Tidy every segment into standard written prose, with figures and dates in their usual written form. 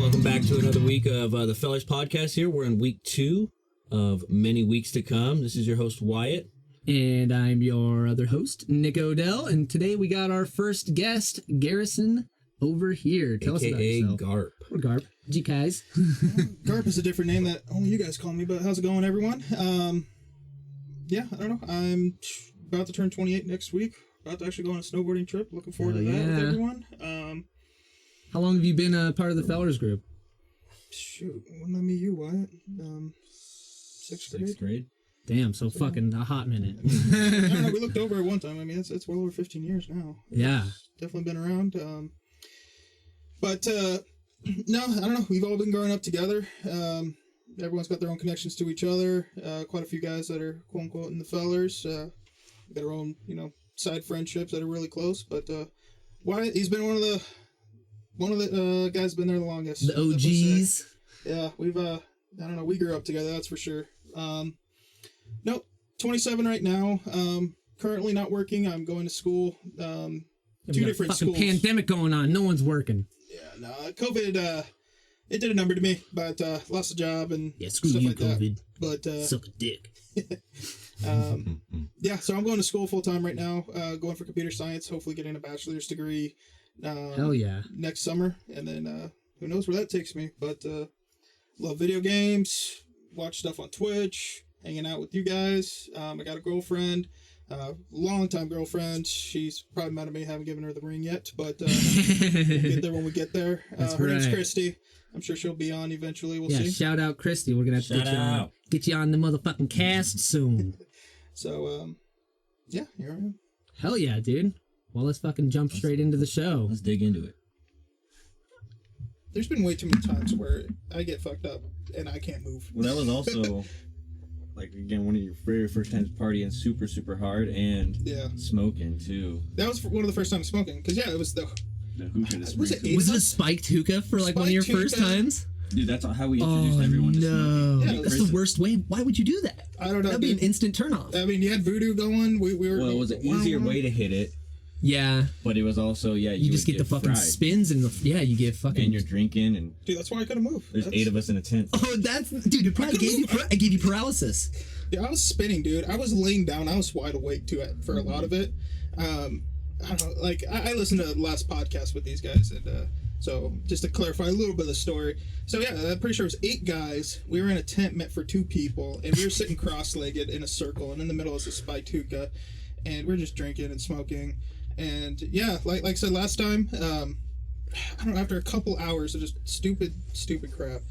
Welcome back to another week of the Fellers Podcast here. We're in week 2 of many weeks to come. This is your host, Wyatt. And I'm your other host, Nick Odell. And today we got our first guest, Garrison, over here. Tell us about yourself. Garp. Or Garp. G guys. Garp is a different name that only you guys call me, but how's it going, everyone? Yeah, I don't know. I'm about to turn 28 next week. About to actually go on a snowboarding trip. Looking forward to that with everyone. How long have you been a part of the Fellers group? Shoot, when did I meet you, Wyatt? Sixth grade? Damn, so fucking a hot minute. I don't know, we looked over at one time. I mean, it's well over 15 years now. Yeah. It's definitely been around. But no, I don't know. We've all been growing up together. Everyone's got their own connections to each other. Quite a few guys that are quote unquote in the Fellers. We got our own, side friendships that are really close. But Wyatt, he's been one of the guys been there the longest. The OGs. Yeah, we've I don't know. We grew up together, that's for sure. Nope, 27 right now. Currently not working. I'm going to school. Two different schools. Pandemic going on. No one's working. Yeah, no, COVID. It did a number to me, but lost a job and screw stuff you, like COVID. That. But suck a dick. Yeah, so I'm going to school full time right now. Going for computer science. Hopefully, getting a bachelor's degree. Hell yeah! Next summer, and then who knows where that takes me? But love video games. Watch stuff on Twitch. Hanging out with you guys. I got a girlfriend. Long-time girlfriend. She's probably mad at me. Haven't given her the ring yet, but we'll get there when we get there. Her name's Christy. I'm sure she'll be on eventually. We'll see. Shout out Christy. We're gonna have to get you on the motherfucking cast soon. So, yeah, here I am. Hell yeah, dude. Well, let's fucking jump straight into the show. Let's dig into it. There's been way too many times where I get fucked up and I can't move. Well, that was also, like, again, one of your very first times partying super, super hard and smoking, too. That was one of the first times smoking. Because, it was the hookah. Was it a spiked hookah for, like, one of your first times? Dude, that's how we introduced everyone to smoking. Yeah, that's the worst way. Why would you do that? I don't know. That'd be an instant turnoff. I mean, you had voodoo going. We were. Well, it was an easier way to hit it. Yeah. But it was also, you just get the fucking spins and you get fucking. And you're drinking and. Dude, that's why I couldn't move. There's 8 of us in a tent. Oh, dude, it probably gave you paralysis. Yeah, I was spinning, dude. I was laying down. I was wide awake too for a lot of it. I don't know. Like, I listened to the last podcast with these guys, and so just to clarify a little bit of the story. So yeah, I'm pretty sure it was 8 guys. We were in a tent meant for 2 people, and we were sitting cross-legged in a circle, and in the middle was a spiked hookah, and we're just drinking and smoking. And yeah, like I said last time, I don't know, after a couple hours of just stupid crap,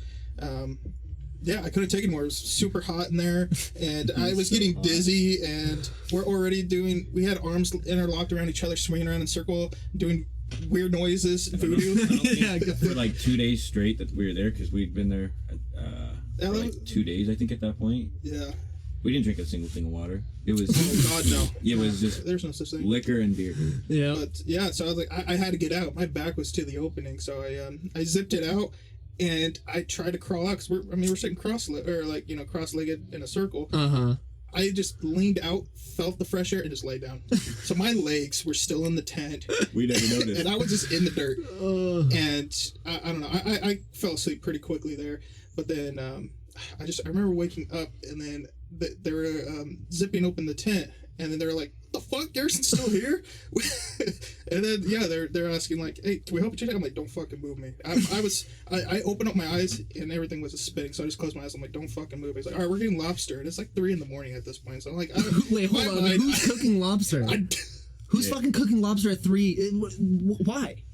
yeah, I couldn't take it more. It was super hot in there, and I was getting dizzy, and we're already we had arms interlocked around each other, swinging around in a circle, doing weird noises, voodoo. For like 2 days straight that we were there, because we'd been there for like 2 days, I think, at that point. Yeah. We didn't drink a single thing of water. It was oh god, no. It was just there's no such thing. Liquor and beer. Yeah. But yeah, so I was like, I had to get out. My back was to the opening, so I zipped it out, and I tried to crawl out because we're sitting cross-legged in a circle. I just leaned out, felt the fresh air, and just laid down. So my legs were still in the tent. We never noticed. And I was just in the dirt. And I don't know. I fell asleep pretty quickly there. But then I remember waking up, and then they were zipping open the tent, and then they were like, "The fuck, Garrison's still here?" And then they're asking like, "Hey, can we help you?" I'm like, "Don't fucking move me." I opened up my eyes and everything was just spinning, so I just closed my eyes. I'm like, "Don't fucking move." He's like, "All right, we're getting lobster," and it's like 3 a.m. at this point. So I'm like, "Wait, hold on. Who's cooking lobster? Who's fucking cooking lobster at 3? Why?"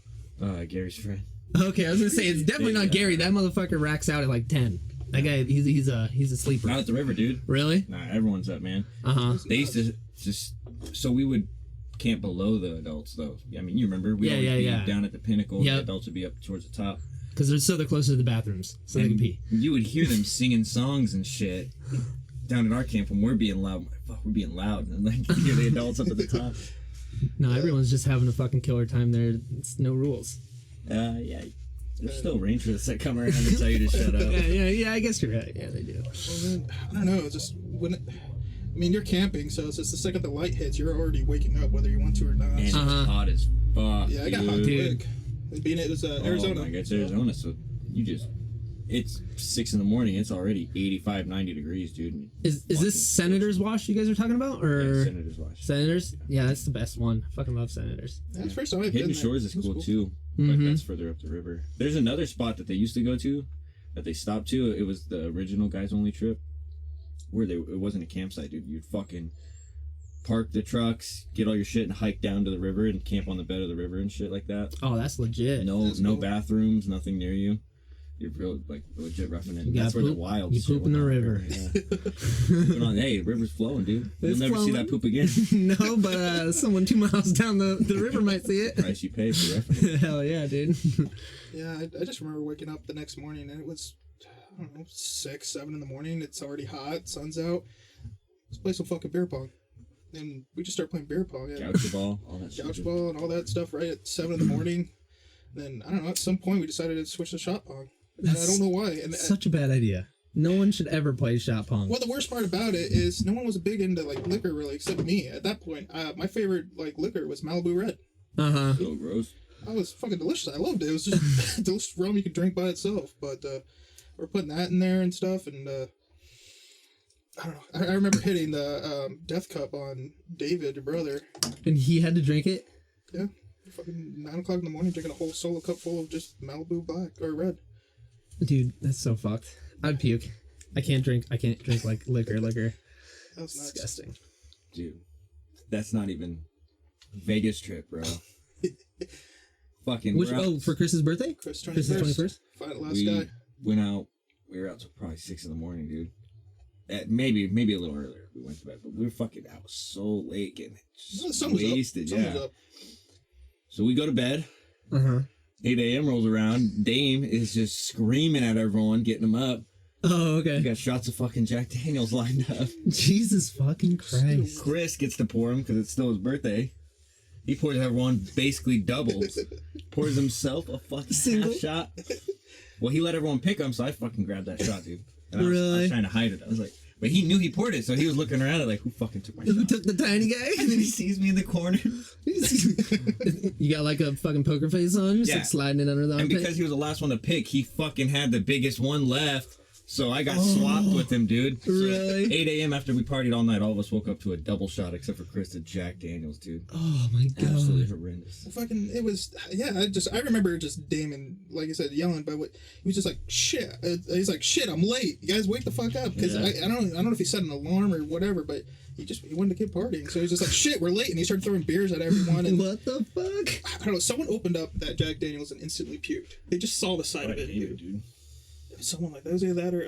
Gary's friend. Okay, I was gonna say it's definitely not Gary. That motherfucker racks out at like 10. That guy, he's a sleeper. Not at the river, dude. Really? Nah, everyone's up, man. They used to just so we would camp below the adults, though. I mean, you remember we always be down at the pinnacle. The adults would be up towards the top because they're closer to the bathrooms, so they can pee. You would hear them singing songs and shit down at our camp when we're being loud. Fuck, we're being loud, and like you hear the adults up at the top. No, everyone's just having a fucking killer time there. It's no rules. Yeah. There's still rangers that come around and tell you to shut up. Yeah, I guess you're right. Yeah, they do. Well, then, I don't know. It's just you're camping, so it's just the second the light hits, you're already waking up, whether you want to or not. And it's hot as fuck. Yeah, I got hot quick. Being it was Arizona. Oh my God, it's Arizona, so it's 6 a.m. It's already 85, 90 degrees, dude. Is this Senator's Wash you guys are talking about, or Senator's Wash? Senators? Yeah, that's the best one. I fucking love Senators. That's the first time I've Hidden been there. Shores is cool too, but that's further up the river. There's another spot that they used to go to, that they stopped to. It was the original Guys Only trip, where it wasn't a campsite, dude. You'd fucking park the trucks, get all your shit, and hike down to the river and camp on the bed of the river and shit like that. Oh, that's legit. No cool. bathrooms, nothing near you. You're real, like, legit roughing it. That's where the wild you shit poop in the went river. Yeah. Hey, the river's flowing, dude. You'll never see that poop again. No, but someone 2 miles down the river might see it. Price you pay for roughing it. Hell yeah, dude. Yeah, I just remember waking up the next morning and it was, I don't know, 6, 7 in the morning. It's already hot, sun's out. Let's play some fucking beer pong. And we just started playing beer pong. Yeah. Gouge ball, all that shit. Gouge ball and all that stuff right at 7 in the morning. Then, I don't know, at some point we decided to switch to shot pong. And I don't know why. And such a bad idea. No one should ever play shot pong. Well, the worst part about it is no one was big into like liquor really, except me. At that point, my favorite like liquor was Malibu Red. So gross. That was fucking delicious. I loved it. It was just delicious rum you could drink by itself. But we're putting that in there and stuff. And I don't know. I remember hitting the death cup on David, your brother. And he had to drink it? Yeah. Fucking 9 o'clock in the morning, drinking a whole solo cup full of just Malibu Black or Red. Dude, that's so fucked. I'd puke. I can't drink like liquor. That was nuts. Disgusting. Dude, that's not even Vegas trip, bro. Fucking. For Chris's birthday? Chris Chris's 21st? Last guy. Went out. We were out till probably 6 in the morning, dude. Maybe a little earlier. We went to bed, but we were fucking out so late and just wasted. Yeah. So we go to bed. 8 a.m. rolls around. Dame is just screaming at everyone, getting them up. Oh, okay. We got shots of fucking Jack Daniels lined up. Jesus fucking Christ. Chris gets to pour him because it's still his birthday. He pours everyone basically doubles. Pours himself a fucking single shot. Well, he let everyone pick him, so I fucking grabbed that shot, dude. And I was trying to hide it. I was like, but he knew he poured it, so he was looking around at like, who fucking took my shot? Who took the tiny guy? And then he sees me in the corner. You got like a fucking poker face on, just like sliding it under the armpit. And because he was the last one to pick, he fucking had the biggest one left. So I got swapped with him, dude. So really? 8 a.m. after we partied all night, all of us woke up to a double shot, except for Chris and Jack Daniels, dude. Oh my god. Absolutely horrendous. Fucking, it was, I remember just Damon, like I said, yelling, but he was just like, shit. He's like, shit, I'm late. You guys wake the fuck up. Because I don't know if he set an alarm or whatever, but he wanted to keep partying. So he was just like, shit, we're late. And he started throwing beers at everyone. And what the fuck? I don't know. Someone opened up that Jack Daniels and instantly puked. They just saw the side of it, dude. Someone like that. Was either that or,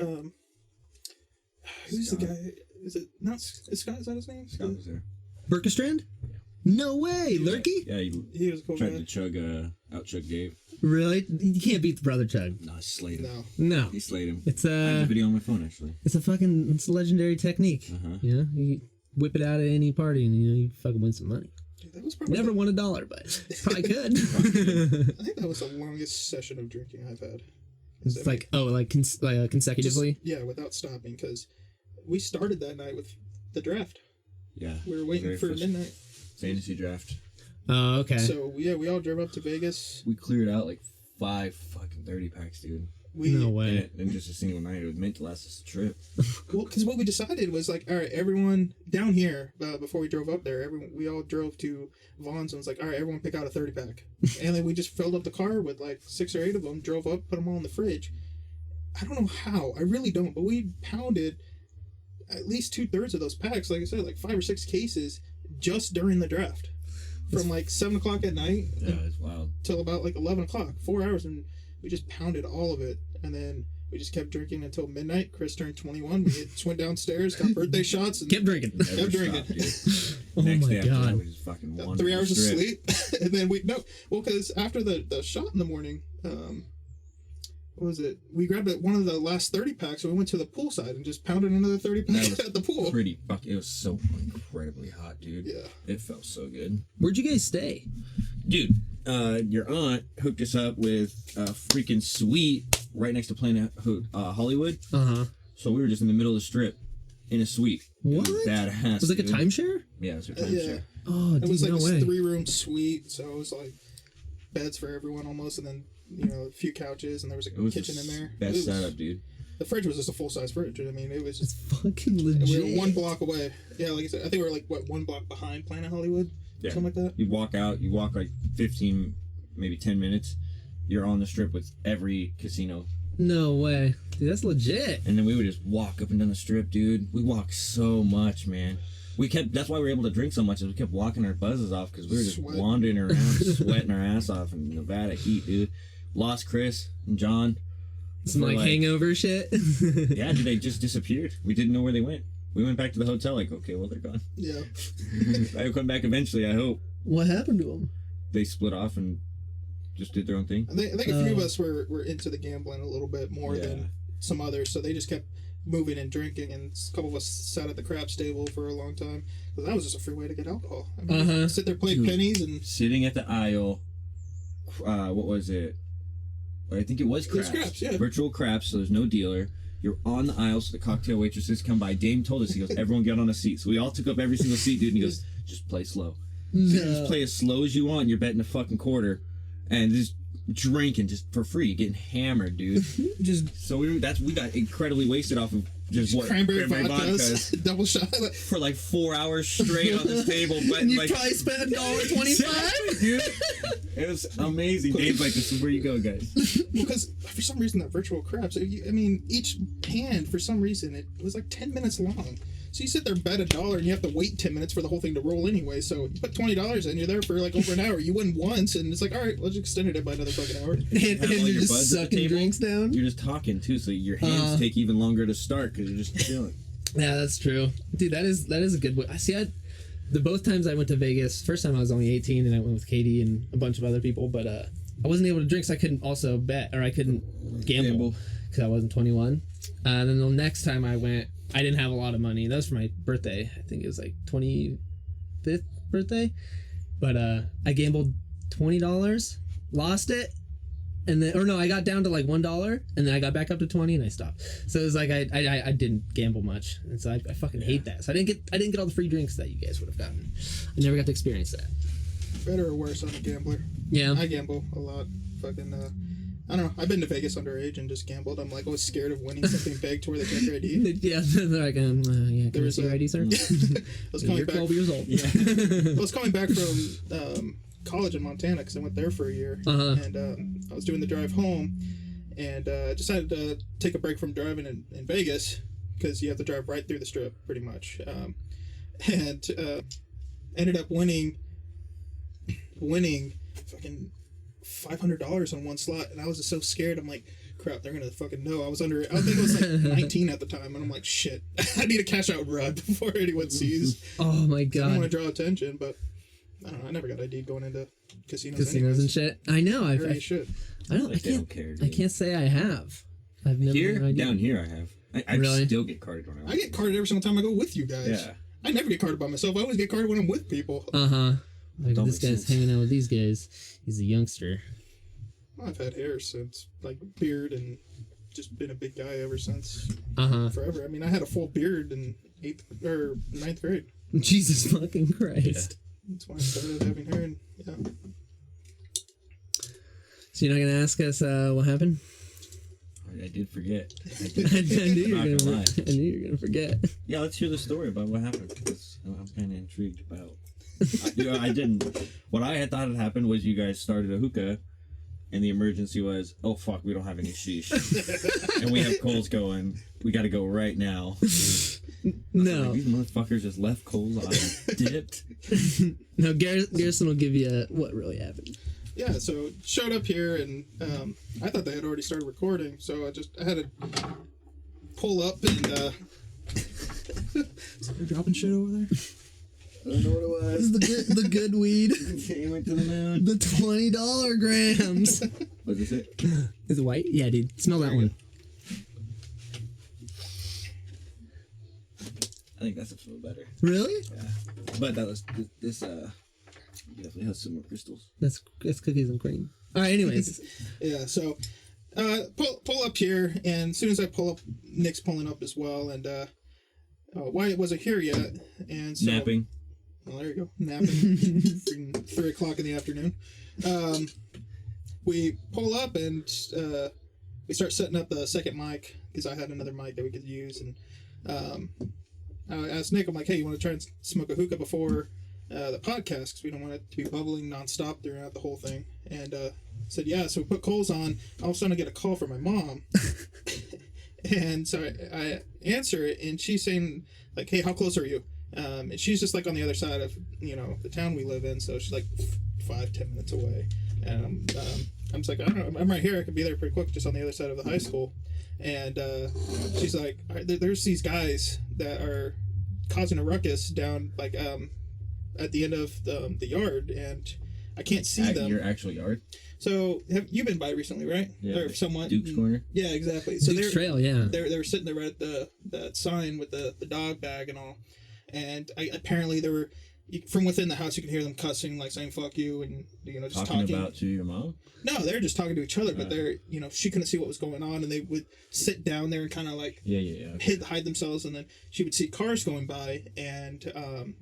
who's Scott. The guy? Is it not Scott? Is that his name? Scott was there. Burkestrand? No way, Lurky? Yeah, he was a cool tried guy. to chug, out-chug Dave. Really? You can't beat the brother chug. No, he slayed him. No. He slayed him. It's I have the video on my phone, actually. It's a legendary technique. You know, you whip it out at any party and you fucking win some money. Dude, that was probably never won $1, but probably could. I think that was the longest session of drinking I've had. It's like consecutively? Just, without stopping, because we started that night with the draft. Yeah. We were waiting for midnight. Fantasy draft. Oh, okay. So, we all drove up to Vegas. We cleared out like 5 fucking 30 packs, dude. No way. And just a single night. It was meant to last us a trip. Well, because what we decided was like, all right, everyone down here, before we drove up there, we all drove to Vaughn's and was like, all right, everyone pick out a 30-pack. And then we just filled up the car with like 6 or 8 of them, drove up, put them all in the fridge. I don't know how. I really don't. But we pounded at least 2/3 of those packs, like I said, like 5 or 6 cases just during the draft. From like 7 o'clock at night. Yeah, it's wild. Till about like 11 o'clock. 4 hours, and we just pounded all of it. And then we just kept drinking until midnight. Chris turned 21. We just went downstairs, got birthday shots, and kept drinking. Kept drinking. Oh Next my day after god! that, we just fucking got 3 hours of sleep, and then because after the shot in the morning, what was it? We grabbed one of the last 30 packs, and we went to the pool side and just pounded another 30 packs at the pool. It was so incredibly hot, dude. Yeah, it felt so good. Where'd you guys stay, dude? Your aunt hooked us up with a freaking suite right next to Planet Hollywood. So we were just in the middle of the strip in a suite. What? Badass. It was like a timeshare? Yeah, it was a timeshare. Oh, dude, it was like no a way. 3-room suite, so it was like beds for everyone almost, and then a few couches, and there was a kitchen in there. Best setup, dude. The fridge was just a full size fridge. I mean, it was just fucking legit. We were 1 block away. Yeah, like I said, I think we were like 1 block behind Planet Hollywood. Yeah. Something like that. You walk out. You walk like 15, maybe 10 minutes. You're on the strip with every casino. No way. Dude, that's legit. And then we would just walk up and down the strip, dude. We walked so much, man. That's why we were able to drink so much, is we kept walking our buzzes off, because we were just wandering around, sweating our ass off in Nevada heat, dude. Lost Chris and John. Some like hangover shit. Yeah, dude, they just disappeared. We didn't know where they went. We went back to the hotel like, okay, well, they're gone. Yeah. They'll come back eventually, I hope. What happened to them? They split off and just did their own thing. I think a few of us were into the gambling a little bit more than some others, so they just kept moving and drinking, and a couple of us sat at the craps table for a long time, because that was just a free way to get alcohol. I mean, sit there playing pennies and sitting at the aisle. What was it? I think it was craps. Craps, yeah. Virtual craps, so there's no dealer. You're on the aisle, so the cocktail waitresses come by. Dame told us, he goes, everyone get on a seat. So we all took up every single seat, dude, and he goes, just play slow. No. Just play as slow as you want. You're betting a fucking quarter, and just drinking just for free, getting hammered, dude. We got incredibly wasted off of just cranberry vodkas, double shot for like 4 hours straight on this table. But and you probably spent $1.25, dude. It was amazing. Dave's like, this is where you go, guys. Well, because for some reason that virtual craps, I mean, each hand for some reason it was like 10 minutes long. So you sit there, bet $1, and you have to wait 10 minutes for the whole thing to roll anyway. So you put $20 in, you're there for like over an hour. You win once, and it's like, all right, let's just extend it by another fucking hour. and you're just sucking drinks down. You're just talking too, so your hands take even longer to start because you're just chilling. Yeah, that's true, dude. That is a good way. The both times I went to Vegas. First time I was only 18, and I went with Katie and a bunch of other people. But I wasn't able to drink, so I couldn't also bet, or I couldn't gamble because I wasn't 21. And then the next time I went, I didn't have a lot of money. That was for my birthday. I think it was like 25th birthday. But I gambled $20, lost it, and then I got down to like $1, and then I got back up to 20, and I stopped. So it was like I didn't gamble much, and so I fucking hate that. So I didn't get all the free drinks that you guys would have gotten. I never got to experience that. Better or worse, I'm a gambler. Yeah, I gamble a lot. Fucking I don't know. I've been to Vegas underage and just gambled. I'm like always scared of winning something big to where they check your ID. Yeah, they're like, yeah, can I see your ID, sir? You're 12 years old. Yeah. I was coming back from college in Montana because I went there for a year, and I was doing the drive home, and decided to take a break from driving in Vegas because you have to drive right through the strip pretty much, and ended up winning fucking $500 on one slot, and I was just so scared. I'm like, crap, they're gonna fucking know. I think it was like 19 at the time, and I'm like, shit, I need a cash out run before anyone sees. Oh my god, I don't want to draw attention, but I don't know. I never got ID'd going into casinos and shit. I know. I should. I can't say I have. I've never down here. I have. I really? Still get carded when I get carded every single time I go with you guys. Yeah. I never get carded by myself. I always get carded when I'm with people. Like, this guy's hanging out with these guys. He's a youngster. Well, I've had hair since, like, beard, and just been a big guy ever since. Forever. I mean, I had a full beard in 8th or 9th grade. Jesus fucking Christ. Yeah. That's why I started having hair, and yeah. So you're not going to ask us what happened? I did forget. I knew you were going to forget. Yeah, let's hear the story about what happened, because I'm kind of intrigued about. I didn't. What I had thought had happened was you guys started a hookah, and the emergency was, oh fuck, we don't have any sheesh, and we have coals going. We got to go right now. No, like, these motherfuckers just left coals on and dipped. No, Garrison will give you what really happened. Yeah, so showed up here, and I thought they had already started recording, so I had to pull up and. So they're dropping shit over there. I don't know what it was. This is the good weed. He went to the moon. The $20 grams. What is it? Is it white? Yeah, dude. Smell that one. I think that's a little better. Really? Yeah. But that was this definitely has some more crystals. That's cookies and cream. All right, anyways. Yeah, so pull up here, and as soon as I pull up, Nick's pulling up as well, and Wyatt wasn't here yet, and so napping. Well, there you go, napping. 3 o'clock in the afternoon. we pull up and we start setting up the second mic because I had another mic that we could use. And I asked Nick, I'm like, hey, you want to try and smoke a hookah before the podcast? Because we don't want it to be bubbling nonstop throughout the whole thing. And said, yeah. So we put coals on. All of a sudden I get a call from my mom. And so I answer it, and she's saying, like, hey, how close are you? And she's just like on the other side of, the town we live in. So she's like 5-10 minutes away. And I'm just like, I don't know, I'm right here. I could be there pretty quick, just on the other side of the high school. And she's like, all right, there's these guys that are causing a ruckus down, like, at the end of the yard, and I can't see them. Your actual yard? So, have you been by recently, right? Yeah. Or somewhat. Duke's Corner? Yeah, exactly. So Duke's Trail, yeah. They were sitting there right at that sign with the dog bag and all. And apparently there were, from within the house, you could hear them cussing, like saying "fuck you" and just talking about to your mom. No, they were just talking to each other, but they're she couldn't see what was going on, and they would sit down there and kind of like hide themselves, and then she would see cars going by, and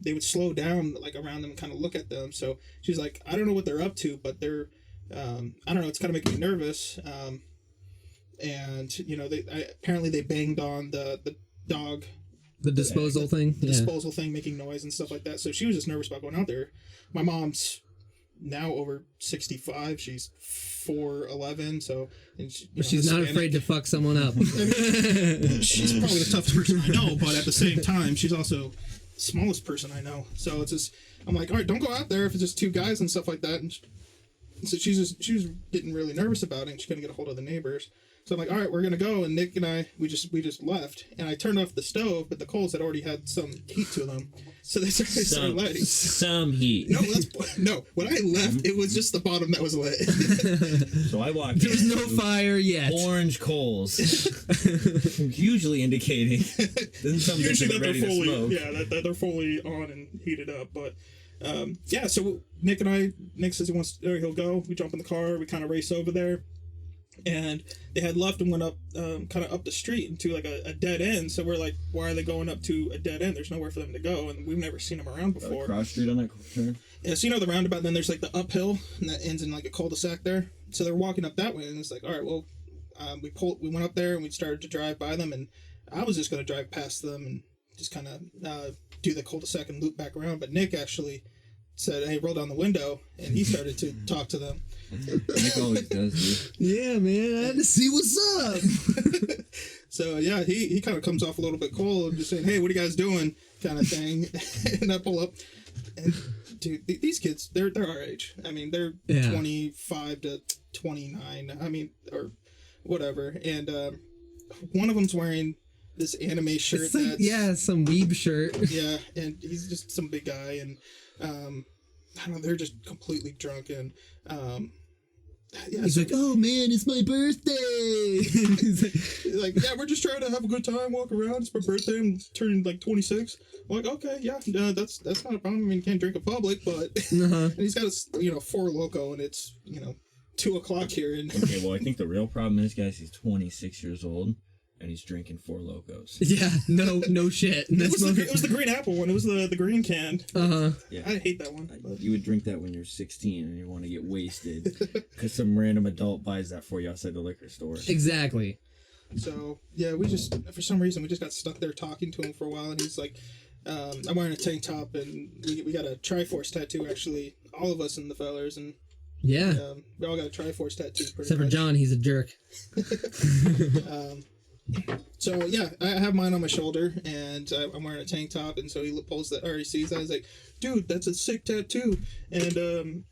they would slow down like around them and kind of look at them. So she's like, I don't know what they're up to, but they're I don't know, it's kind of making me nervous. And apparently they banged on the dog. The disposal thing? The disposal thing, making noise and stuff like that. So she was just nervous about going out there. My mom's now over 65. She's 4'11", so... And she's not afraid to fuck someone up. She's probably the toughest person I know, but at the same time, she's also the smallest person I know. So it's just... I'm like, all right, don't go out there if it's just two guys and stuff like that. And so she was getting really nervous about it, and she couldn't get a hold of the neighbors. So I'm like, all right, we're gonna go, and Nick and I, we just left, and I turned off the stove, but the coals had already had some heat to them, so they started lighting. Some heat. No. When I left, it was just the bottom that was lit. So I walked. There was no fire yet. Orange coals, usually indicating usually that they're fully, smoke. that they're fully on and heated up, but. So Nick says he'll go. We jump in the car. We kind of race over there, and they had left and went up, kind of up the street into like a dead end. So we're like, why are they going up to a dead end? There's nowhere for them to go, and we've never seen them around before. Cross street on that turn. Yeah, so the roundabout. And then there's like the uphill, and that ends in like a cul-de-sac there. So they're walking up that way, and it's like, all right, well, we went up there and we started to drive by them, and I was just gonna drive past them and just kind of do the cul-de-sac and loop back around, but Nick actually said, hey, roll down the window, and he started to talk to them. Nick always does, dude. Yeah, man, I had to see what's up. So yeah, he kind of comes off a little bit cold, just saying, hey, what are you guys doing, kind of thing. And I pull up, and dude, these kids, they're our age. I mean, they're 25 to 29, I mean, or whatever, and one of them's wearing this anime shirt. It's like, some weeb shirt. Yeah, and he's just some big guy, and I don't know, they're just completely drunk, and he's like, oh man, it's my birthday. He's like, yeah, we're just trying to have a good time, walk around. It's my birthday. I'm turning like 26. I'm like, okay, yeah, that's not a problem. I mean, you can't drink in public, but and he's got a 4 Loko, and it's 2:00 here. And okay, well, I think the real problem is, guys, he's 26 years old. And he's drinking 4 Locos. Yeah, no shit. It was the green apple one. It was the green can. Yeah. I hate that one. You would drink that when you're 16 and you want to get wasted because some random adult buys that for you outside the liquor store. Exactly. So yeah, for some reason we just got stuck there talking to him for a while, and he's like, I'm wearing a tank top, and we got a Triforce tattoo, actually, all of us in the fellers, and we all got a Triforce tattoo. Except for John, he's a jerk. So yeah, I have mine on my shoulder, and I'm wearing a tank top, and so he pulls that, or he sees that, he's like, dude, that's a sick tattoo. And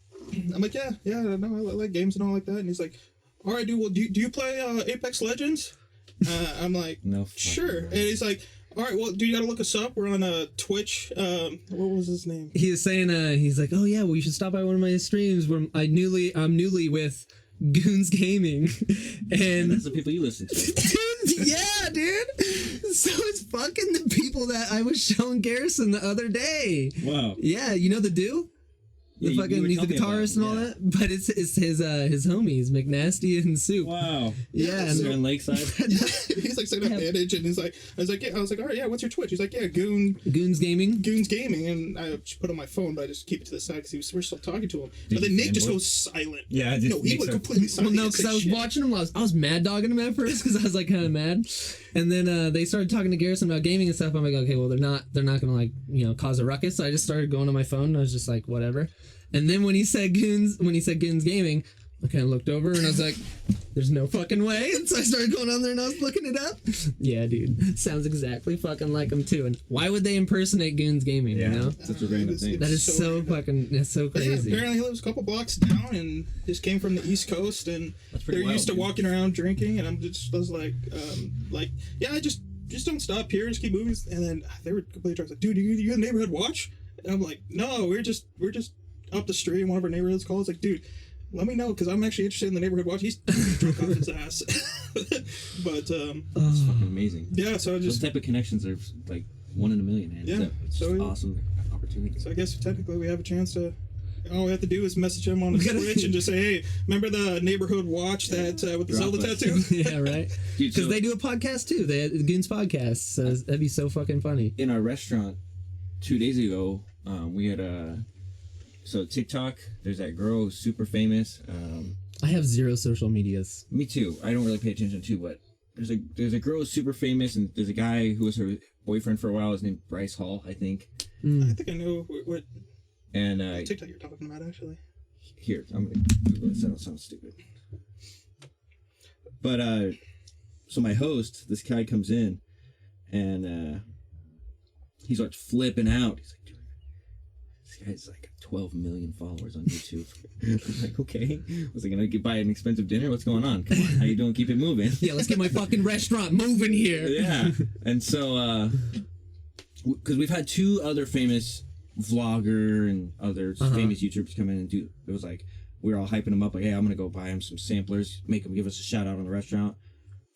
I'm like, yeah, no, I like games and all like that. And he's like, all right, dude, well, do you play Apex Legends? I'm like, no, sure. And he's like, all right, well, do you gotta look us up? We're on Twitch. What was his name? He was saying, he's like, oh yeah, well, you should stop by one of my streams where I'm newly with Goons Gaming, and that's the people you listen to. Dude, yeah, dude. So it's fucking the people that I was showing Garrison the other day. Wow. Yeah, you know the dude? The fucking he's the guitarist and all that. But it's his homies, McNasty and Soup. Wow. Yeah, and they're in Lakeside. He's like setting up manage, and he's like, I was like, all right, yeah, what's your Twitch? He's like, yeah, Goons Gaming, and I just put it on my phone, but I just keep it to the side because we're still talking to him. But then Nate just goes silent. Yeah, no, he went completely silent. Well, no, because I was watching him. I was mad dogging him at first because I was like kind of mad, and then they started talking to Garrison about gaming and stuff. I'm like, okay, well they're not gonna like cause a ruckus. So I just started going on my phone. And I was just like, whatever. And then when he said Goons Gaming, I kind of looked over and I was like, there's no fucking way. And so I started going on there and I was looking it up. Yeah, dude. Sounds exactly fucking like him too. And why would they impersonate Goons Gaming, you know? Such a random thing. That is so fucking, that's so crazy. Yeah, apparently he lives a couple blocks down and just came from the East Coast and they're used to walking around drinking and I was like, yeah, I just don't stop here, just keep moving. And then they were completely drunk. Like, dude, you the neighborhood watch? And I'm like, no, we're just up the street in one of our neighborhoods calls. Like, dude, let me know because I'm actually interested in the neighborhood watch. He's drunk off his ass. But it's fucking amazing. Yeah, so I just those type of connections are like 1 in a million, man. Yeah, it's so awesome opportunity. So I guess technically we have a chance to. All we have to do is message him on the Twitch and just say, "Hey, remember the neighborhood watch that with the Zelda tattoo?" Yeah, right. Because they do a podcast too. They had the Goons podcast, so that'd be so fucking funny. In our restaurant 2 days ago, we had so TikTok. There's that girl who's super famous. I have zero social medias. Me too. I don't really pay attention to, but there's a girl who's super famous, and there's a guy who was her boyfriend for a while. His name Bryce Hall, I think. I think I know what. And TikTok you're talking about actually. Here, I'm gonna Google it so I don't sound stupid. But so my host, this guy comes in, and he starts flipping out. He's like, dude, this guy's like 12 million followers on YouTube. I'm like, okay, was I gonna buy an expensive dinner? What's going on? Come on, how you doing? Keep it moving. Yeah, let's get my fucking restaurant moving here. Yeah, and so because we've had 2 other famous vlogger and other famous YouTubers come in and do. It was like we were all hyping them up like, hey, I'm gonna go buy him some samplers, make him give us a shout out on the restaurant.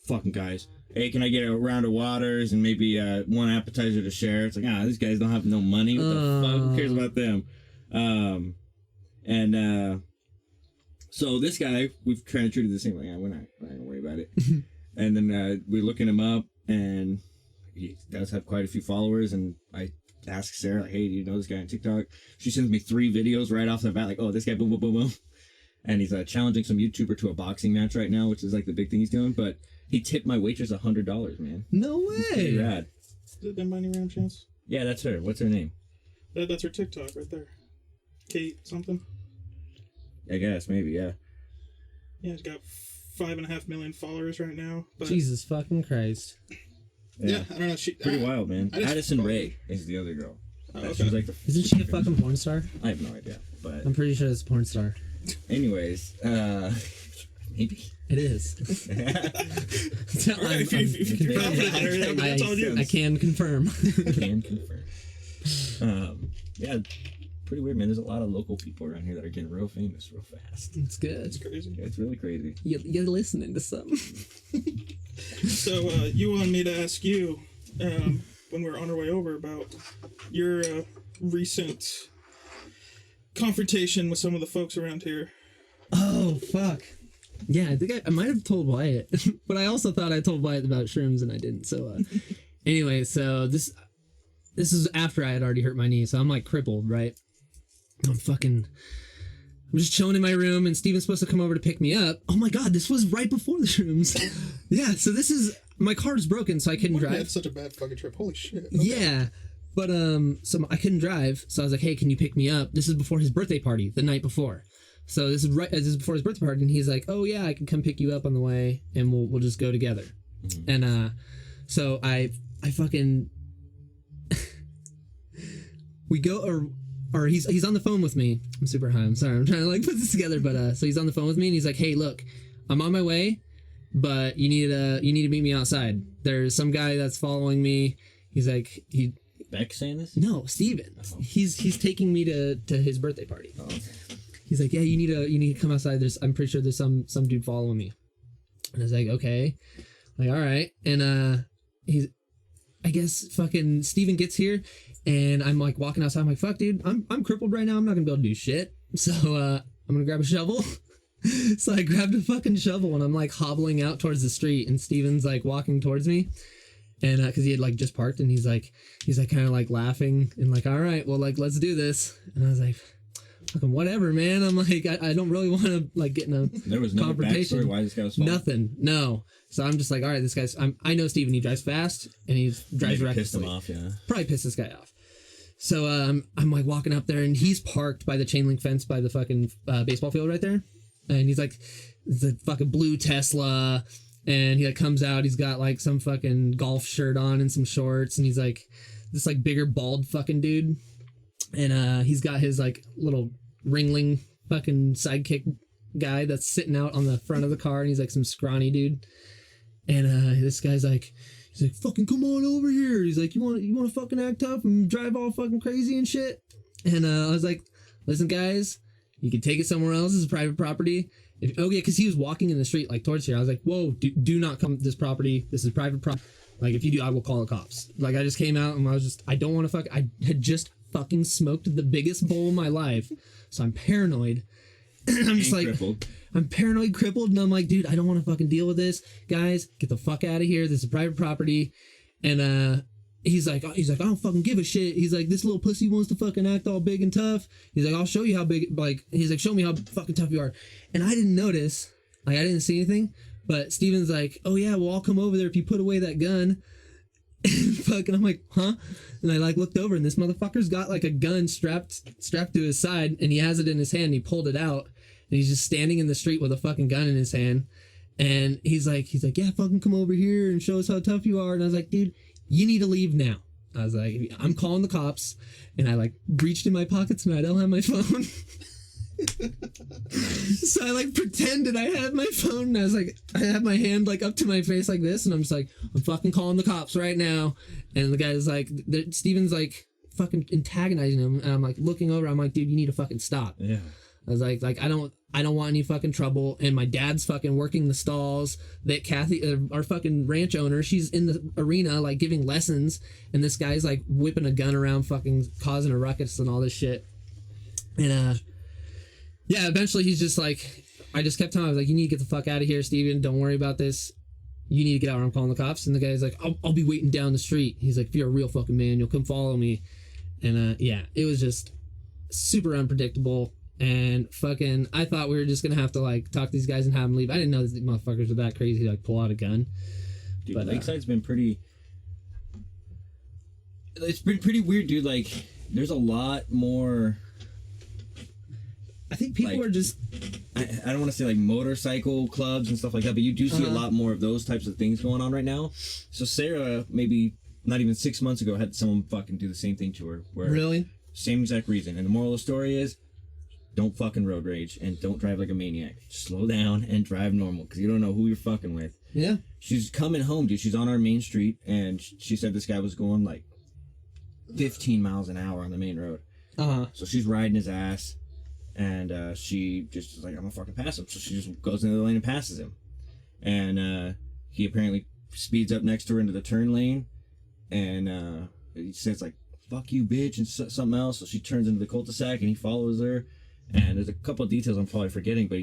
Fucking guys, hey, can I get a round of waters and maybe 1 appetizer to share? It's like, these guys don't have no money. What the fuck? Who cares about them? So this guy, we've kind of treated the same. Like, we're not gonna worry about it. And then we're looking him up, and he does have quite a few followers. And I ask Sarah, like, hey, do you know this guy on TikTok? She sends me 3 videos right off the bat, like, oh, this guy, boom, boom, boom, boom. And he's challenging some YouTuber to a boxing match right now, which is like the big thing he's doing. But he tipped my waitress $100, man. No way. It's pretty rad. Is it them by any random chance? Yeah, that's her. What's her name? That's her TikTok right there. Kate something. I guess, maybe, yeah. Yeah, she's got 5.5 million followers right now. But Jesus fucking Christ. Yeah, I don't know. Pretty wild, man. Addison Rae is the other girl. Oh, okay. She's like Isn't she a fucking porn star? I have no idea, but I'm pretty sure it's a porn star. Anyways, maybe it is. I can confirm. Yeah, pretty weird, man. There's a lot of local people around here that are getting real famous real fast. It's good. It's crazy. Yeah, it's really crazy. You're listening to something. So you wanted me to ask you when we were on our way over about your recent confrontation with some of the folks around here. Oh, fuck. Yeah, I think I might have told Wyatt, but I also thought I told Wyatt about shrooms and I didn't. So anyway, so this is after I had already hurt my knee, so I'm like crippled, right? I'm just chilling in my room and Steven's supposed to come over to pick me up. Oh my God, this was right before the shrooms. Yeah, so my car's broken, so I couldn't drive. That's such a bad fucking trip. Holy shit. Okay. Yeah. But so I couldn't drive, so I was like, hey, can you pick me up? This is before his birthday party, the night before. So this is before his birthday party, and he's like, oh yeah, I can come pick you up on the way, and we'll just go together. Mm-hmm. And so I fucking we go or he's on the phone with me. I'm super high. I'm sorry. I'm trying to like put this together, but so he's on the phone with me, and he's like, hey, look, I'm on my way, but you need to meet me outside. There's some guy that's following me. He's like Beck saying this? No, Steven. Oh. He's taking me to his birthday party. Oh, okay. He's like, yeah, you need to come outside. I'm pretty sure there's some dude following me. And I was like, okay. Like, all right. And I guess fucking Steven gets here and I'm like walking outside. I'm like, fuck, dude, I'm crippled right now. I'm not gonna be able to do shit. So I'm gonna grab a shovel. So I grabbed a fucking shovel and I'm like hobbling out towards the street, and Steven's like walking towards me, and because he had like just parked, and he's like kind of like laughing and like, all right, well, like, let's do this. And I was like, fucking whatever, man. I'm like, I don't really want to like get in a there was no confrontation. backstory why this guy was falling. Nothing, no. So I'm just like, all right, this guy's. I know Steven. He drives fast and he drives recklessly. Pissed him off, yeah. Probably pissed this guy off. So I'm like walking up there, and he's parked by the chain link fence by the fucking baseball field right there. And he's like, it's a fucking blue Tesla. And he like comes out, he's got like some fucking golf shirt on and some shorts. And he's like this like bigger bald fucking dude. And he's got his like little ringling fucking sidekick guy that's sitting out on the front of the car. And he's like some scrawny dude. And this guy's like, he's like, fucking come on over here. He's like, you want to fucking act tough and drive all fucking crazy and shit? And I was like, listen, guys, you can take it somewhere else. This is private property. Because he was walking in the street like towards here. I was like, whoa, do not come to this property. This is private property. Like, if you do, I will call the cops. Like, I just came out and I don't want to I had just fucking smoked the biggest bowl of my life. So I'm paranoid. I'm just like, crippled. I'm paranoid, crippled, and I'm like, dude, I don't want to fucking deal with this. Guys, get the fuck out of here. This is private property. And he's like, I don't fucking give a shit. He's like, this little pussy wants to fucking act all big and tough. He's like, I'll show you how big, like, he's like, show me how fucking tough you are. And I didn't notice, like, I didn't see anything, but Steven's like, oh yeah, well, I'll come over there if you put away that gun. And fucking, I'm like, huh? And I like looked over, and this motherfucker's got like a gun strapped to his side, and he has it in his hand. And he pulled it out, and he's just standing in the street with a fucking gun in his hand. And he's like, yeah, fucking come over here and show us how tough you are. And I was like, dude, you need to leave now. I was like, I'm calling the cops. And I like reached in my pockets, and I don't have my phone. So I like pretended I had my phone, and I was like, I had my hand like up to my face like this, and I'm just like, I'm fucking calling the cops right now. And the guy's like, Steven's like fucking antagonizing him, and I'm like looking over, I'm like, dude, you need to fucking stop. Yeah. I was like I don't want any fucking trouble. And my dad's fucking working the stalls. That Kathy, our fucking ranch owner, she's in the arena like giving lessons, and this guy's like whipping a gun around, fucking causing a ruckus and all this shit. And yeah, eventually he's just like, I just kept telling him, I was like, you need to get the fuck out of here, Steven. Don't worry about this. You need to get out, or I'm calling the cops. And the guy's like, I'll be waiting down the street. He's like, if you're a real fucking man, you'll come follow me. And yeah, it was just super unpredictable. And fucking, I thought we were just gonna have to like talk to these guys and have them leave. I didn't know these motherfuckers were that crazy to like pull out a gun. Dude, but Lakeside's been pretty. It's been pretty weird, dude. Like, there's a lot more. I think people like, are just. I don't want to say like motorcycle clubs and stuff like that, but you do see a lot more of those types of things going on right now. So Sarah, maybe not even 6 months ago, had someone fucking do the same thing to her. Where really? Same exact reason. And the moral of the story is, don't fucking road rage and don't drive like a maniac. Just slow down and drive normal, because you don't know who you're fucking with. Yeah. She's coming home, dude. She's on our main street, and she said this guy was going like 15 miles an hour on the main road. So she's riding his ass, and she just is like, I'm gonna fucking pass him. So she just goes into the lane and passes him. And he apparently speeds up next to her into the turn lane, and he says like, fuck you, bitch, and something else. So she turns into the cul-de-sac, and he follows her. And there's a couple of details I'm probably forgetting, but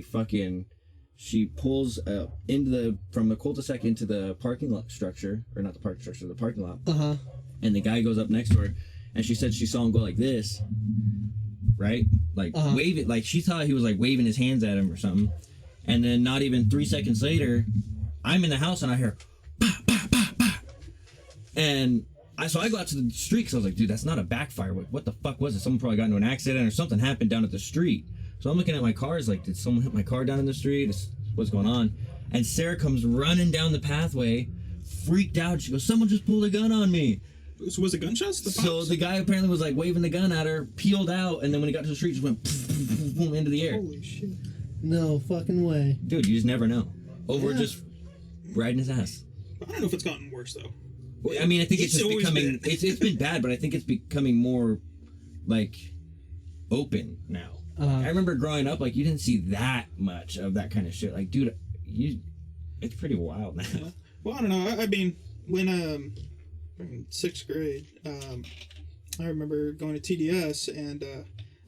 she pulls from the cul-de-sac into the parking lot structure, or not the parking structure, the parking lot. And the guy goes up next to her, and she said she saw him go like this, right? Like wave it, like she thought he was like waving his hands at him or something. And then not even 3 seconds later, I'm in the house and I hear, bah, bah, bah, bah. And so I go out to the street because I was like, dude, that's not a backfire. What the fuck was it? Someone probably got into an accident or something happened down at the street. So I'm looking at my cars like, did someone hit my car down in the street? What's going on? And Sarah comes running down the pathway, freaked out. She goes, someone just pulled a gun on me. So was it gunshots? So the guy apparently was like waving the gun at her, peeled out, and then when he got to the street, just went boom into the air. Holy shit. No fucking way. Dude, you just never know. Over just riding his ass. I don't know if it's gotten worse, though. I mean, I think it's just becoming. It's been bad, but I think it's becoming more like open now. I remember growing up, like you didn't see that much of that kind of shit. Like, dude, it's pretty wild now. Well, I don't know. I mean, when in 6th grade, I remember going to TDS, and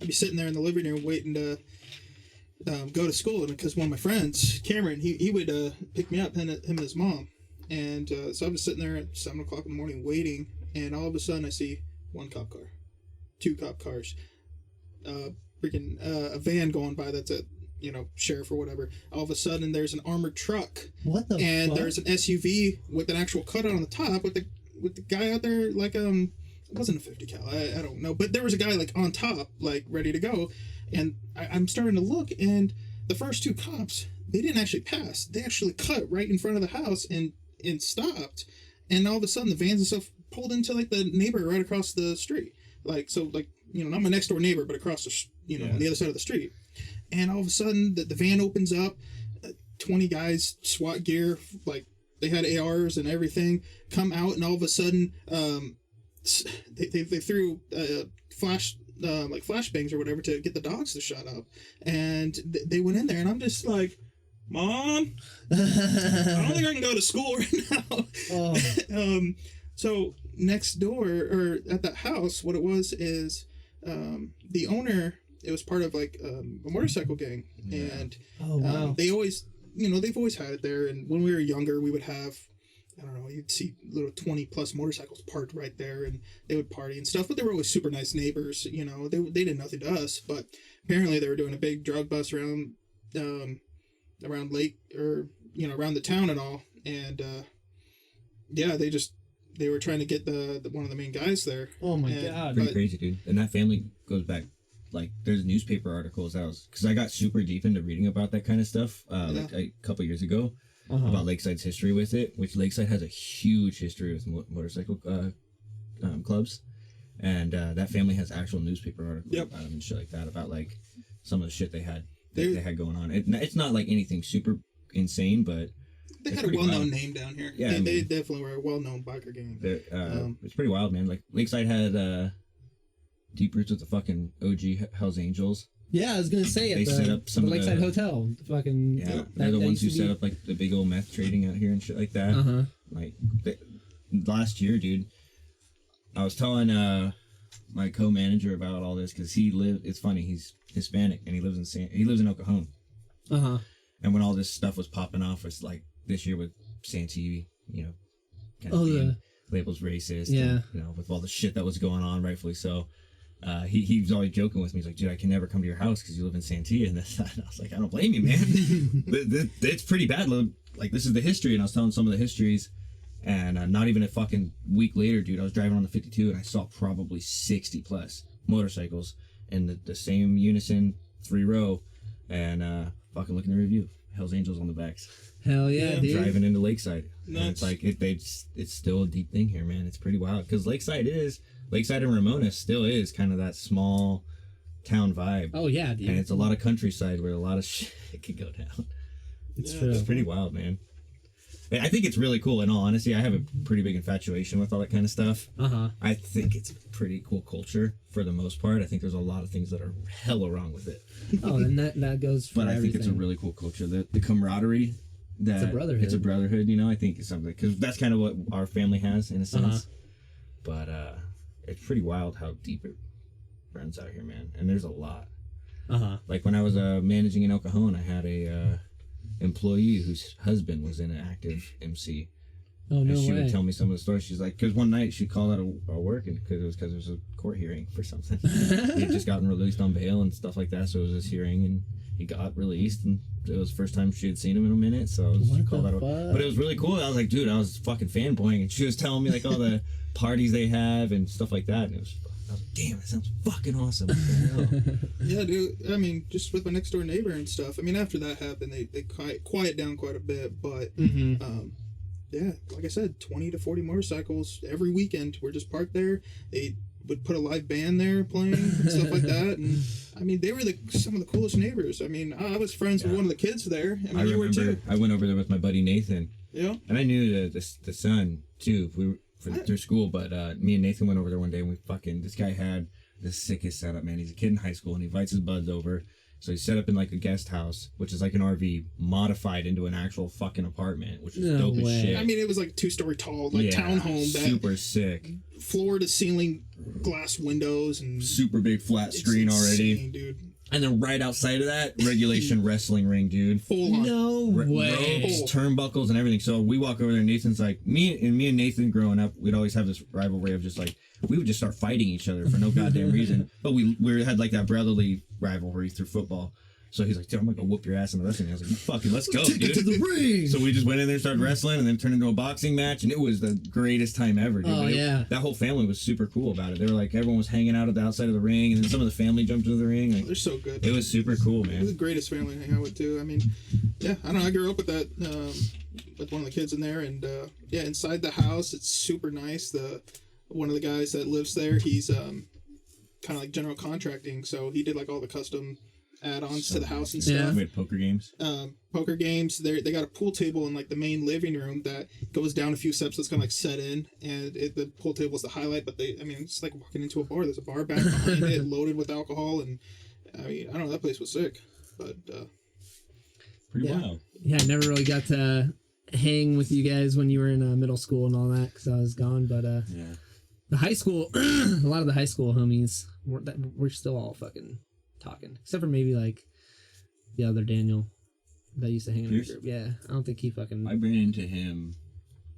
I'd be sitting there in the living room waiting to go to school, and because one of my friends, Cameron, he would pick me up, him and his mom, and so I was sitting there at 7:00 in the morning waiting, and all of a sudden I see one cop car, two cop cars, freaking a van going by that's a sheriff or whatever. All of a sudden there's an armored truck. What the and fuck? There's an SUV with an actual cutout on the top with the guy out there like it wasn't a 50 cal. I don't know, but there was a guy like on top like ready to go, and I'm starting to look, and the first two cops, they didn't actually pass. They actually cut right in front of the house and stopped, and all of a sudden the vans and stuff pulled into like the neighbor right across the street, like not my next door neighbor, but across the on the other side of the street. And all of a sudden the van opens up, 20 guys, SWAT gear, like they had ARs and everything, come out, and all of a sudden they threw flashbangs or whatever to get the dogs to shut up, and they went in there, and I'm just like, Mom, I don't think I can go to school right now. Oh. So next door, or at that house, what it was is the owner, it was part of like a motorcycle gang, and they always, they've always had it there. And when we were younger, we would have, I don't know, you'd see little 20 plus motorcycles parked right there, and they would party and stuff, but they were always super nice neighbors. They did nothing to us, but apparently they were doing a big drug bust around Lake, or around the town and all, and they were trying to get the one of the main guys there. Oh my god, pretty crazy, dude. And that family goes back, like, there's newspaper articles because I got super deep into reading about that kind of stuff like a couple years ago, about Lakeside's history with it, which Lakeside has a huge history with motorcycle clubs, and that family has actual newspaper articles about them and shit like that, about like some of the shit they had going on. It's not like anything super insane, but they had a well-known name down here. Yeah, they definitely were a well-known biker gang. It's pretty wild, man. Like Lakeside had deep roots with the fucking OG Hells Angels. Yeah, I was gonna say they set up some the Lakeside Hotel. Fucking they're the ones who set up like the big old meth trading out here and shit like that. Like last year, dude, I was telling my co-manager about all this because it's funny, he's Hispanic and he lives in El Cajon. And when all this stuff was popping off, it's like this year with Santee, kind of being labels racist, and, with all the shit that was going on, rightfully so. He was always joking with me. He's like, dude, I can never come to your house because you live in Santee and this. And I was like, I don't blame you, man. It's pretty bad. Like, this is the history, and I was telling some of the histories, and not even a fucking week later, dude, I was driving on the 52 and I saw probably 60 plus motorcycles in the same unison, 3-row, and fucking looking at the review, Hells Angels on the backs. Hell yeah, dude. Driving into Lakeside. And it's like it's still a deep thing here, man. It's pretty wild because Lakeside and Ramona still is kind of that small town vibe. Oh yeah, dude. And it's a lot of countryside where a lot of shit could go down. It's pretty wild, man. I think it's really cool. In all honesty, I have a pretty big infatuation with all that kind of stuff. I think it's a pretty cool culture for the most part. I think there's a lot of things that are hella wrong with it. Oh, and that goes for But I everything. think it's a really cool culture. The camaraderie. It's a brotherhood. It's a brotherhood, I think it's something, because that's kind of what our family has in a sense. But it's pretty wild how deep it runs out here, man. And there's a lot. Like when I was managing in El Cajon, I had a employee whose husband was in an active MC. Oh, no way. And she would tell me some of the stories. She's like, because one night she'd call out of work because there was a court hearing for something. He had just gotten released on bail and stuff like that, so it was this hearing, and he got released, and it was the first time she had seen him in a minute, so she called out. But it was really cool. I was like, dude, I was fucking fanboying, and she was telling me like all the parties they have and stuff like that, and I was like, damn, that sounds fucking awesome. Yeah, dude. I mean, just with my next door neighbor and stuff. I mean, after that happened, they quiet down quite a bit, but yeah, like I said, 20 to 40 motorcycles every weekend were just parked there. They would put a live band there playing and stuff like that, and I mean, they were some of the coolest neighbors. I mean, I was friends with one of the kids there. I mean, you were too. I went over there with my buddy Nathan. Yeah. And I knew the son too. We were through school, but me and Nathan went over there one day, and this guy had the sickest setup, man. He's a kid in high school, and he invites his buds over, So he set up in like a guest house, which is like an RV modified into an actual fucking apartment, which is dope as shit. I mean, it was like 2-story tall, like townhome. Super sick. Floor to ceiling glass windows and super big flat screen already. Insane, dude. And then right outside of that, regulation wrestling ring, dude. Full on. No way. Ropes, turnbuckles, and everything. So we walk over there, and Nathan's like, me and Nathan growing up, we'd always have this rivalry of just like, we would just start fighting each other for no goddamn reason. But we had like that brotherly rivalry through football. So he's like, dude, I'm gonna go whoop your ass in the wrestling. I was like, fucking, let's go, Take dude. it to the ring. So we just went in there, started wrestling, and then turned into a boxing match, and it was the greatest time ever, dude. Oh, yeah. That whole family was super cool about it. They were like, everyone was hanging out at the outside of the ring, and then some of the family jumped into the ring. Like, They're so good. It was super cool, man. It was the greatest family to hang out with, too. I mean, yeah, I don't know. I grew up with that, with one of the kids in there, and yeah, inside the house, it's super nice. One of the guys that lives there, he's kind of like general contracting, so he did like all the custom add-ons to the house and stuff. We had poker games. Poker games. They got a pool table in like the main living room that goes down a few steps. That's kind of like set in, and the pool table is the highlight. But it's like walking into a bar. There's a bar back behind it, loaded with alcohol, and I mean, I don't know. That place was sick, but pretty wild. Yeah, I never really got to hang with you guys when you were in middle school and all that because I was gone. But yeah, the high school, a lot of the high school homies, we're still all fucking talking, except for maybe like the other Daniel that used to hang in the group. Yeah, I don't think he fucking. I ran into him.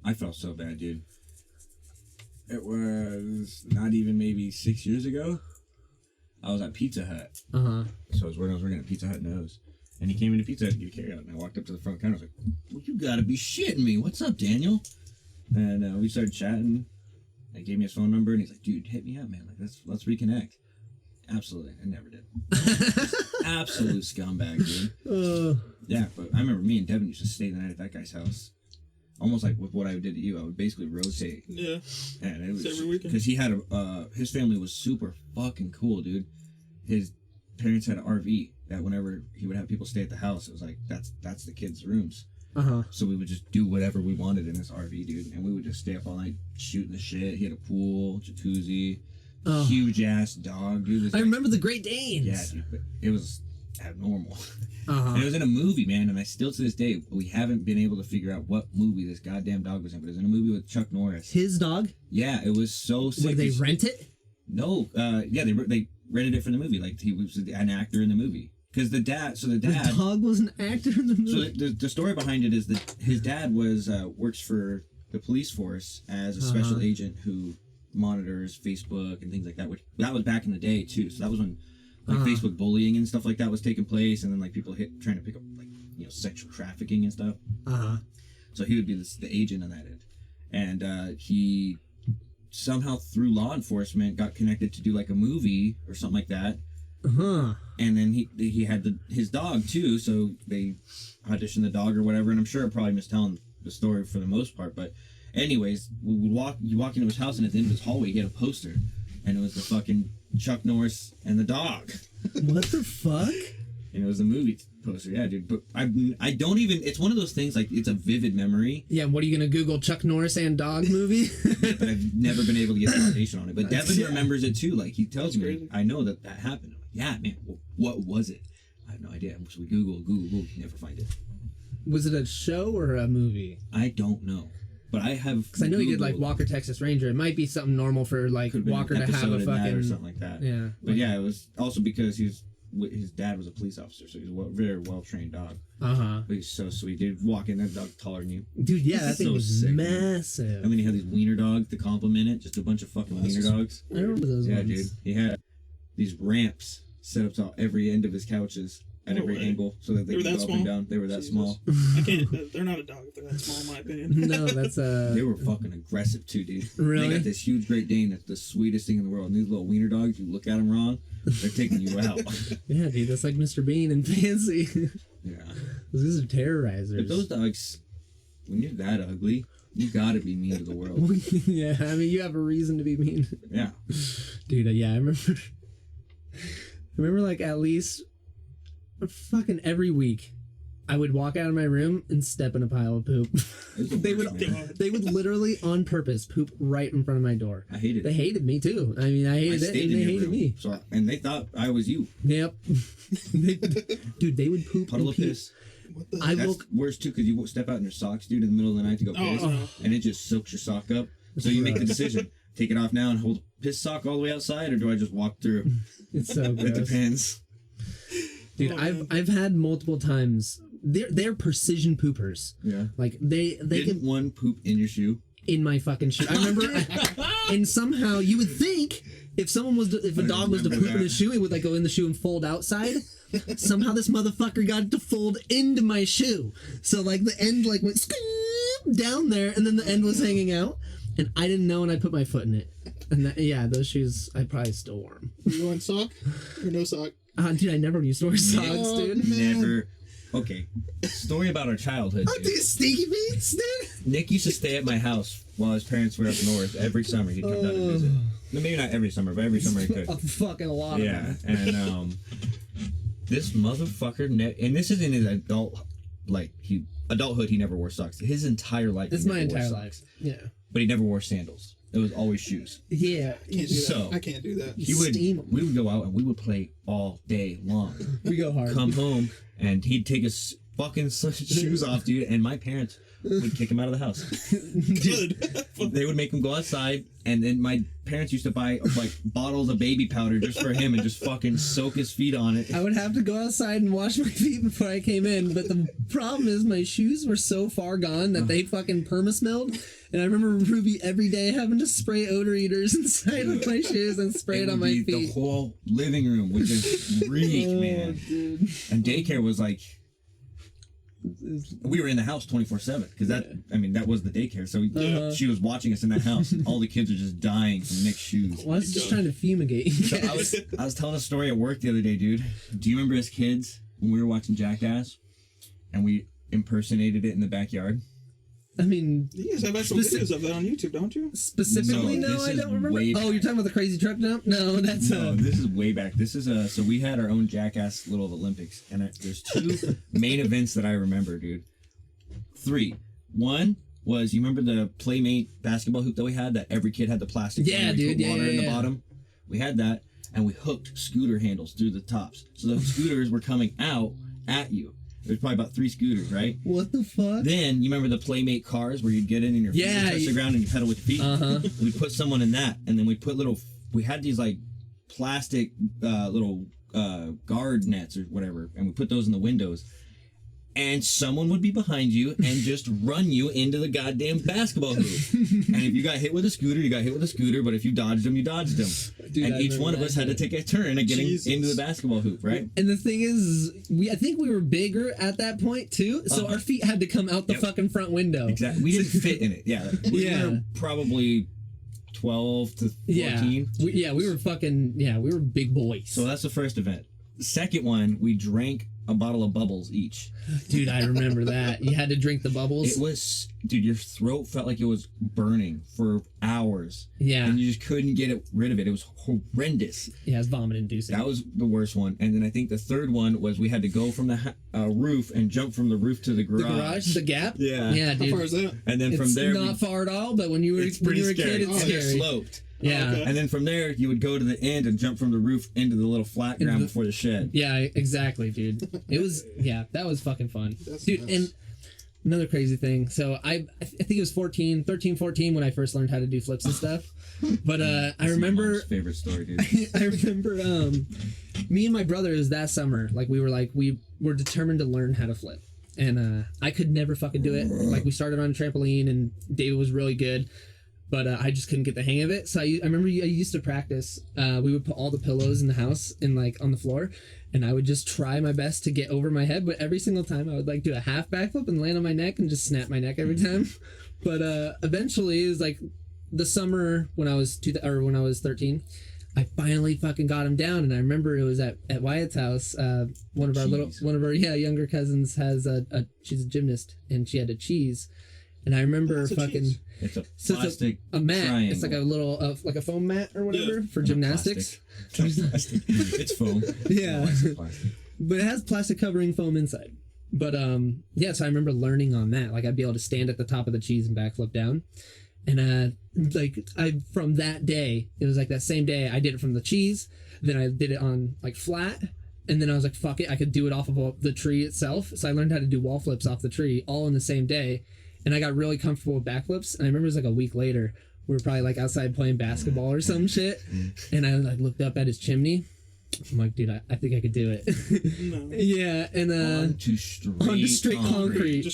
I felt so bad, dude. It was not even maybe 6 years ago. I was at Pizza Hut. So I was working at Pizza Hut Nose. And he came into Pizza Hut to get a carryout. And I walked up to the front counter. I was like, well, you gotta be shitting me. What's up, Daniel? And we started chatting. He gave me his phone number. And he's like, dude, hit me up, man. Like, let's reconnect. Absolutely. I never did. Absolute scumbag, dude. Yeah, but I remember me and Devin used to stay the night at that guy's house. Almost like with what I did to you. I would basically rotate. Yeah. And it was every weekend. Because he had his family was super fucking cool, dude. His parents had an RV that whenever he would have people stay at the house, it was like, that's the kids' rooms. So we would just do whatever we wanted in this RV, dude. And we would just stay up all night shooting the shit. He had a pool, jacuzzi. Huge ass dog, dude. I remember the Great Danes. Yeah, dude, but it was abnormal. And it was in a movie, man, and I still to this day we haven't been able to figure out what movie this goddamn dog was in. But it was in a movie with Chuck Norris. His dog? Yeah, it was so sick. Did they rent it? No, yeah, they rented it for the movie. Like he was an actor in the movie. Because the dog was an actor in the movie. So the story behind it is that his dad works for the police force as a special agent who monitors Facebook and things like that, which that was back in the day too. So that was when like Facebook bullying and stuff like that was taking place, and then like people trying to pick up like sexual trafficking and stuff. So he would be the agent on that end, and he somehow through law enforcement got connected to do like a movie or something like that. And then he had his dog too, so they auditioned the dog or whatever, and I'm sure I'm probably mistelling the story for the most part, but anyways, you walk into his house, and at the end of his hallway, he had a poster, and it was the fucking Chuck Norris and the dog. What the fuck? And it was the movie poster, yeah, dude. But I don't even. It's one of those things like it's a vivid memory. Yeah, what are you gonna Google Chuck Norris and dog movie? But I've never been able to get the foundation on it. But Devin remembers it too. Like he tells me, I know that happened. I'm like, yeah, man. Well, what was it? I have no idea. So we Google, never find it. Was it a show or a movie? I don't know. But I have, because I know he did like Walker Texas Ranger. It might be something normal for like Walker to have a fucking or something like that. Yeah, but yeah, it was also because his dad was a police officer, so he's a very well trained dog. But he's so sweet, dude. Walk in, that dog taller than you. Dude, yeah, that thing was sick, massive. Man. And then he had these wiener dogs to compliment it, just a bunch of fucking wiener dogs. I remember those ones. Yeah, dude. He had these ramps set up to every end of his couches. At every angle, so that they could go up and down. They were that small. I can't. They're not a dog if they're that small, in my opinion. No, that's They were fucking aggressive too, dude. Really? They got this huge Great Dane that's the sweetest thing in the world. And these little wiener dogs, you look at them wrong, they're taking you out. Yeah, dude, that's like Mr. Bean and Fancy. Yeah. Those are terrorizers. If those dogs, when you're that ugly, you gotta be mean to the world. Yeah, I mean, you have a reason to be mean. Yeah. Dude, yeah, I remember like at least fucking every week I would walk out of my room and step in a pile of poop. They would literally on purpose poop right in front of my door. I hated it. They hated me too. I mean, I hated it, and they hated me. So, and they thought I was you. Yep. Dude, they would poop. Puddle of piss. That's worse too, because you step out in your socks, dude, in the middle of the night to go piss, and it just soaks your sock up. So you make the decision: take it off now and hold a piss sock all the way outside, or do I just walk through? It's so gross. It depends. Dude, I've had multiple times. They're precision poopers. Yeah. Like they Didn't can one poop in your shoe? In my fucking shoe. I remember, and somehow you would think if a dog was to poop in his shoe, it would like go in the shoe and fold outside. Somehow this motherfucker got it to fold into my shoe. So like the end like went down there, and then the end was hanging out, and I didn't know, and I put my foot in it. And those shoes I probably still wore them. Were you on sock or no sock? Dude, I never used to wear socks, dude. Never. Okay, story about our childhood. I'll take a stinky beats, dude. Nick used to stay at my house while his parents were up north. Every summer he'd come down and visit. No, maybe not every summer, but every summer he could. Fucking a lot of them. Yeah, and this motherfucker, and this is in his adulthood, he never wore socks. His entire life. This is my entire life. Yeah. But he never wore sandals. It was always shoes. Yeah. Can't do that. I can't do that. We would go out and we would play all day long. We go hard. Come home and he'd take his fucking shoes off, dude, and my parents would kick him out of the house. Good. They would make him go outside, and then my parents used to buy like bottles of baby powder just for him and just fucking soak his feet on it. I would have to go outside and wash my feet before I came in, but the problem is my shoes were so far gone that they fucking perma-smelled. And I remember Ruby every day having to spray odor eaters inside of my shoes and spray it on my feet. The whole living room would just reek, man. Dude. And daycare was like, we were in the house 24/7 because that was the daycare. So she was watching us in that house, and all the kids are just dying from Nick's shoes. Well, I was just trying to fumigate. So I was telling a story at work the other day, dude. Do you remember as kids when we were watching Jackass and we impersonated it in the backyard? I mean, you guys have actual videos of that on YouTube, don't you? Specifically, no, I don't remember. Oh, you're talking about the crazy truck jump? No, that's no. This is way back. This is so we had our own Jackass Little Olympics, and there's two main events that I remember, dude. 3. One was, you remember the Playmate basketball hoop that we had that every kid had the plastic? Yeah, dude. Put water in the bottom. We had that, and we hooked scooter handles through the tops, so the scooters were coming out at you. There's probably about 3 scooters, right? What the fuck? Then, you remember the Playmate cars where you'd get in and your feet would touch the ground and you pedal with your feet? Uh-huh. We'd put someone in that, and then we had these like plastic little guard nets or whatever, and we put those in the windows. And someone would be behind you and just run you into the goddamn basketball hoop. And if you got hit with a scooter, you got hit with a scooter, but if you dodged them, you dodged them. Dude, and each one of us had to take a turn at getting into the basketball hoop, right? And the thing is, I think we were bigger at that point, too, so our feet had to come out the fucking front window. Exactly. We didn't fit in it, We were probably 12 to 14. We were big boys. So that's the first event. The second one, we drank a bottle of bubbles each. Dude, I remember that. You had to drink the bubbles. It was, dude, your throat felt like it was burning for hours. Yeah. And you just couldn't get rid of it. It was horrendous. Yeah, it's vomit-inducing. That was the worst one. And then I think the third one was we had to go from the roof and jump from the roof to the garage. The garage? The gap? Yeah. Yeah, dude. How far is that? And then from there... It's not far at all, but when you were a kid, it's scary. It sloped. Yeah. Oh, okay. And then from there, you would go to the end and jump from the roof into the little flat ground before the shed. Yeah, exactly, dude. It was, that was fucking fun. That's dude, nuts. and another crazy thing. So I think it was 13, 14 when I first learned how to do flips and stuff. But I remember... My mom's favorite story, dude. I remember me and my brothers that summer, we were determined to learn how to flip. And I could never fucking do it. Like, we started on a trampoline and David was really good. But I just couldn't get the hang of it. So I remember I used to practice. We would put all the pillows in the house and on the floor. And I would just try my best to get over my head. But every single time I would do a half backflip and land on my neck and just snap my neck every time. But eventually it was the summer when I was 13. I finally fucking got him down. And I remember it was at Wyatt's house. One of our younger cousins she's a gymnast and she had a cheese. And I remember It's a plastic a mat. triangle. It's like a little, like a foam mat or whatever for gymnastics. It's foam. Yeah. Plastic. But it has plastic covering foam inside. But yeah, so I remember learning on that. Like I'd be able to stand at the top of the cheese and backflip down. And from that day, it was like that same day I did it from the cheese, then I did it on like flat, and then I was like, fuck it, I could do it off of the tree itself. So I learned how to do wall flips off the tree all in the same day, and I got really comfortable with backflips. And I remember it was like a week later, we were probably like outside playing basketball or some shit, and I like looked up at his chimney. I'm like, dude, I think I could do it. No. Yeah, and onto straight concrete.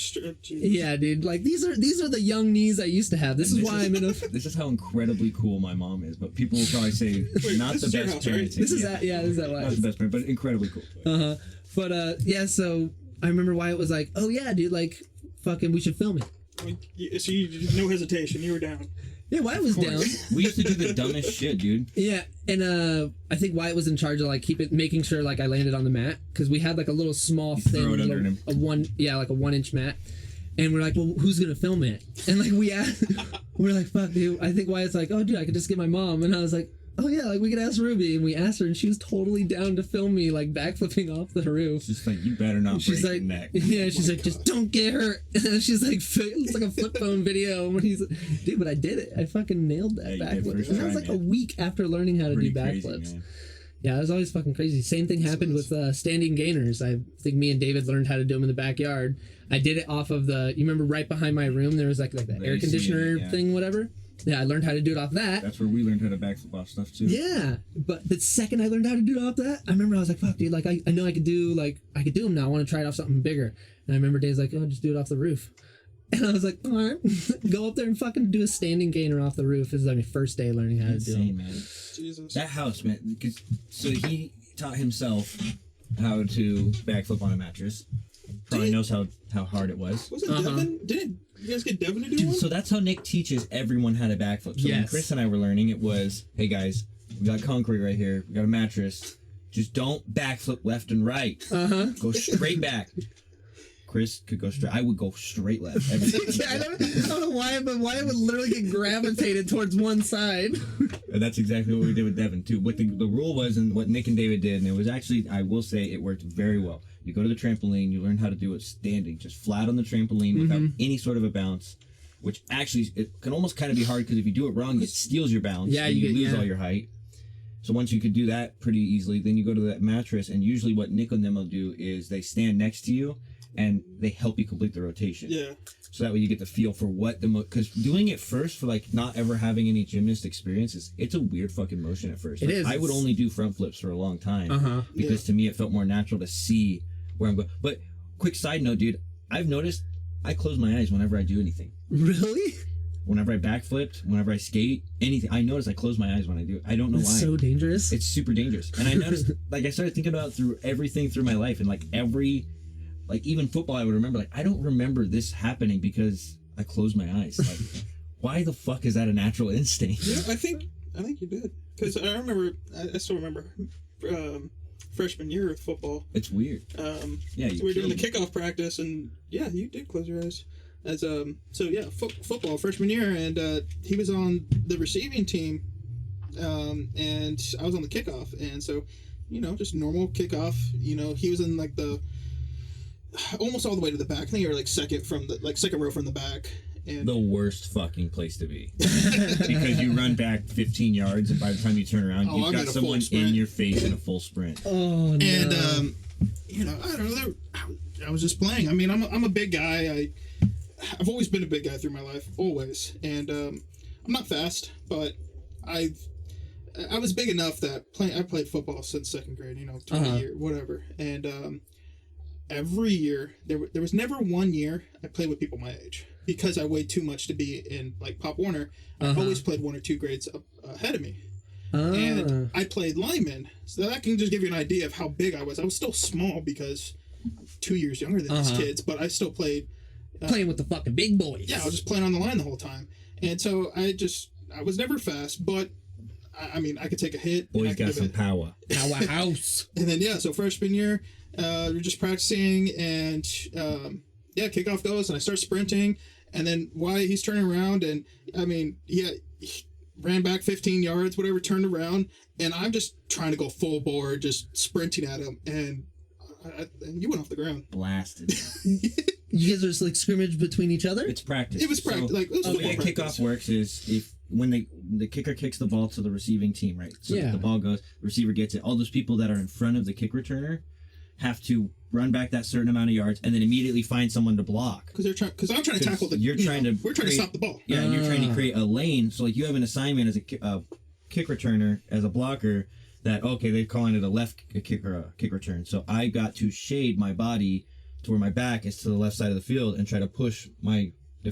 Yeah, dude. Like these are the young knees I used to have. This is why I'm in a. This is how incredibly cool my mom is. But people will probably say not the best parenting. This is that. Yeah, this is that. Not the best parent, but incredibly cool. But yeah. So I remember Wyatt was like, "Oh yeah, dude. Like, fucking, we should film it." So you no hesitation. You were down. Yeah, Wyatt was down. We used to do the dumbest shit, dude. Yeah, and I think Wyatt was in charge of like making sure like I landed on the mat, because we had like a little small thin, like a 1-inch mat, and we're like, well, who's gonna film it? And like we're like, fuck, dude. I think Wyatt's like, oh, dude, I could just get my mom, and I was like, oh yeah, like we could ask Ruby, and we asked her, and she was totally down to film me like backflipping off the roof. She's like, you better not break your neck. Yeah, she's like, just don't get hurt. And she's like, it's like a flip phone video. And he's like, dude, but I did it. I fucking nailed that backflip. And that was like a week after learning how to do backflips. Crazy, yeah, it was always fucking crazy. Same thing happened with standing gainers. I think me and David learned how to do them in the backyard. I did it off of you remember right behind my room, there was like the air conditioner thing, whatever. Yeah, I learned how to do it off that. That's where we learned how to backflip off stuff too. Yeah, but the second I learned how to do it off that, I remember I was like, fuck, dude, like I know I could do them now. I want to try it off something bigger. And I remember Dave's like, oh, just do it off the roof. And I was like, all right, go up there and fucking do a standing gainer off the roof. This is like my first day learning how to do it. Man. Jesus. That house, man. So he taught himself how to backflip on a mattress. Probably knows how hard it was. Was it Devin? Did you guys get Devin to do one? So that's how Nick teaches everyone how to backflip. So when Chris and I were learning, it was, hey guys, we got concrete right here. We got a mattress. Just don't backflip left and right. Go straight back. Chris could go straight. I would go straight left. Yeah, I don't know why, but why it would literally get gravitated towards one side. And that's exactly what we did with Devin too. What the rule was, and what Nick and David did, and it was actually, I will say, it worked very well. You go to the trampoline, you learn how to do it standing, just flat on the trampoline without any sort of a bounce, which actually, it can almost kind of be hard because if you do it wrong, it steals your bounce and you lose all your height. So once you could do that pretty easily, then you go to that mattress, and usually what Nick and them will do is they stand next to you and they help you complete the rotation. Yeah. So that way you get the feel for what because doing it first for like not ever having any gymnast experience it's a weird fucking motion at first. It is. I would only do front flips for a long time because to me it felt more natural to see where I'm going. But quick side note, dude, I've noticed I close my eyes whenever I do anything. Really? Whenever I backflipped, whenever I skate, anything, I notice I close my eyes when I do it. I don't know why. It's so dangerous. It's super dangerous. And I noticed, like, I started thinking about through everything through my life, and like even football, I would remember, like, I don't remember this happening because I closed my eyes. Like, why the fuck is that a natural instinct? Yeah, I think you did. Because I still remember freshman year with football. It's weird. Yeah, we were doing the kickoff practice, and yeah, you did close your eyes. Football freshman year, and he was on the receiving team, and I was on the kickoff, and so, just normal kickoff. He was in like the almost all the way to the back. I think you were like second row from the back. And the worst fucking place to be because you run back 15 yards, and by the time you turn around, you've got someone in your face in a full sprint. Oh no! And I don't know. I was just playing. I mean, I'm a big guy. I've always been a big guy through my life, always. And I'm not fast, but I was big enough that I played football since second grade. 20 years, whatever. And every year there was never one year I played with people my age. Because I weighed too much to be in like Pop Warner, I always played 1 or 2 grades ahead of me. And I played lineman. So that can just give you an idea of how big I was. I was still small because I'm 2 years younger than these kids, but I still played. Playing with the fucking big boys. Yeah, I was just playing on the line the whole time. And so I was never fast, but I mean, I could take a hit. Boys got some power. Powerhouse. And then, so freshman year, we're just practicing, and kickoff goes, and I start sprinting. And then he's turning around, and I mean, he ran back 15 yards, whatever, turned around, and I'm just trying to go full bore, just sprinting at him. And You went off the ground. Blasted. You guys are just like scrimmage between each other? It's practice. It was practice. So, like, it was the way practice. kickoff works is when the kicker kicks the ball to the receiving team, right? So Yeah. the ball goes, the receiver gets it. All those people that are in front of the kick returner have to run back that certain amount of yards and then immediately find someone to block. Because I'm trying to tackle the. We're trying to stop the ball. Yeah, and you're trying to create a lane. So like you have an assignment as a kick returner, as a blocker, that okay, they're calling it a left kick or a kick return. So I got to shade my body to where my back is to the left side of the field and try to push my the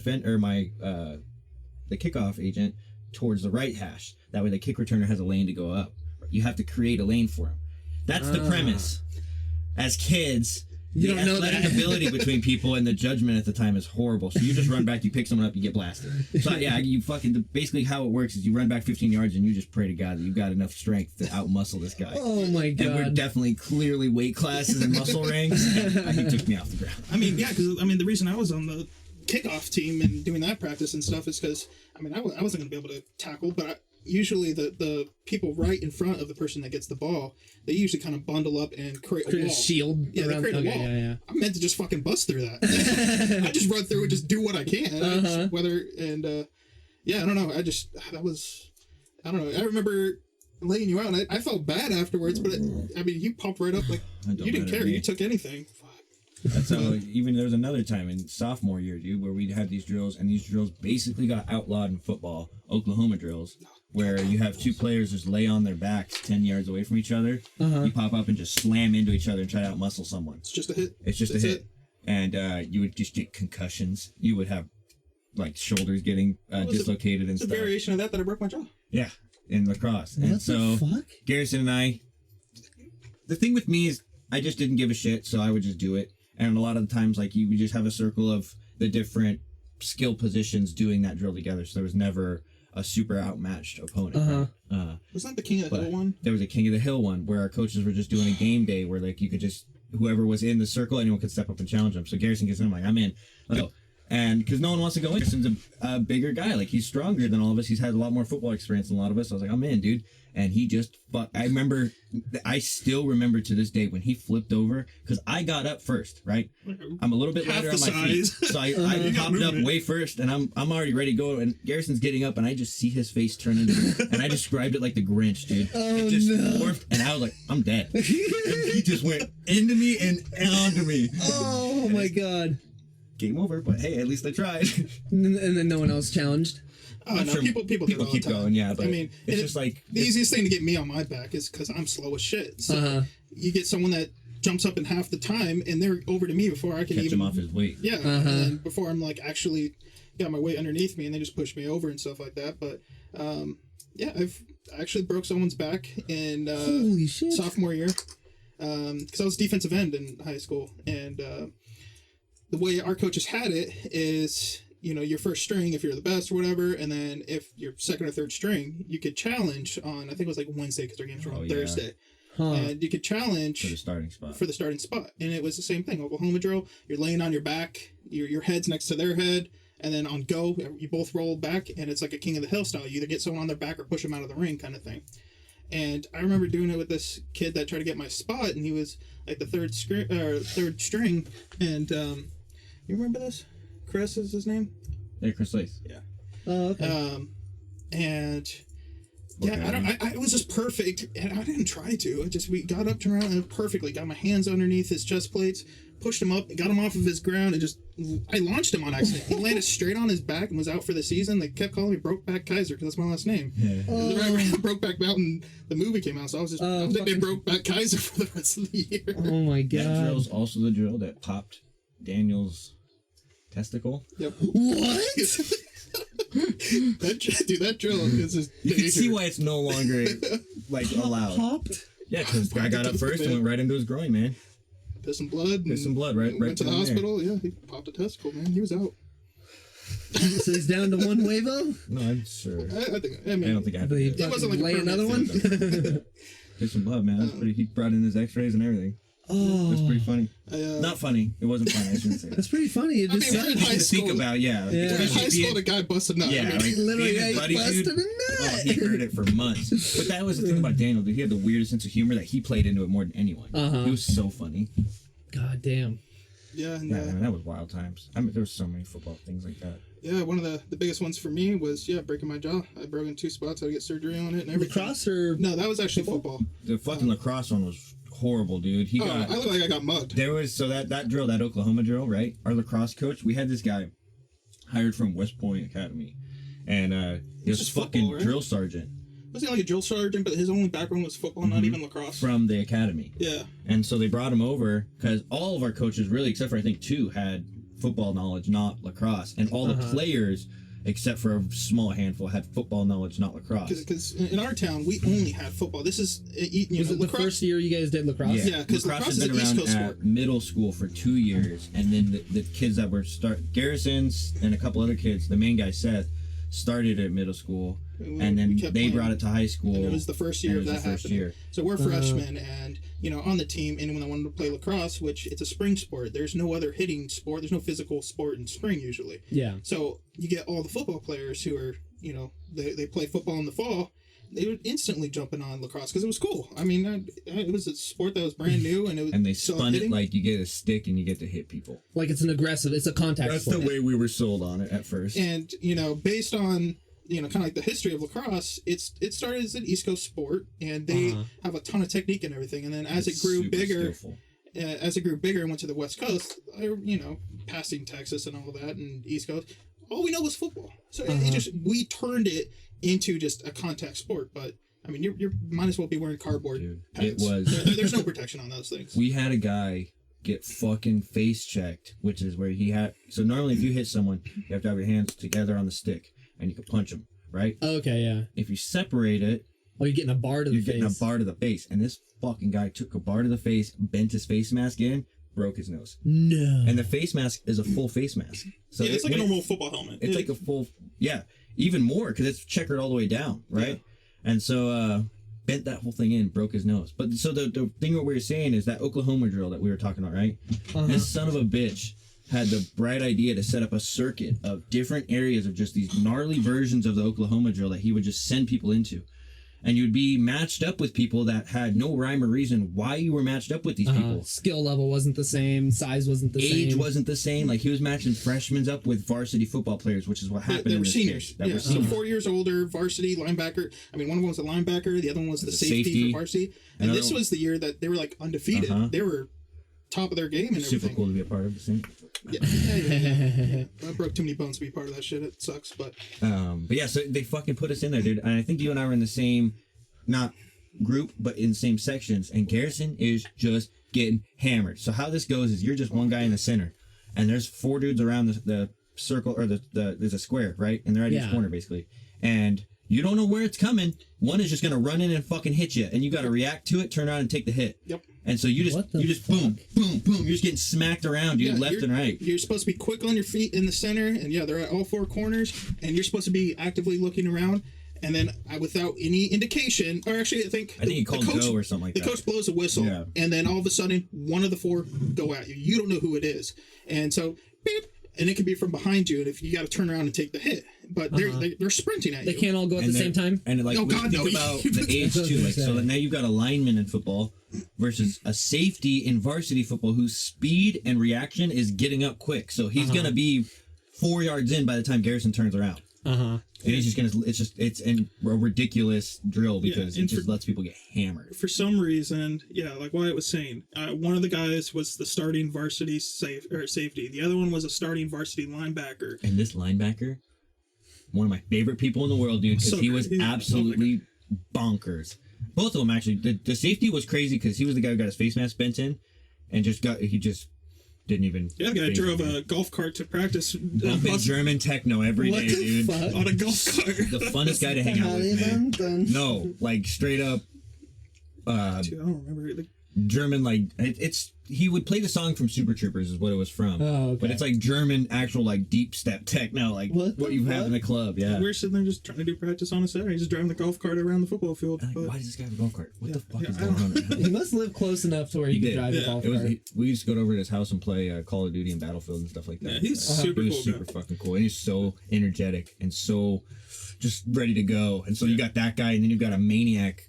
kickoff agent towards the right hash. That way the kick returner has a lane to go up. You have to create a lane for him. That's the premise. As kids, You the don't know athletic that. ability between people and the judgment at the time is horrible. So you just run back, you pick someone up, you get blasted. So yeah, you basically how it works is you run back 15 yards and you just pray to God that you've got enough strength to outmuscle this guy. Oh my God. And we're definitely clearly weight classes and muscle rings. And he took me off the ground. I mean, yeah, because the reason I was on the kickoff team and doing that practice and stuff is because I wasn't going to be able to tackle, but usually the people right in front of the person that gets the ball, they usually kind of bundle up and create a wall. shield. Yeah, they create a wall. Yeah. I'm meant to just fucking bust through that. I just run through and just do what I can. I don't know. I don't know. I remember laying you out, and I felt bad afterwards, but you popped right up like you didn't care. You took anything. That's how, even there was another time in sophomore year, dude, where we'd have these drills, and these drills basically got outlawed in football, Oklahoma drills, where you have two players just lay on their backs 10 yards away from each other. You pop up and just slam into each other and try to outmuscle someone. It's just a hit. It's just a hit. And you would just get concussions. You would have, like, shoulders getting dislocated and It's a stuff. variation of that I broke my jaw. Yeah, in lacrosse. And What so, the fuck? Garrison and I, the thing with me is I just didn't give a shit, so I would just do it. And a lot of the times, like, we just have a circle of the different skill positions doing that drill together. So there was never a super outmatched opponent. Right? Wasn't that the King of the Hill one? There was a King of the Hill one where our coaches were just doing a game day where, like, you could just, whoever was in the circle, anyone could step up and challenge them. So Garrison gets in, I'm like, I'm in. Let's go. And because no one wants to go in. Garrison's a bigger guy. Like, he's stronger than all of us. He's had a lot more football experience than a lot of us. So I was like, I'm in, dude. And he just I still remember to this day when he flipped over, because I got up first, right? I'm a little bit Half lighter the on my feet. size. So I popped up way first, and I'm already ready to go. And Garrison's getting up, and I just see his face turn into me. And I described it like the Grinch, dude. It just morphed, and I was like, I'm dead. And he just went into me and onto me. Oh my God. Game over, but hey, at least I tried. And then no one else challenged. Oh, no, Sure people do it all keep the time. going, yeah. But it's and just like the easiest thing to get me on my back is because I'm slow as shit. So you get someone that jumps up in half the time, and they're over to me before I can catch even him off his weight. Yeah, and then before I'm like actually got my weight underneath me, and they just push me over and stuff like that. But I've actually broke someone's back in Holy shit. sophomore year because I was defensive end in high school, and the way our coaches had it is, your first string if you're the best or whatever, and then if you're second or third string, you could challenge on, I think it was like Wednesday because our games were on Thursday. And you could challenge for the starting spot. And it was the same thing. Oklahoma drill, you're laying on your back, your head's next to their head, and then on go, you both roll back, and it's like a King of the Hill style. You either get someone on their back or push them out of the ring kind of thing. And I remember doing it with this kid that tried to get my spot, and he was like the third string. And you remember this? Chris is his name? Yeah, Chris Lace. Yeah. Oh, okay. And it was just perfect, and I didn't try to. We got up, turned around, and perfectly got my hands underneath his chest plates, pushed him up, got him off of his ground, and I launched him on accident. He landed straight on his back and was out for the season. They kept calling me Brokeback Kaiser because that's my last name. Yeah. Right around Brokeback Mountain, the movie came out, so I was just I think they Brokeback Kaiser for the rest of the year. Oh my God. That drill's also the drill that popped Daniel's testicle. Yep. What? that drill is just You can see why it's no longer like allowed. Popped? Yeah, because the guy got up first and went right into his groin, man. Piss and blood. Right. Went to the hospital. Yeah, he popped a testicle, man. He was out. So he's down to one huevo? No, I'm sure. I don't think I have But he it wasn't like a lay another one? Piss some blood, man. That's pretty. He brought in his X-rays and everything. Oh, That's pretty funny. Not funny. It wasn't funny. I shouldn't say that. that's pretty funny. It just we're in high To school. think about, yeah. Yeah. In high school, the guy busted nut. Yeah, like, literally being his buddy, busted dude, a nut. he heard it for months. But that was the thing about Daniel, dude. He had the weirdest sense of humor that he played into it more than anyone. It was so funny. God damn. Yeah, and, man, that was wild times. I mean, there was so many football things like that. Yeah, one of the biggest ones for me was breaking my jaw. I broke in 2 spots. I had to get surgery on it and everything. Lacrosse or no? That was actually football. The fucking lacrosse one was horrible, dude. I look like I got mugged. There was that drill, that Oklahoma drill, right? Our lacrosse coach, we had this guy hired from West Point Academy, and he was fucking football, right? drill sergeant. Wasn't he like a drill sergeant, but his only background was football, not even lacrosse? From the academy. Yeah. And so they brought him over because all of our coaches, really, except for I think 2, had football knowledge, not lacrosse. And all the players, except for a small handful, had football knowledge, not lacrosse. Because in our town, we only had football. This is, was it the first year you guys did lacrosse? Yeah, because lacrosse is has been an East around Coast at sport. middle school for 2 years. And then the kids that were Garrison's and a couple other kids, the main guy, Seth, started at middle school. And then they brought it to high school. And it was the first year of that happening. So we're freshmen, and on the team, and when I wanted to play lacrosse, which it's a spring sport, there's no other hitting sport, there's no physical sport in spring usually. Yeah. So you get all the football players who are, they play football in the fall. They were instantly jumping on lacrosse because it was cool. I mean, it was a sport that was brand new, and it was. And they spun it like you get a stick and you get to hit people. Like it's a contact That's sport. the way we were sold on it at first. And based on kind of like the history of lacrosse, it started as an East Coast sport, and they have a ton of technique and everything. And then as it grew bigger, and went to the West Coast, passing Texas and all of that, and East Coast, all we know was football. So we turned it into just a contact sport. But I mean, you might as well be wearing cardboard pants. It was. There's no protection on those things. We had a guy get fucking face checked, which is where he had. So normally, if you hit someone, you have to have your hands together on the stick, and you can punch them, right? Okay, yeah. If you separate it, you're getting a bar to the face. You're getting a bar to the face, and this fucking guy took a bar to the face, bent his face mask in, broke his nose. No. And the face mask is a full face mask. So it's like a normal football helmet. It's like a full, even more because it's checkered all the way down, right? Yeah. And so bent that whole thing in, broke his nose. But so the thing what we were saying is that Oklahoma drill that we were talking about, right? This son of a bitch had the bright idea to set up a circuit of different areas of just these gnarly versions of the Oklahoma drill that he would just send people into. And you'd be matched up with people that had no rhyme or reason why you were matched up with these people. Skill level wasn't the same. Size wasn't the same. Age wasn't the same. Like he was matching freshmen up with varsity football players, which is what happened. They in were this seniors. That were so seniors. 4 years older, varsity, linebacker. I mean, one of them was a linebacker. The other one was the safety for varsity. And this was the year that they were like undefeated. They were top of their game and everything. Super cool to be a part of the same. Yeah. I broke too many bones to be part of that shit. It sucks, but yeah, so they fucking put us in there, dude. And I think you and I were in the same, not group, but in the same sections. And Garrison is just getting hammered. So how this goes is you're just one guy in the center, and there's 4 dudes around the circle, or there's a square, right? And they're at each corner basically. And you don't know where it's coming. One is just gonna run in and fucking hit you, and you got to react to it, turn around and take the hit. Yep. And so you just boom, boom, boom. You're just getting smacked around, dude, left and right. You're supposed to be quick on your feet in the center, and they're at all 4 corners, and you're supposed to be actively looking around. And then without any indication, or actually, I think he called go or something like that. The coach blows a whistle, and then all of a sudden, one of the 4 go at you. You don't know who it is, and so beep, and it can be from behind you, and if you got to turn around and take the hit, but they're sprinting at you. They can't all go at the same time. And like, oh God, no! Think about the age too. Like, so now you've got a lineman in football versus a safety in varsity football whose speed and reaction is getting up quick. So he's gonna be 4 yards in by the time Garrison turns around. And he's just gonna. It's a ridiculous drill because it just lets people get hammered. For some reason, like Wyatt was saying, one of the guys was the starting varsity safety. The other one was a starting varsity linebacker. And this linebacker, one of my favorite people in the world, dude, because he was absolutely bonkers. Both of them actually. The safety was crazy because he was the guy who got his face mask bent in, and he just didn't even. Yeah, the guy drove a golf cart to practice. Bumping German techno every day, dude. Fuck? On a golf cart. The funnest guy to hang out with, man. No, like straight up. Dude, I don't remember. German, like he would play the song from Super Troopers is what it was from. Oh, okay. But it's like German actual like deep step techno, like what you have in the club. Yeah. We're sitting there just trying to do practice on a Saturday. He's just driving the golf cart around the football field. Like, why does this guy have a golf cart? What the fuck is going on? He must live close enough to where he could drive a golf cart. We used to go over to his house and play Call of Duty and Battlefield and stuff like that. Yeah, he's super cool. He was super fucking cool, and he's so energetic and so just ready to go. And so you got that guy, and then you got a maniac.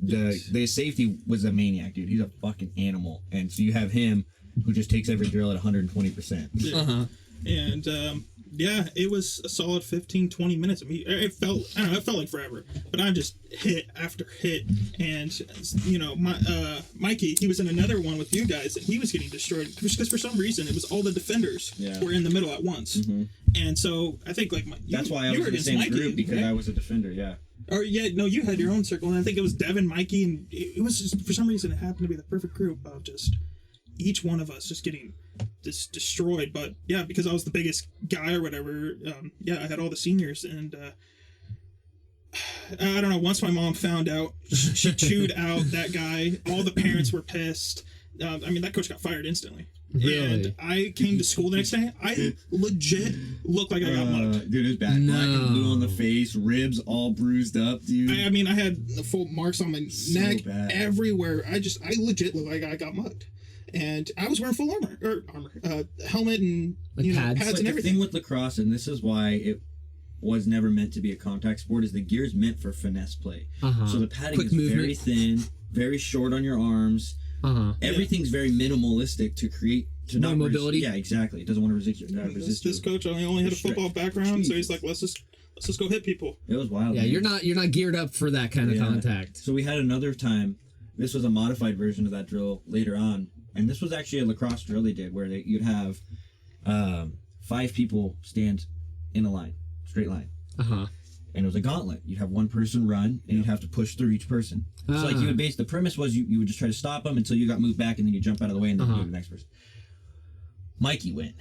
The safety was a maniac, dude. He's a fucking animal. And so you have him, who just takes every drill at 120%. Yeah. And yeah, it was a solid 15, 20 minutes. I mean, it felt like forever. But I just hit after hit. And, you know, Mikey, he was in another one with you guys, and he was getting destroyed. Because for some reason, it was all the defenders were in the middle at once. Mm-hmm. And so I think, like, that's why I was in the same group, because I was a defender, yeah. Or, yeah, no, you had your own circle. And I think it was Devin, Mikey, and it was just, for some reason, it happened to be the perfect group of just each one of us just getting destroyed. But yeah, because I was the biggest guy or whatever, I had all the seniors, and I don't know, once my mom found out, she chewed out that guy. All the parents were pissed. I mean, that coach got fired instantly. Really? And I came to school the next day. I legit looked like I got mugged. Dude, it was bad. Black and blue on the face, ribs all bruised up, dude. I mean, I had the full marks on my neck, everywhere. I legit looked like I got mugged. And I was wearing full helmet and pads and everything. The thing with lacrosse, and this is why it was never meant to be a contact sport, is the gear's meant for finesse play. So the padding is very thin, very short on your arms. Everything's very minimalistic to create no mobility. Yeah, exactly. It doesn't want to resist this coach only had a football background, so he's like, let's just go hit people. It was wild. Yeah, man. You're not geared up for that kind of contact. So we had another time. This was a modified version of that drill later on. And this was actually a lacrosse drill they did, where you'd have 5 people stand in a line, straight line. And it was a gauntlet. You'd have one person run, and you'd have to push through each person. So like you would the premise was you would just try to stop them until you got moved back, and then you jump out of the way, and then you go to the next person. Mikey went.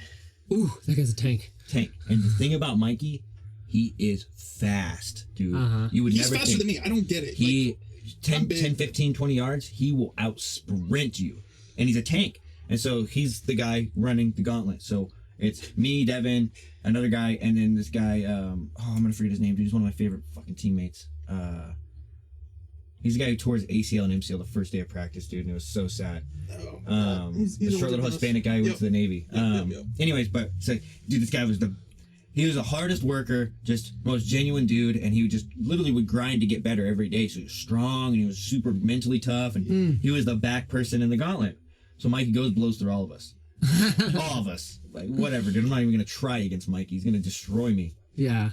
Ooh, that guy's a tank. And the thing about Mikey, he is fast, dude. He's faster than me. I don't get it. He 10, 15, 20 yards, he will out sprint you. And he's a tank. And so he's the guy running the gauntlet. So it's me, Devin, another guy, and then this guy, I'm going to forget his name, dude. He's one of my favorite fucking teammates. He's the guy who tore his ACL and MCL the first day of practice, dude, and it was so sad. He's the short little Hispanic guy who went to the Navy. Anyways, but so, dude, this guy was he was the hardest worker, just most genuine dude, and he literally would grind to get better every day. So he was strong, and he was super mentally tough, and he was the back person in the gauntlet. So Mikey blows through all of us. All of us. Like, whatever, dude. I'm not even going to try against Mikey. He's going to destroy me. Yeah.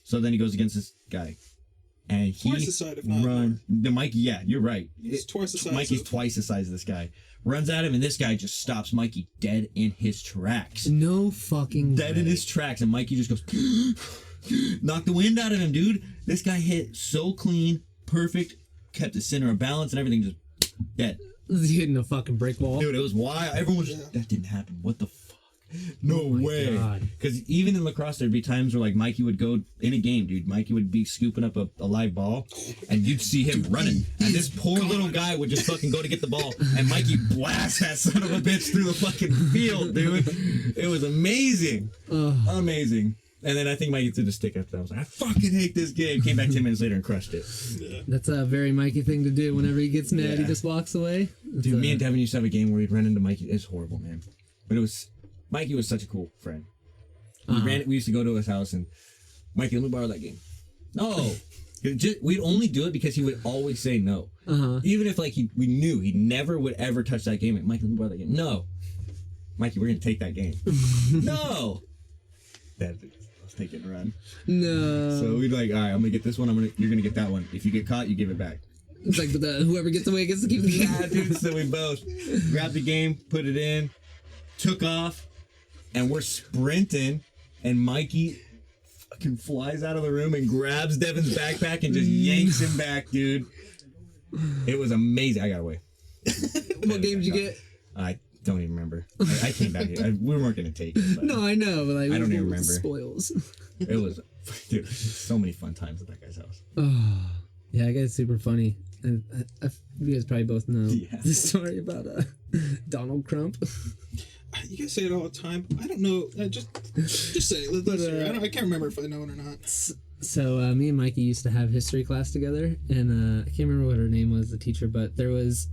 So then he goes against this guy. And twice the size, if not more. The Mikey, yeah, you're right. He's twice the size. Mikey's twice the size of this guy. Runs at him, and this guy just stops Mikey dead in his tracks. No fucking Dead in his tracks, and Mikey just goes, knocked the wind out of him, dude. This guy hit so clean, perfect, kept the center of balance, and everything just dead. Hitting a fucking brick wall. Dude, it was wild. Everyone was that didn't happen. What the fuck? No way. Because even in lacrosse, there'd be times where like Mikey would go in a game, dude. Mikey would be scooping up a live ball, and you'd see him running, and this poor little guy would just fucking go to get the ball, and Mikey blasts that son of a bitch through the fucking field, dude. It was amazing, amazing. And then I think Mikey threw the stick after that. I was like, I fucking hate this game. Came back 10 minutes later and crushed it. Yeah. That's a very Mikey thing to do. Whenever he gets mad, he just walks away. Dude, me and Devin used to have a game where we'd run into Mikey. It's horrible, man. But Mikey was such a cool friend. We used to go to his house and, Mikey, let me borrow that game. No. We'd only do it because he would always say no. Even if like we knew he never would ever touch that game. Mikey, let me borrow that game. No. Mikey, we're going to take that game. No. Let's take it and run. No. So we'd like, all right, I'm going to get this one. You're going to get that one. If you get caught, you give it back. It's like whoever gets away gets to keep the game. Yeah, dude. So we both grabbed the game, put it in, took off, and we're sprinting, and Mikey fucking flies out of the room and grabs Devin's backpack and just yanks him back, dude. It was amazing. I got away. What game did you get? I don't even remember. I came back here. We weren't going to take it. No, I know, but like, I don't even remember. Spoils. It was, dude, so many fun times at that guy's house. Oh, yeah, that guy's super funny. And you guys probably both know the story about Donald Crump. You guys say it all the time. I don't know. Just say it. Let's hear it. I can't remember if I know it or not. So me and Mikey used to have history class together, and I can't remember what her name was, the teacher, but I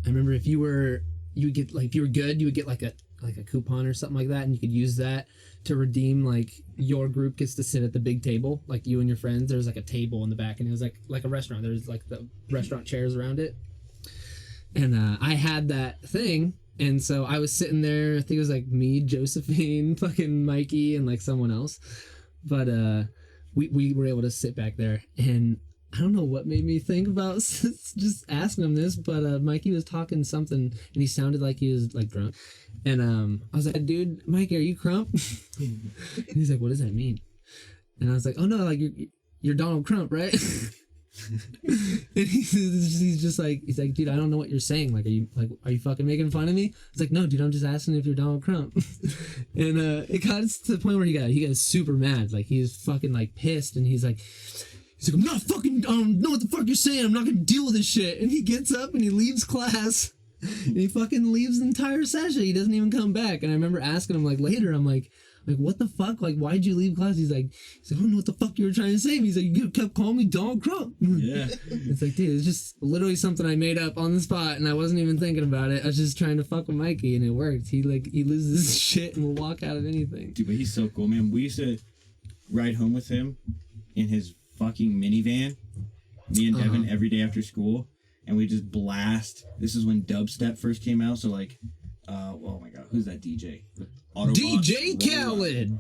remember if you were good, you would get like a coupon or something like that, and you could use that to redeem, like, your group gets to sit at the big table, like you and your friends. There's like a table in the back, and it was like a restaurant. There's like the restaurant chairs around it, and I had that thing, And so I was sitting there, I think it was like me, Josephine, fucking Mikey, and like someone else. But we were able to sit back there, and I don't know what made me think about just asking him this, but Mikey was talking something, and he sounded like he was like drunk. And I was like, dude, Mikey, are you crump? And he's like, what does that mean? And I was like, oh no, like you're Donald Trump, right? And he's just like, he's like, dude, I don't know what you're saying. Like, are you fucking making fun of me? I was like, no, dude, I'm just asking if you're Donald Trump. And it got to the point where he got super mad. Like, he was fucking like pissed, and he's like, I'm not fucking, I don't know what the fuck you're saying. I'm not gonna deal with this shit. And he gets up and he leaves class. And he fucking leaves the entire session. He doesn't even come back. And I remember asking him like later, I'm like, what the fuck? Like, why'd you leave class? He's like, I don't know what the fuck you were trying to say. He's like, you kept calling me Donald Trump. Yeah. It's like, dude, it's just literally something I made up on the spot, and I wasn't even thinking about it. I was just trying to fuck with Mikey, and it worked. He loses his shit and will walk out of anything. Dude, but he's so cool, man. We used to ride home with him in his fucking minivan, me and Devin, every day after school, and we just blast. This is when dubstep first came out, so like, oh my god, who's that DJ? Autobots, DJ Khaled.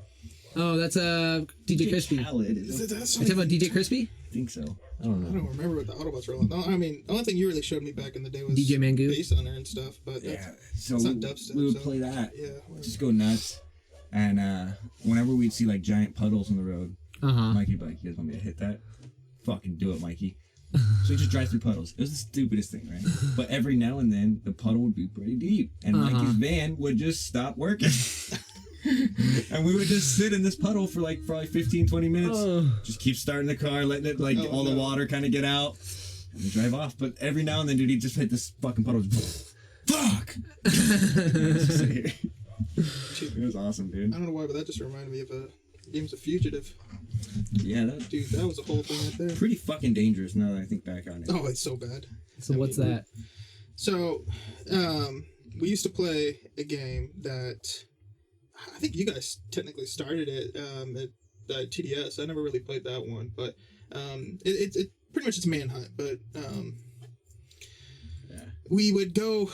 Oh, that's DJ Crispy. Khaled. Is it that You song? talking about DJ Crispy? I think so. I don't I know. don't remember what the Autobots were like. No, I mean, the only thing you really showed me back in the day was DJ Mangu? Bass Hunter and stuff. But Yeah, that's, so it's not dubstep, we would so- play that. yeah. Whatever. Just go nuts. And whenever we'd see like giant puddles on the road, Mikey'd be like, you guys want me to hit that? Fucking do it, Mikey. So he just drives through puddles. It was the stupidest thing, right? But every now and then, the puddle would be pretty deep. And Mikey's van would just stop working. And we would just sit in this puddle for like probably 15, 20 minutes. Just keep starting the car, letting it, like, all the water kind of get out. And we drive off. But every now and then, dude, he'd just hit this fucking puddle. Fuck! It was awesome, dude. I don't know why, but that just reminded me of Games of Fugitive. Yeah, Dude, that was a whole thing right there. pretty fucking dangerous now that I think back on it. Oh, it's so bad. So what's that? So, we used to play a game that I think you guys technically started it at TDS. I never really played that one, but it pretty much it's Manhunt. But we would go.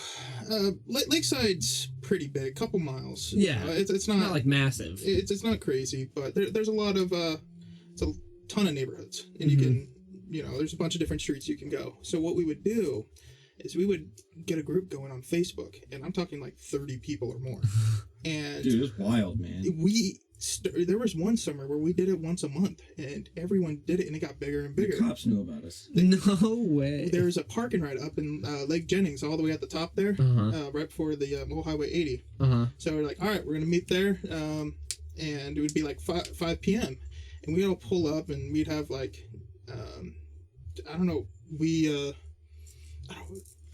Lakeside's pretty big, couple miles. Yeah, it's not like massive. It's not crazy, but there's a lot of it's a ton of neighborhoods, and you can there's a bunch of different streets you can go. So what we would do is we would get a group going on Facebook, and I'm talking like 30 people or more. And Dude, it was wild, man. There was one summer where we did it once a month, and everyone did it, and it got bigger and bigger. The cops knew about us. No way. There was a parking right up in Lake Jennings, all the way at the top there, right before the old Highway 80. So we're like, all right, we're gonna meet there, and it would be like 5 p.m. and we'd all pull up, and we'd have like,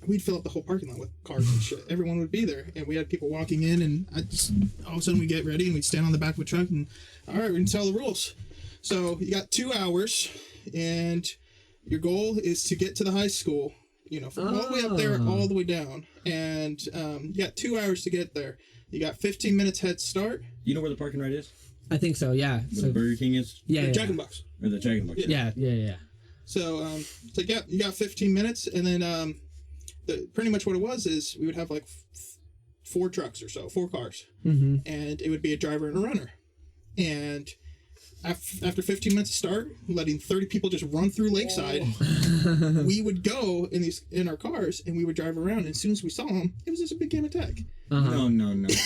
we'd fill up the whole parking lot with cars and shit. Everyone would be there, and we had people walking in, and all of a sudden we'd get ready, and we'd stand on the back of a truck, and all right, we're gonna tell the rules. So you got 2 hours, and your goal is to get to the high school, from all the way up there, all the way down, and you got 2 hours to get there. You got 15 minutes head start. You know where the parking lot is? I think so. Yeah. Where the Burger King is? Yeah. Jack in the Box. Or the Jack in the Box? Yeah. So it's like, yeah, you got 15 minutes, and then pretty much what it was is we would have like 4 trucks or so, 4 cars, and it would be a driver and a runner. And after 15 minutes to start, letting 30 people just run through Lakeside, we would go in our cars, and we would drive around. And as soon as we saw them, it was just a big game of tag. No. Wait,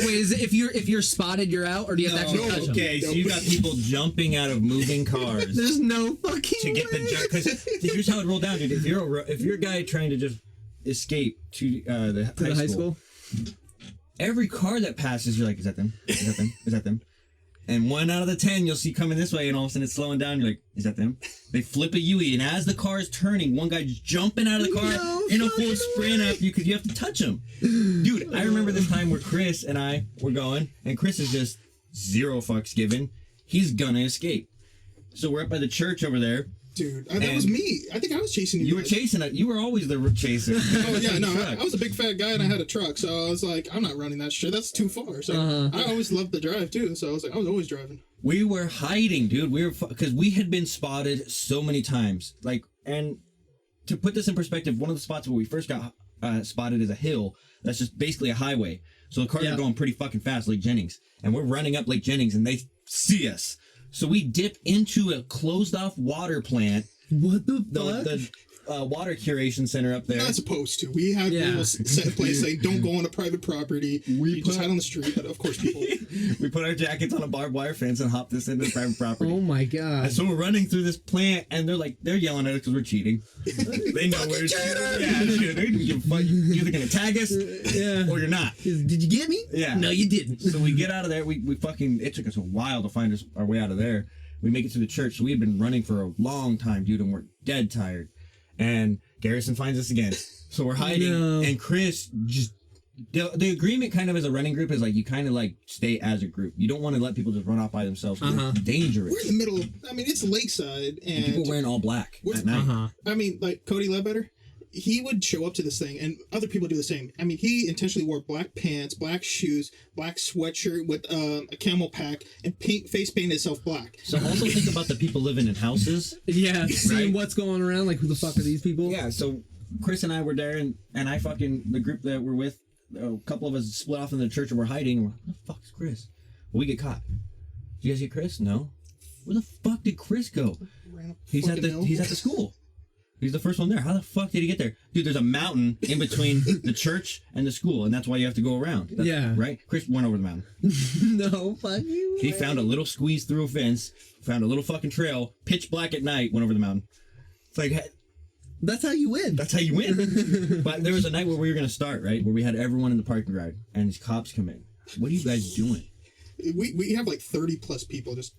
is it if you're spotted, you're out, or do you have to actually touch them? Okay, so you got people jumping out of moving cars There's no fucking to get the jump. Because here's how it rolled down, dude. If you're a guy trying to just escape to the high school, every car that passes, you're like, is that them? Is that them? Is that them? And 1 out of the 10 you'll see coming this way, and all of a sudden it's slowing down. You're like, is that them? They flip a UE, and as the car is turning, one guy just jumping out of the car in a full sprint after you because you have to touch him. Dude, I remember this time where Chris and I were going, and Chris is just 0 fucks given. He's gonna escape. So we're up by the church over there. Dude, that was me. I think I was chasing you. You were chasing it. You were always the chaser. Oh yeah, no, I was a big fat guy and I had a truck, so I was like, I'm not running that shit. That's too far. So I always loved the drive too. So I was always driving. We were hiding, dude. Because we had been spotted so many times. Like, and to put this in perspective, one of the spots where we first got spotted as a hill that's just basically a highway. So the cars are going pretty fucking fast, Lake Jennings, and we're running up Lake Jennings, and they see us. So we dip into a closed-off water plant. What the fuck? The water curation center up there. Not supposed to. We had rules set in place saying don't go on a private property. You just hide on the street. But of course, people. We put our jackets on a barbed wire fence and hopped this into private property. Oh my god! And so we're running through this plant, and they're yelling at us because we're cheating. They know we're cheating. Yeah, dude, they didn't give a fuck. You're either gonna tag us, or you're not. Did you get me? Yeah. No, you didn't. So we get out of there. We fucking. It took us a while to find our way out of there. We make it to the church. So we've been running for a long time, dude, and we're dead tired. And Garrison finds us again. So we're hiding, and Chris just... The agreement kind of as a running group is like you kind of like stay as a group. You don't want to let people just run off by themselves. It's dangerous. We're in the middle. I mean, it's lakeside. And people wearing all black at night. I mean, like Cody Ledbetter, he would show up to this thing, and other people do the same. I mean, he intentionally wore black pants, black shoes, black sweatshirt with a camel pack, and face painted himself black. So also think about the people living in houses. Yeah, seeing what's going around, like who the fuck are these people? Yeah, so Chris and I were there, and I fucking, the group that we're with, a couple of us split off in the church and we're hiding. We're like, where the fuck is Chris? Well, we get caught. Did you guys get Chris? No. Where the fuck did Chris go? He's at the school. He's the first one there. How the fuck did he get there? Dude, there's a mountain in between the church and the school, and that's why you have to go around. Right? Chris went over the mountain. No, fuck you. He found a little squeeze through a fence, found a little fucking trail, pitch black at night, went over the mountain. It's like... That's how you win. That's how you win. But there was a night where we were going to start, right? Where we had everyone in the parking garage, and these cops come in. What are you guys doing? We have like 30 plus people just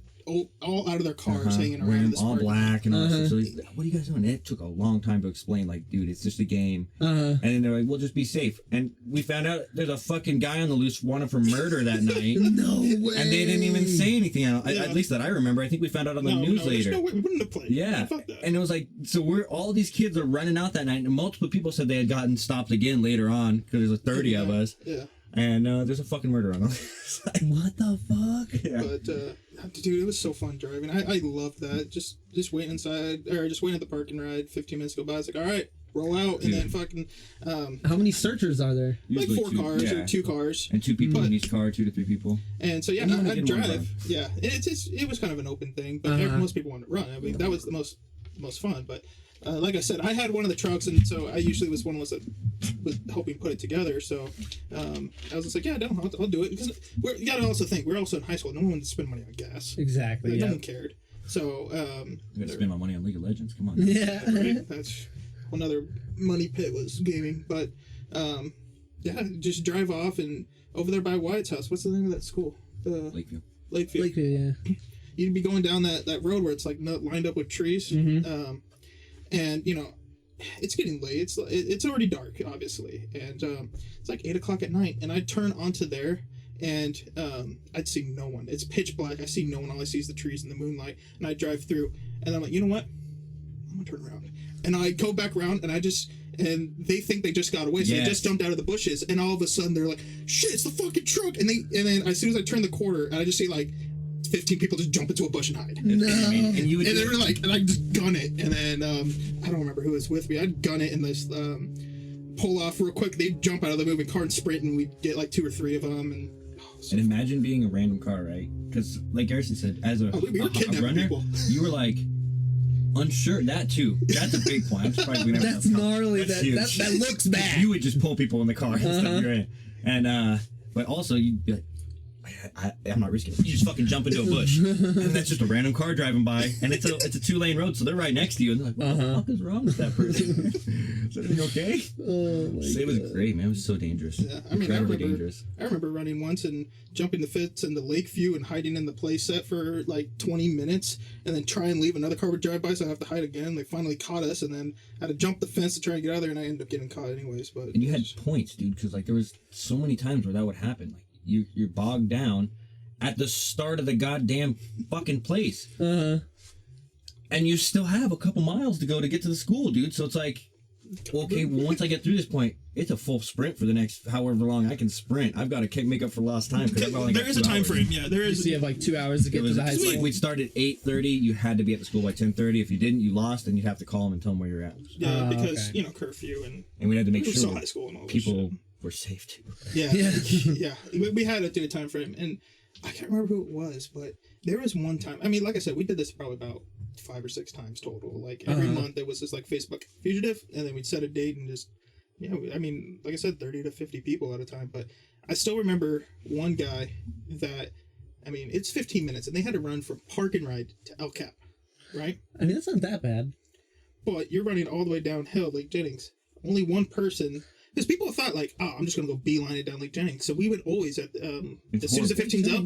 all out of their cars hanging around in this all parking black and all that. So what are you guys doing? And it took a long time to explain, like, dude, it's just a game. And then they're like, we'll just be safe. And we found out there's a fucking guy on the loose wanted for murder that night. No way. And they didn't even say anything. At least that I remember. I think we found out on the news later. No way. We wouldn't have played. Yeah. Fuck that. And it was like, so all these kids are running out that night, and multiple people said they had gotten stopped again later on because there's like 30 of us. Yeah. And there's a fucking murder on them. What the fuck? Yeah. But dude, it was so fun driving. I loved that. Just waiting inside, or just waiting at the parking ride. 15 minutes go by. It's like, all right, roll out, and then fucking. How many searchers are there? Like 4 cars or 2 cars, and 2 people in each car, 2 to 3 people. And so I'd drive. Yeah, it was kind of an open thing, but most people wanted to run. I mean, that was the most fun, but. Like I said, I had one of the trucks, and so I usually was one of those that was helping put it together. So I was just like, yeah, no, I'll do it. Because you got to also think, we're also in high school. No one wanted to spend money on gas. Exactly. No one cared. So I'm going to spend my money on League of Legends. Come on. Yeah. Right? That's another money pit was gaming. But just drive off and over there by Wyatt's house. What's the name of that school? Lakeview. Lakeview, yeah. You'd be going down that road where it's like lined up with trees. And it's getting late. It's already dark, obviously, and it's like 8 o'clock at night. And I'd turn onto there, and I'd see no one. It's pitch black. I see no one. All I see is the trees and the moonlight. And I drive through, and I'm like, you know what? I'm gonna turn around. And I go back around, and and they think they just got away, so they just jumped out of the bushes. And all of a sudden, they're like, shit, it's the fucking truck. And then as soon as I turn the corner, and I just see like 15 people just jump into a bush and hide. No. And they were like, and I just gun it, and then I don't remember who was with me. I'd gun it and this pull off real quick. They'd jump out of the moving car and sprint, and we'd get like 2 or 3 of them. And imagine being a random car, right? Because like Garrison said, as a runner, people. You were like unsure. That too. That's a big point. I'm surprised we never. That's gnarly. That looks bad. You would just pull people in the car and stuff you're in, and but also you'd be like, I'm not risking it. You just fucking jump into a bush, and that's just a random car driving by, and it's a 2-lane road, so they're right next to you, and they're like, what the fuck is wrong with that person? Is everything okay? Oh my God. It was great, man. It was so dangerous. Yeah, I mean, I remember running once and jumping the fence into Lakeview and hiding in the play set for like 20 minutes, and then try and leave. Another car would drive by, so I have to hide again. They finally caught us, and then I had to jump the fence to try and get out of there, and I ended up getting caught anyways. But and you had points, dude, because like there was so many times where that would happen. Like you're bogged down at the start of the goddamn fucking place. And you still have a couple miles to go to get to the school, dude. So it's like, okay, once I get through this point, it's a full sprint for the next however long I can sprint. I've got to make up for lost time because I've only got 2 hours. There is a time frame. Yeah, there is. So you have like 2 hours to get to the high school. We'd start at 8:30. You had to be at the school by 10:30. If you didn't, you lost, and you'd have to call them and tell them where you're at. Yeah, because curfew and we had to make sure high school and all people were safe too. Yeah, yeah. We had to do a time frame, and I can't remember who it was, but there was one time. I mean, like I said, we did this probably about 5 or 6 times total. Like every month, there was this like Facebook fugitive, and then we'd set a date and just, I mean, like I said, 30 to 50 people at a time. But I still remember one guy that, I mean, it's 15 minutes, and they had to run from Park and Ride to El Cap, right? I mean, that's not that bad. But you're running all the way downhill, Lake Jennings. Only one person. Because people thought, like, oh, I'm just going to go beeline it down Lake Jennings. So we would always, as soon as the 15's up.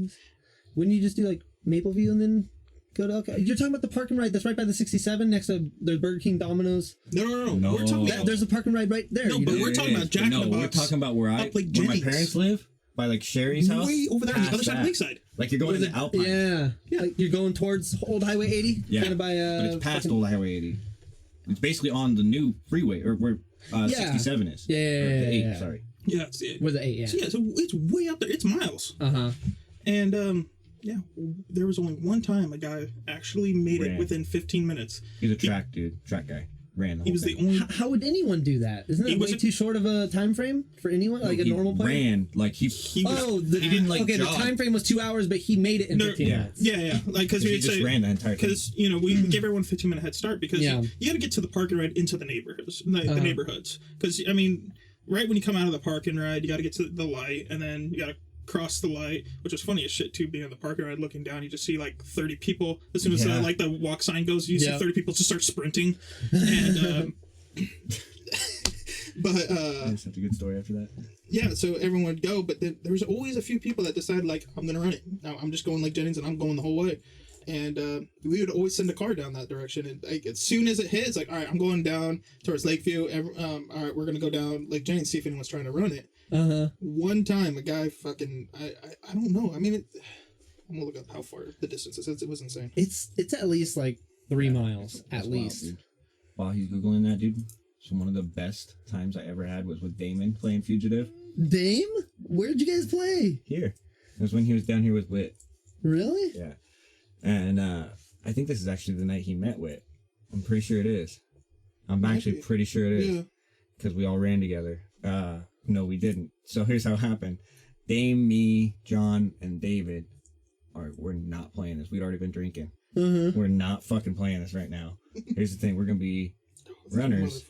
Wouldn't you just do, like, Mapleview and then go to Elk? You're talking about the Park and Ride that's right by the 67 next to the Burger King Domino's? No. We're talking about... There's a Park and Ride right there. No, but we're talking about Jack in the Box. We're talking about where my parents live, by, like, Sherry's house. Way over there on the other side of Lakeside. Like, you're going to the Alpine. Yeah. Like, you're going towards Old Highway 80? Yeah, kind of by, but it's past Old Highway 80. It's basically on the new freeway, or where 67 is. Yeah. The 8, sorry. Yeah, it's the 8. With the 8, yeah. So, so it's way up there. It's miles. Uh-huh. And, there was only one time a guy actually made it within 15 minutes. He's a track guy. Ran the whole He was thing. the only... How would anyone do that? Isn't that way too short of a time frame for anyone? Like a normal player? Ran, like he didn't like okay, jog. the time frame was 2 hours, but he made it in 15 minutes. Yeah. Like, because he just ran the entire time. Because, we gave everyone 15-minute head start because you got to get to the Park and Ride into the neighborhoods. The neighborhoods. Because, I mean, right when you come out of the Park and Ride, you got to get to the light, and then you got to cross the light, which is funny as shit too, being on the Park and Ride looking down, you just see like 30 people. As soon as the walk sign goes, you see 30 people just start sprinting. And but that's a good story after that. Yeah, so everyone would go, but then there was always a few people that decided, like, I'm gonna run it. Now I'm just going Lake Jennings and I'm going the whole way. And we would always send a car down that direction. And like, as soon as it hits, like, all right, I'm going down towards Lakeview. All right, we're gonna go down Lake Jennings, see if anyone's trying to run it. One time, a guy fucking, I don't know. I mean, I'm gonna look up how far the distance is. It was insane. It's at least like 3 miles, at least. Wild, while he's Googling that, dude, so one of the best times I ever had was with Damon playing Fugitive. Dame? Where'd you guys play? Here. It was when he was down here with Whit. Really? Yeah. And I think this is actually the night he met Whit. I'm pretty sure it is. I'm actually pretty sure it is. Because we all ran together. No, we didn't. So here's how it happened. Dame, me, John, and David we're not playing this. We'd already been drinking. We're not fucking playing this right now. Here's the thing. We're going to be runners.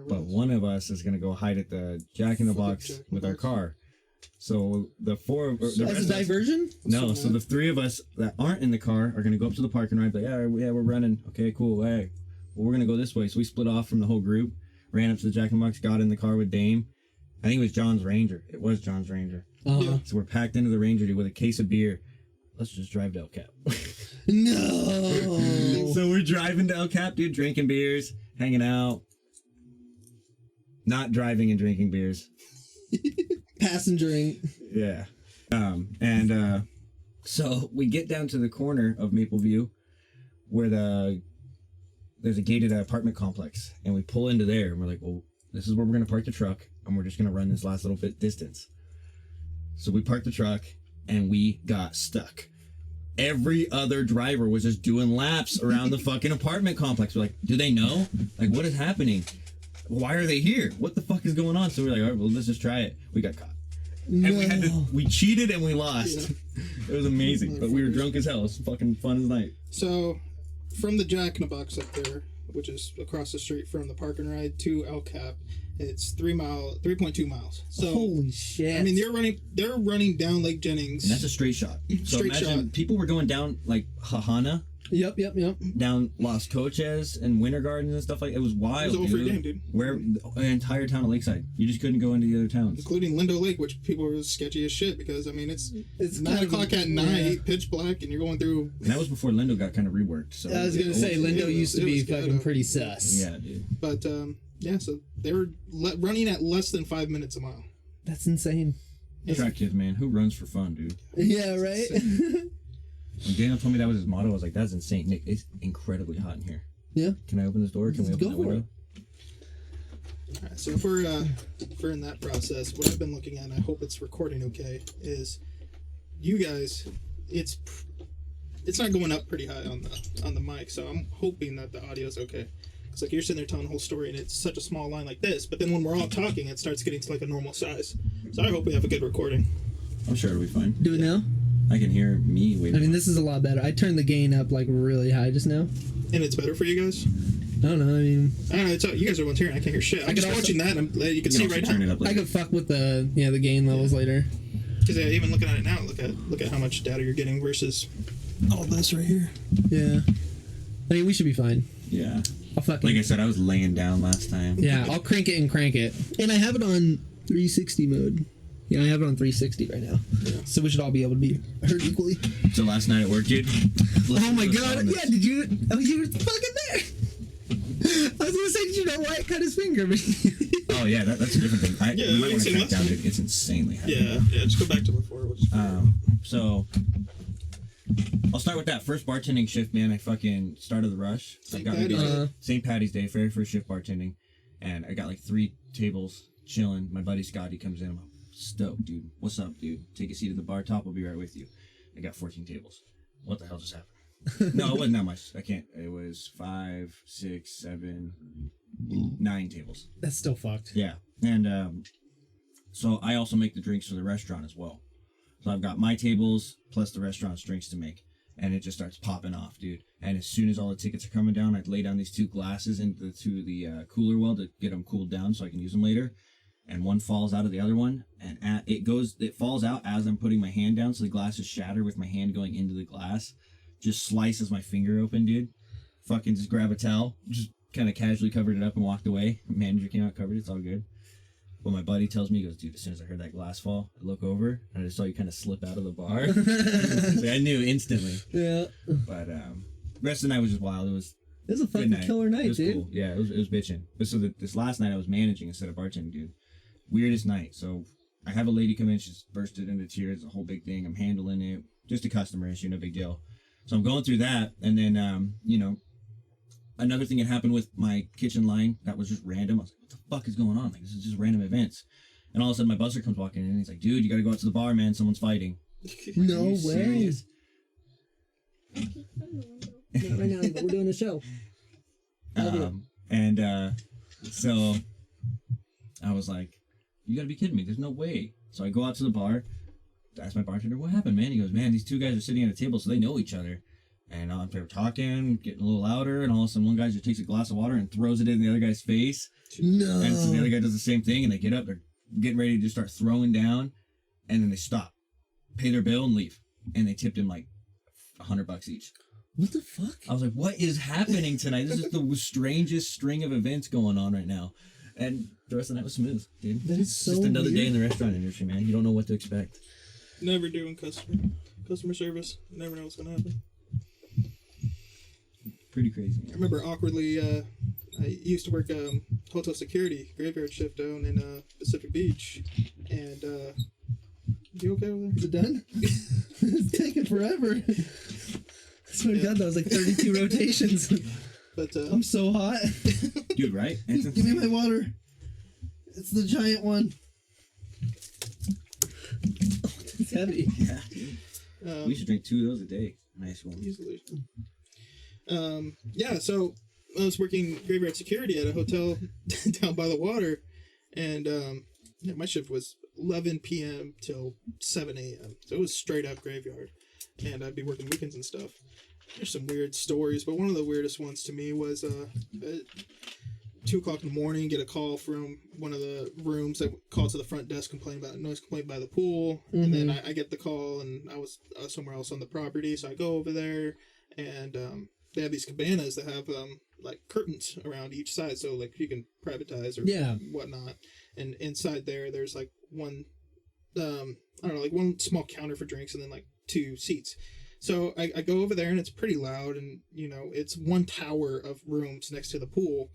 But one of us is going to go hide at the Jack in the Box with our car. So the four... As a diversion? No, so the 3 of us that aren't in the car are going to go up to the park and ride. Like, yeah, we're running. Okay, cool. Hey, well, we're going to go this way. So we split off from the whole group, ran up to the Jack in the Box, got in the car with Dame. I think it was John's Ranger. It was John's Ranger. So we're packed into the Ranger, dude, with a case of beer. Let's just drive to El Cap. No. So we're driving to El Cap, dude, drinking beers, hanging out. Not driving and drinking beers. Passengering. Yeah. So we get down to the corner of Mapleview where there's a gated apartment complex, and we pull into there, and we're like, well, this is where we're going to park the truck, and we're just going to run this last little bit distance. So we parked the truck, and we got stuck. Every other driver was just doing laps around the fucking apartment complex. We're like, do they know? Like, what is happening? Why are they here? What the fuck is going on? So we're like, all right, well, let's just try it. We got caught. No. And we cheated and we lost. It was amazing, but we were drunk as hell. It was fucking fun as night. So, from the Jack in the Box up there, which is across the street from the Park and Ride to El Cap, it's 3.2 miles. So, holy shit! I mean, they're running down Lake Jennings, and that's a straight shot. So imagine people were going down like Hahana. Yep. Down Las Coches and Winter Gardens and stuff like it was wild. It was over game, dude. Where the entire town of Lakeside, you just couldn't go into the other towns, including Lindo Lake, which people were sketchy as shit because I mean it's 9 o'clock at night, pitch black, and you're going through. And that was before Lindo got kind of reworked. So I was gonna say Lindo used to be fucking pretty sus. Yeah, dude. But so they were running at less than 5 minutes a mile. That's insane. Track kids, man, who runs for fun, dude? Yeah, right. When Daniel told me that was his motto, I was like, that's insane. Nick, it's incredibly hot in here. Yeah. Can I open this door? Can we open the window? All right, so if we're in that process, what I've been looking at, and I hope it's recording okay, is you guys, it's not going up pretty high on the mic, so I'm hoping that the audio's okay. It's like you're sitting there telling the whole story, and it's such a small line like this, but then when we're all talking, it starts getting to like a normal size. So I hope we have a good recording. I'm sure it'll be fine. Do it now? I can hear me. I mean, this is a lot better. I turned the gain up like really high just now. And it's better for you guys? I don't know. I mean, it's you guys are the ones hearing. I can't hear shit. I'm just watching that, and you can see right turn now. it up I could fuck with the gain levels later. Because even looking at it now, look at how much data you're getting versus all this right here. Yeah. I mean, we should be fine. Yeah. Like I said, I was laying down last time. Yeah, I'll crank it and crank it. And I have it on 360 mode. Yeah, I have it on 360 right now. Yeah. So we should all be able to be heard equally. So last night at work, dude. Oh my god. Yeah, did you? Oh, you were fucking there. I was gonna say, did you know why it cut his finger? Oh yeah, that's a different thing. You might want to cut down, dude. It's insanely high. Yeah, just go back to before. So I'll start with that first bartending shift, man. I fucking started the rush. St. Patty's Day, very first shift bartending, and I got like 3 tables chilling. My buddy Scotty comes in. I'm stoked, dude. What's up, dude? Take a seat at the bar top. I'll be right with you. I got 14 tables. What the hell just happened? No, it wasn't that much. I can't. It was 5, 6, 7, 9 tables. That's still fucked. Yeah, and so I also make the drinks for the restaurant as well. So I've got my tables plus the restaurant's drinks to make, and it just starts popping off, dude. And as soon as all the tickets are coming down, I'd lay down these 2 glasses into the cooler well to get them cooled down so I can use them later. And one falls out of the other one, and it falls out as I'm putting my hand down, so the glasses shatter with my hand going into the glass. Just slices my finger open, dude. Fucking just grab a towel, just kind of casually covered it up and walked away. Manager came out, covered it, it's all good. But my buddy tells me, he goes, dude, as soon as I heard that glass fall, I look over, and I just saw you kind of slip out of the bar. So I knew instantly. Yeah. But the rest of the night was just wild. It was a fucking killer night, dude. Cool. Yeah, it was bitching. But so this last night I was managing instead of bartending, dude. Weirdest night. So I have a lady come in, she's bursted into tears, a whole big thing. I'm handling it. Just a customer issue, no big deal. So I'm going through that, and then, another thing that happened with my kitchen line that was just random. I was like, what the fuck is going on? Like, this is just random events. And all of a sudden, my busser comes walking in, and he's like, dude, you gotta go out to the bar, man. Someone's fighting. No way. Serious? Not right now, but we're doing a show. So I was like, you gotta be kidding me. There's no way. So I go out to the bar, ask my bartender, what happened, man? He goes, man, these 2 guys are sitting at a table, so they know each other. And they were talking, getting a little louder, and all of a sudden one guy just takes a glass of water and throws it in the other guy's face. No. And so the other guy does the same thing, and they get up, they're getting ready to just start throwing down, and then they stop, pay their bill, and leave. And they tipped him like $100 each. What the fuck? I was like, what is happening tonight? This is the strangest string of events going on right now. And the rest of the night was smooth, dude. That is so just another weird. day in the restaurant industry, man. You don't know what to expect. Never doing customer service. You never know what's gonna happen. Pretty crazy. I remember awkwardly, I used to work hotel security graveyard shift down in Pacific Beach, and you okay over there? Is it done? It's taking forever. I swear to God, that was like 32 rotations. But I'm so hot. Dude, right? Give me my water. It's the giant one. Oh, it's heavy. Yeah. We should drink 2 of those a day. Nice one. Easily. So I was working graveyard security at a hotel down by the water, and my shift was 11 p.m. till 7 a.m. So it was straight up graveyard, and I'd be working weekends and stuff. There's some weird stories, but one of the weirdest ones to me was at 2 o'clock in the morning, get a call from one of the rooms that called to the front desk complaining about a noise complaint by the pool, and then I get the call, and I was somewhere else on the property, so I go over there, and they have these cabanas that have like curtains around each side, so like you can privatize or whatnot. And inside there's like one, like one small counter for drinks, and then like 2 seats. So I go over there, and it's pretty loud, and it's one tower of rooms next to the pool,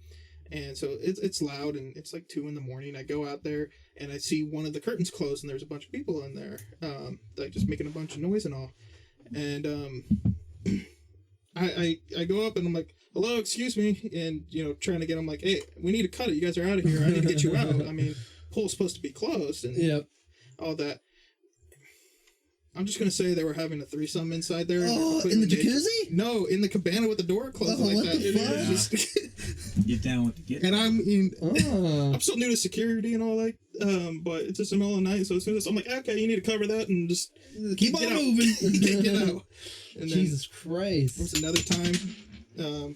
and so it's loud, and it's like 2 a.m. I go out there, and I see one of the curtains closed, and there's a bunch of people in there, like just making a bunch of noise and all, and I I go up and I'm like, hello, excuse me, and trying to get them like, hey, we need to cut it. You guys are out of here. I need to get you out. I mean, pool's supposed to be closed and all that. I'm just gonna say they were having a threesome inside there. Oh, in the jacuzzi? No, in the cabana with the door closed like what that. The fuck? Get down with the get. And I'm still new to security and all that, but it's just the middle of the night, so as soon as I'm like, okay, you need to cover that and just keep on moving. Get out. And Jesus Christ! There was another time,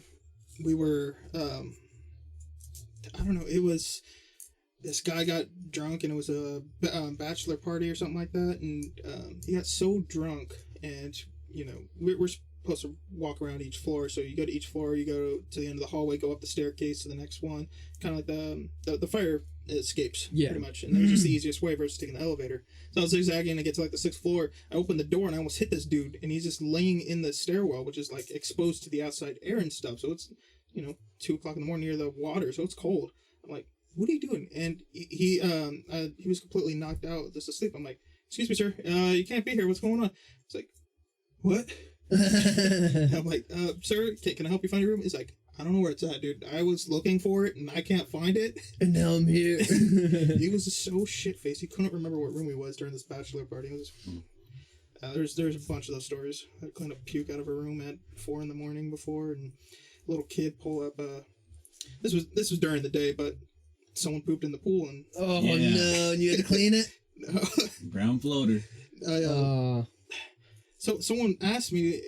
we were, I don't know, it was. This guy got drunk and it was a bachelor party or something like that, and he got so drunk, and we're supposed to walk around each floor. So you go to each floor, you go to the end of the hallway, go up the staircase to the next one, kind of like the fire escapes, pretty much. And that was just the easiest way versus taking the elevator. So I was zigzagging to get to like the 6th floor. I opened the door and I almost hit this dude, and he's just laying in the stairwell, which is like exposed to the outside air and stuff. So it's 2:00 in the morning near the water, so it's cold. I'm like, what are you doing? And he was completely knocked out, just asleep. I'm like, excuse me, sir, you can't be here. What's going on? It's like, what? I'm like, sir, can I help you find your room? He's like, I don't know where it's at, dude. I was looking for it and I can't find it. And now I'm here. He was just so shit-faced. He couldn't remember what room he was during this bachelor party. It was, there's a bunch of those stories. I cleaned up puke out of a room at 4 a.m. before, and a little kid pull up. This was during the day, but someone pooped in the pool, and no, and you had to clean it. Brown floater. So someone asked me,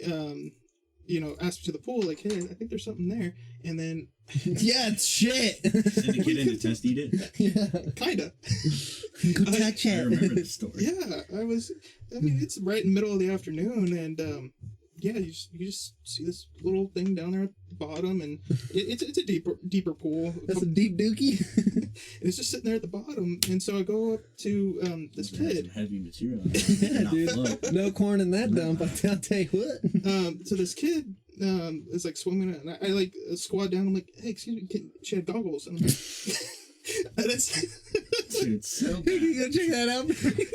asked me to the pool, like, hey, I think there's something there, and then it's shit. Send the kid in to test eat it. Yeah, kinda. Go check. I remember the story. Yeah, it's right in the middle of the afternoon, and you just see this little thing down there at the bottom, and it's a deeper pool. That's a deep dookie. And it's just sitting there at the bottom, and so I go up to this kid. Some heavy material. Dude. No corn in that dump. I'll tell you what. So this kid is like swimming, and I like squat down. I'm like, hey, excuse me, she had goggles, and I'm like, and dude, so bad. Can you go check that out?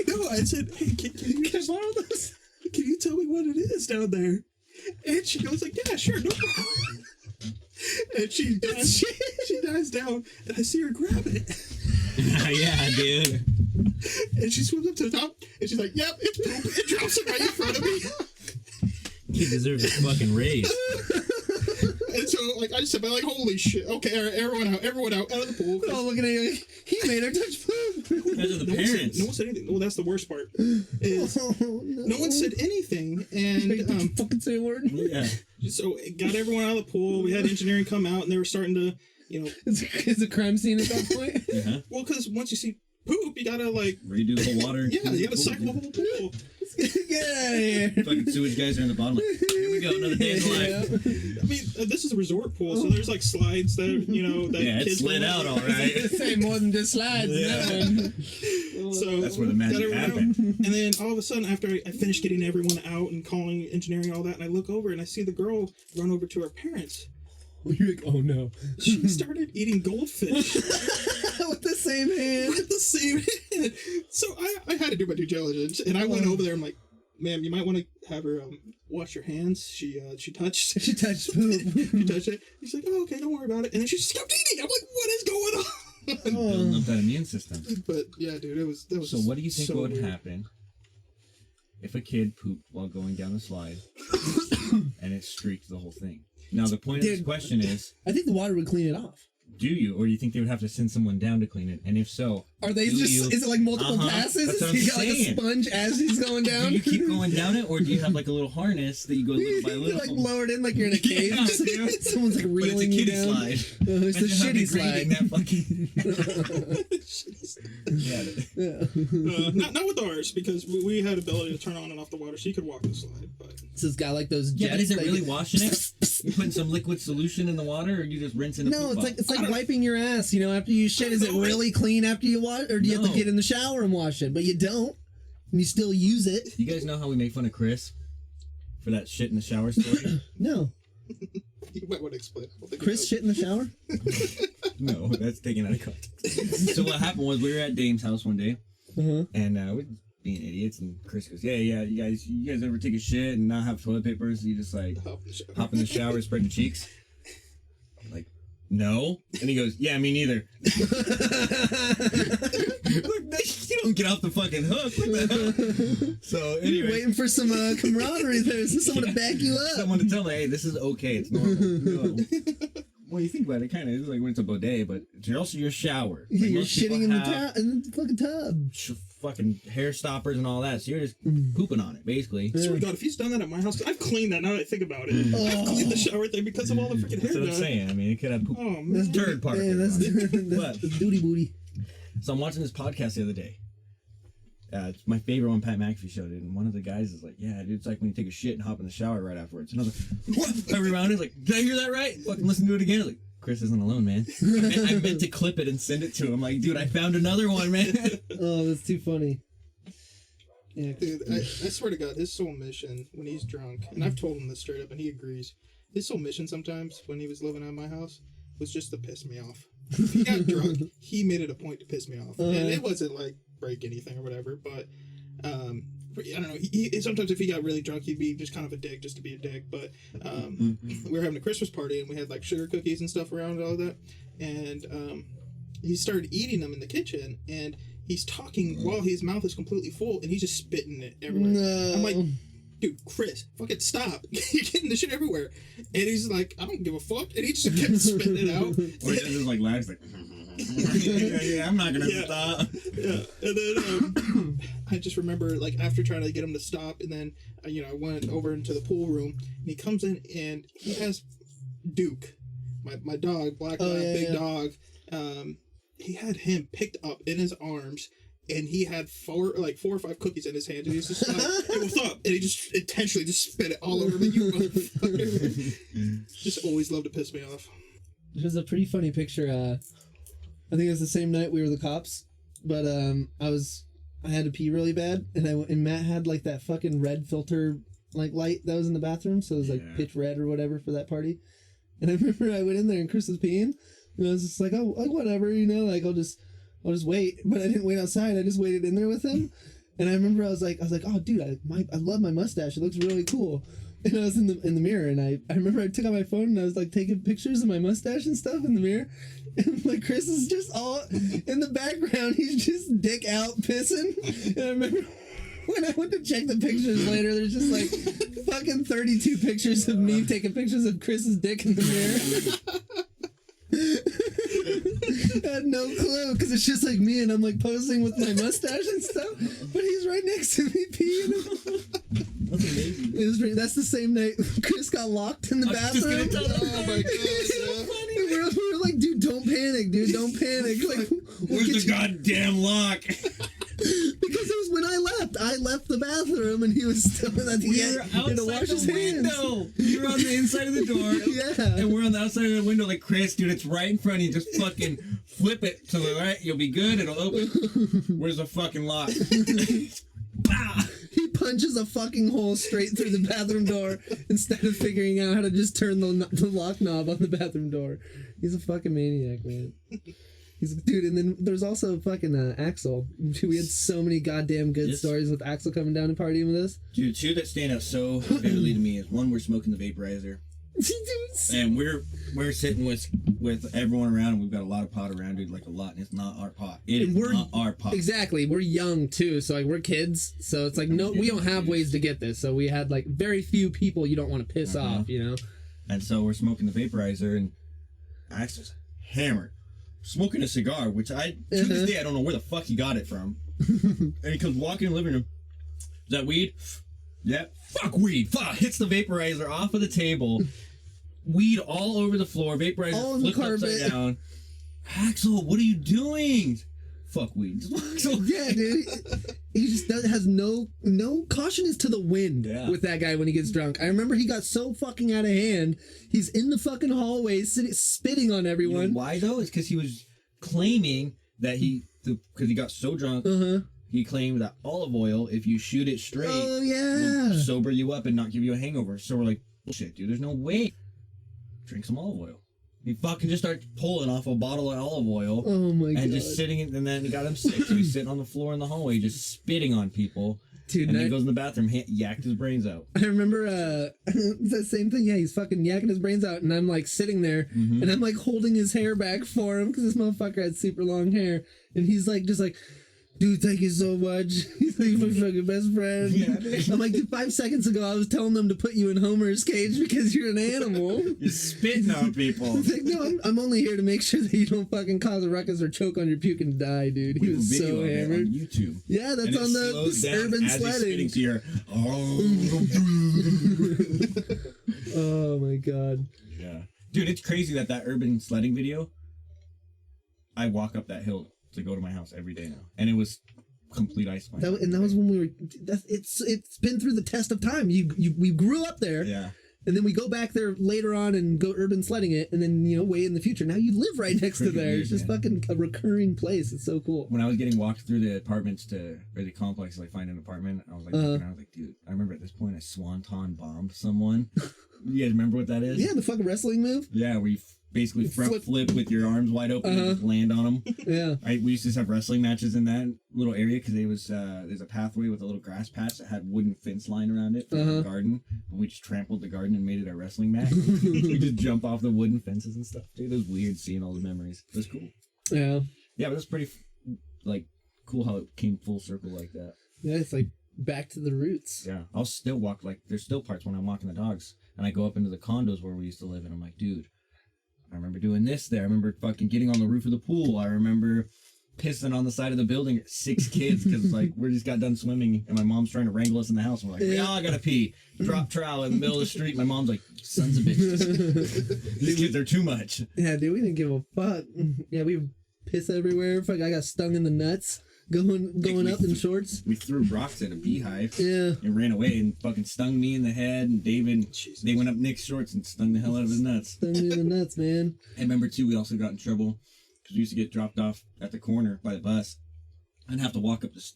No, I said, hey, can I borrow those? Can you tell me what it is down there? And she goes like, yeah, sure, no problem. And she dives down, and I see her grab it. Yeah, dude. And she swims up to the top, and she's like, yep, it's poop. It drops it right in front of me. He deserves a fucking raise. And so, like, I just said, like, holy shit. Okay, everyone out of the pool. Oh, looking at you. He made her touch poop. Those are the parents. No one said anything. Well, that's the worst part. Is no one said anything, and fucking say a word. Yeah. So it got everyone out of the pool. We had engineering come out, and they were starting to, It's a crime scene at that point. Uh-huh. Well, because once you see poop, you gotta like redo the whole water. Yeah, you gotta cycle the whole pool. Get out of here. Fucking sewage guys are in the bottom. Like, here we go, another day in life. I mean, this is a resort pool, so there's like slides that that kids slid out all right. Say more than just slides. Yeah. So that's where the magic happened. And then all of a sudden, after I finished getting everyone out and calling engineering and all that, and I look over and I see the girl run over to her parents. You're like, oh no. She started eating goldfish. With the same hand. With the same hand. So I had to do my due diligence, and I went over there. I'm like, ma'am, you might want to have her wash your hands. She touched. She touched poop. She touched it. She's like, oh, okay, don't worry about it. And then she just kept eating. I'm like, what is going on? Building up that immune system. But yeah, dude, that was. So what do you think would happen if a kid pooped while going down the slide and it streaked the whole thing? Now the point of this question is, I think the water would clean it off. Do you, or do you think they would have to send someone down to clean it? And if so, are they just? Is it like multiple passes? That's what You I'm got like a sponge as he's going down. Do you keep going down it, or do you have like a little harness that you go little by little? Like lowered in, like you're in a cave. Yeah, dude. Someone's like reeling you down. Slide. It's the shitty slide. That fucking. Not with ours, because we had ability to turn on and off the water, so you could walk the slide. But so it's got like those. Yeah, but is it really washing it? You putting some liquid solution in the water, or you just rinsing it? No, it's like wiping your ass. After you shit, is it really clean after you wash, or do you have to get in the shower and wash it? But you don't, and you still use it. You guys know how we make fun of Chris for that shit in the shower story? No. You might want to explain. Chris shit in the shower? No, that's taken out of context. So what happened was we were at Dame's house one day, and being idiots, and Chris goes, yeah, you guys ever take a shit and not have toilet paper, so you just like hop in the shower, spread your cheeks? I'm like, no. And he goes, yeah, me neither. You don't get off the fucking hook. What the hell? So anyway, you're waiting for some camaraderie there, someone to back you up, someone to tell me, hey, this is okay, it's normal. No. Well, you think about it, kind of is like when it's a bidet, but it's also your shower. Yeah, like you're shitting in the fucking tub. Fucking hair stoppers and all that, so you're just pooping on it, basically. I swear to God, if he's done that at my house, I've cleaned that now that I think about it. I've cleaned the shower thing because of all the freaking hair. That's what I'm saying. I mean, it could have poop. Oh, man. That's Turd particles. Yeah, that's duty booty. So I'm watching this podcast the other day. It's my favorite one, Pat McAfee showed it, and one of the guys is like, yeah, dude, it's like when you take a shit and hop in the shower right afterwards. And I was like, what? Every round is like, did I hear that right? Fucking listen to it again. I was like, Chris isn't alone, man. I meant to clip it and send it to him. Like, dude, I found another one, man. Oh, that's too funny. Yeah, dude, I swear to God, his sole mission when he's drunk, and I've told him this straight up, and he agrees. His sole mission sometimes when he was living at my house was just to piss me off. If he got drunk, he made it a point to piss me off, and it wasn't like break anything or whatever. But I don't know. He sometimes if he got really drunk, he'd be just kind of a dick just to be a dick. But we were having a Christmas party, and we had like sugar cookies and stuff around and all that, and he started eating them in the kitchen, and he's talking while his mouth is completely full, and he's just spitting it everywhere. No. I'm like, dude, Chris, fucking stop. You're getting this shit everywhere. And he's like, I don't give a fuck. And he just kept spitting it out. Or he just like laughs like, yeah, I'm not going to stop. Yeah. And then I just remember, like, after trying to get him to stop, and then, I went over into the pool room, and he comes in, and he has Duke, my dog, black lab, big dog. He had him picked up in his arms, and he had 4 or 5 cookies in his hand, and he's just like, hey, what's up? And he just intentionally just spit it all over me, you motherfucker. Just always loved to piss me off. There's a pretty funny picture. I think it was the same night we were the cops, but I had to pee really bad, and Matt had like that fucking red filter like light that was in the bathroom, so it was like pitch red or whatever for that party. And I remember I went in there and Chris was peeing, and I was just like, oh, like whatever, like I'll just wait. But I didn't wait outside. I just waited in there with him. And I remember I was like, oh dude, I love my mustache. It looks really cool. And I was in the mirror, and I remember I took out my phone and I was like taking pictures of my mustache and stuff in the mirror. And like Chris is just all in the background. He's just dick out pissing. And I remember when I went to check the pictures later, there's just like fucking 32 pictures of me taking pictures of Chris's dick in the mirror. I had no clue because it's just like me, and I'm like posing with my mustache and stuff, but he's right next to me peeing. That's amazing. That's the same night Chris got locked in the bathroom. Oh my god! We were like, dude, don't panic, dude, don't panic. Like, where's the goddamn lock? Because it was when I left the bathroom, and he was still at the end. We were outside to wash his the hands. window. You were on the inside of the door. Yeah. And we're on the outside of the window like, Chris, dude, it's right in front of you. Just fucking flip it to the right. You'll be good. It'll open. Where's the fucking lock? He punches a fucking hole straight through the bathroom door instead of figuring out how to just turn the lock knob on the bathroom door. He's a fucking maniac, man. Dude, and then there's also fucking Axel. We had so many goddamn good stories with Axel coming down and partying with us. Dude, 2 that stand out so vividly to me is one, we're smoking the vaporizer. And we're sitting with everyone around, and we've got a lot of pot around, dude, like a lot, and it's not our pot. It's not our pot. Exactly. We're young too, so like we're kids, so it's like we don't have ways to get this, so we had like very few people you don't want to piss off, And so we're smoking the vaporizer, and Axel's hammered, smoking a cigar, which to this day I don't know where the fuck he got it from. And he comes walking in the living room. Is that weed? Yeah. Fuck weed. Fuck. Hits the vaporizer off of the table. Weed all over the floor. Vaporizer all flipped upside down. Axel, what are you doing? Fuck weed. Yeah, dude. He just has no caution is to the wind with that guy when he gets drunk. I remember he got so fucking out of hand. He's in the fucking hallway spitting on everyone. You know why though? It's because he was claiming that because he got so drunk. He claimed that olive oil, if you shoot it straight, will sober you up and not give you a hangover. So we're like, bullshit, dude. There's no way. Drink some olive oil. He fucking just started pulling off a bottle of olive oil. Oh my god. And just sitting, and then he got him sick. So he's sitting on the floor in the hallway, just spitting on people. Dude, and then he goes in the bathroom, yacked his brains out. I remember that same thing. Yeah, he's fucking yakking his brains out, and I'm like sitting there, and I'm like holding his hair back for him because this motherfucker had super long hair, and he's like just like, dude, thank you so much. He's like my fucking best friend. Yeah, I'm like, dude, 5 seconds ago I was telling them to put you in Homer's cage because you're an animal. You're spitting on people. He's like, no, I'm only here to make sure that you don't fucking cause a ruckus or choke on your puke and die, dude. He was so hammered. On YouTube. Yeah, that's on the urban sledding. To your, oh my god. Yeah, dude, it's crazy that urban sledding video. I walk up that hill to go to my house every day now, and it was complete ice. And that was when we were. It's been through the test of time. We grew up there. Yeah. And then we go back there later on and go urban sledding it, and then way in the future. Now you live right next to there. It's just fucking a recurring place. It's so cool. When I was getting walked through the apartments or the complex, like find an apartment, I was like, I was like, dude, I remember at this point I swanton bombed someone. You guys remember what that is? Yeah, the fucking wrestling move. Yeah, where you basically front flip with your arms wide open and just land on them. Yeah. We used to have wrestling matches in that little area because there's a pathway with a little grass patch that had wooden fence line around it for the garden. And we just trampled the garden and made it a wrestling match. We just jump off the wooden fences and stuff. Dude, it was weird seeing all the memories. It was cool. Yeah. Yeah, but it was pretty cool how it came full circle like that. Yeah, it's like back to the roots. Yeah. I'll still walk, there's still parts when I'm walking the dogs and I go up into the condos where we used to live and I'm like, dude, I remember doing this there. I remember fucking getting on the roof of the pool. I remember pissing on the side of the building at 6 kids because we just got done swimming and my mom's trying to wrangle us in the house. And we're like, I gotta pee. Drop trowel in the middle of the street. My mom's like, sons of bitches. These kids are too much. Yeah, dude, we didn't give a fuck. Yeah, we piss everywhere. Fuck, I got stung in the nuts. Going up in shorts. We threw rocks at a beehive. Yeah. And ran away and fucking stung me in the head. And David, they went up Nick's shorts and stung the hell out of his nuts. Stung me in the nuts, man. I remember too, we also got in trouble because we used to get dropped off at the corner by the bus and have to walk up this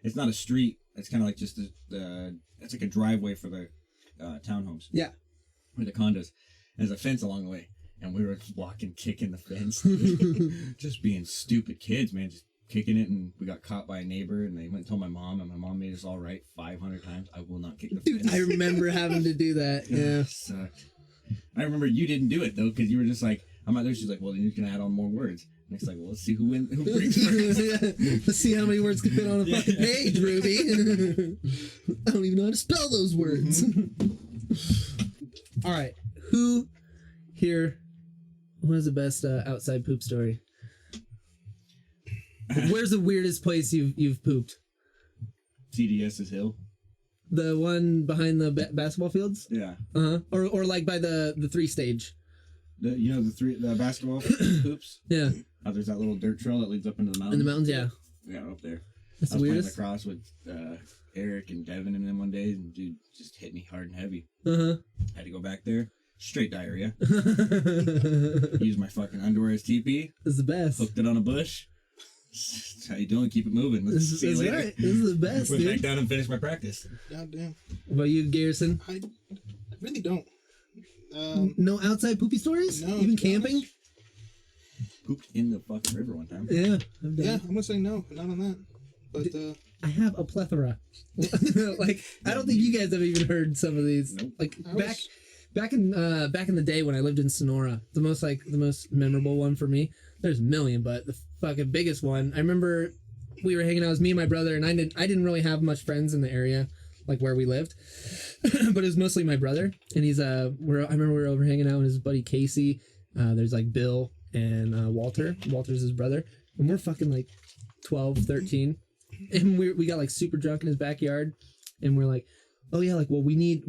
it's not a street. It's kind of like just it's like a driveway for the townhomes. Yeah. Or the condos. And there's a fence along the way. And we were just walking, kicking the fence. Just being stupid kids, man. Just kicking it, and we got caught by a neighbor, and they went and told my mom, and my mom made us all right 500 times. I will not kick the fence. Dude, I remember having to do that. Yeah. Sucked. I remember you didn't do it though, because you were just like, I'm out there. She's like, well, then you can add on more words. And it's like, well, let's see who breaks first. Yeah. Let's see how many words can fit on a fucking page, Ruby. I don't even know how to spell those words. All right, who here? What is the best outside poop story? Where's the weirdest place you've pooped? TDS's Hill. The one behind the basketball fields? Yeah. Or like by the 3-stage. The basketball hoops? Yeah. There's that little dirt trail that leads up into the mountains. In the mountains, yeah. Yeah, up there. That's the weirdest. I was playing lacrosse with Eric and Devin and them one day, and dude just hit me hard and heavy. Had to go back there. Straight diarrhea. Used my fucking underwear as TP. It's the best. Hooked it on a bush. How you doing? Keep it moving. Let's see you later. Right. This is the best, Went dude. back down and finished my practice. Goddamn. What about you, Garrison? I really don't. No outside poopy stories? No. Even camping? Pooped in the fucking river one time. Yeah. Yeah, I'm gonna say no, not on that. But I have a plethora. Like, I don't think you guys have even heard some of these. Nope. Like back in the day when I lived in Sonora, the most memorable one for me. There's a million, but the fucking biggest one. I remember we were hanging out. It was me and my brother, and I didn't really have much friends in the area, like where we lived. But it was mostly my brother, and he's I remember we were over hanging out with his buddy Casey. There's like Bill and Walter. Walter's his brother, and we're fucking like 12, 13, and we got like super drunk in his backyard, and we're like, oh yeah, like, well, we need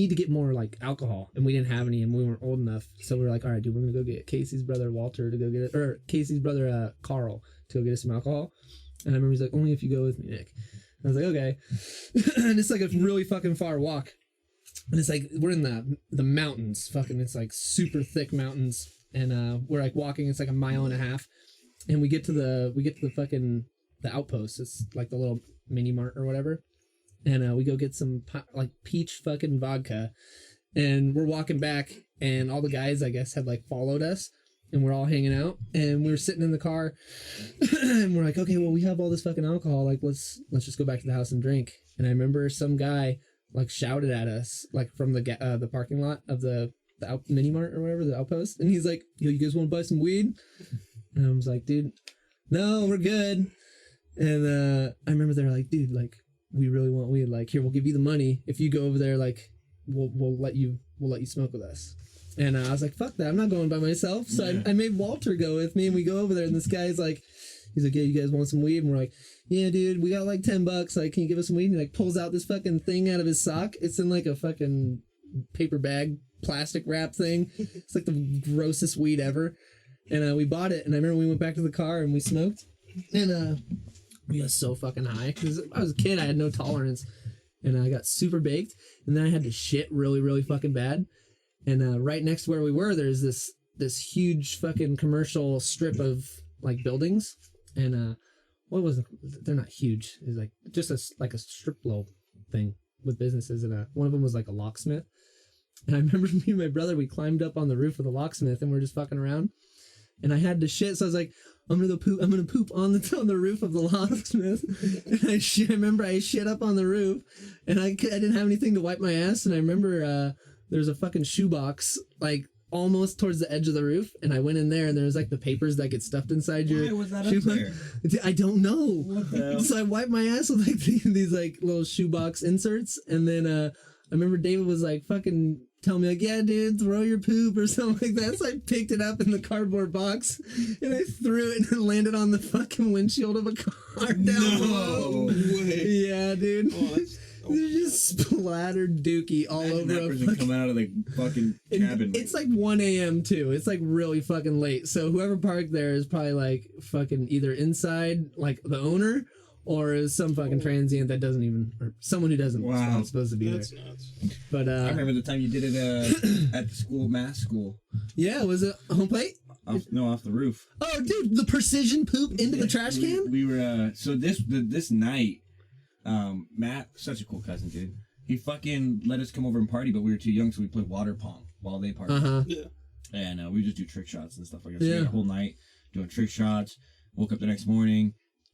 to get more like alcohol, and we didn't have any, and we weren't old enough, so we were like, all right, dude, we're gonna go get Casey's brother Walter to go get it, or Casey's brother Carl to go get us some alcohol. And I remember he's like, only if you go with me, Nick. And I was like, okay. And it's like a really fucking far walk, and it's like we're in the mountains, fucking, it's like super thick mountains, and we're like walking, it's like a mile and a half, and we get to the fucking the outpost. It's like the little mini mart or whatever. And we go get some like peach fucking vodka, and we're walking back, and all the guys, I guess, had like followed us, and we're all hanging out, and we were sitting in the car, and we're like, okay, well, we have all this fucking alcohol, like let's just go back to the house and drink. And I remember some guy like shouted at us like from the parking lot of the mini mart or whatever, the outpost, and he's like, yo, you guys want to buy some weed? And I was like, dude, no, we're good. And I remember they're like, dude, like, we really want weed. Like, here, we'll give you the money if you go over there. Like, we'll let you smoke with us. And I was like, fuck that, I'm not going by myself. So I made Walter go with me, and we go over there, and this guy's like, he's like, yeah, you guys want some weed? And we're like, yeah, dude, we got like $10. Like, can you give us some weed? And he like pulls out this fucking thing out of his sock. It's in like a fucking paper bag, plastic wrap thing. It's like the grossest weed ever. And we bought it. And I remember we went back to the car and we smoked. And we got so fucking high because I was a kid. I had no tolerance, and I got super baked. And then I had to shit really, really fucking bad. And right next to where we were, there's this huge fucking commercial strip of like buildings. And what was it? They're not huge. It's like just a strip mall thing with businesses. And one of them was like a locksmith. And I remember me and my brother, we climbed up on the roof of the locksmith, and we were just fucking around. And I had to shit, so I was like, I'm gonna poop on the roof of the locksmith. And I remember I shit up on the roof, and I didn't have anything to wipe my ass. And I remember there's a fucking shoebox like almost towards the edge of the roof, and I went in there, and there was like the papers that get stuffed inside your. Why was that up there? I don't know. What the hell? So I wiped my ass with like these like little shoebox inserts, and then I remember David was like fucking tell me like, yeah, dude, throw your poop or something like that. So I picked it up in the cardboard box and I threw it, and it landed on the fucking windshield of a car down below. Way. Yeah, dude. Oh, just splattered dookie all over that a person fucking... coming out of the fucking cabin. It's like 1 a.m. too. It's like really fucking late. So whoever parked there is probably like fucking either inside, like the owner, or is some fucking transient that doesn't even, or someone who doesn't supposed to be That's there. nuts. But I remember the time you did it at the school, math school. Yeah, was it home plate? Off the roof. Oh, dude, the precision poop into the trash can? We were, so this night, Matt, such a cool cousin, dude. He fucking let us come over and party, but we were too young, so we played water pong while they partied. Uh-huh. Yeah. And we just do trick shots and stuff like that. So we Yeah. had a whole night doing trick shots. Woke up the next morning,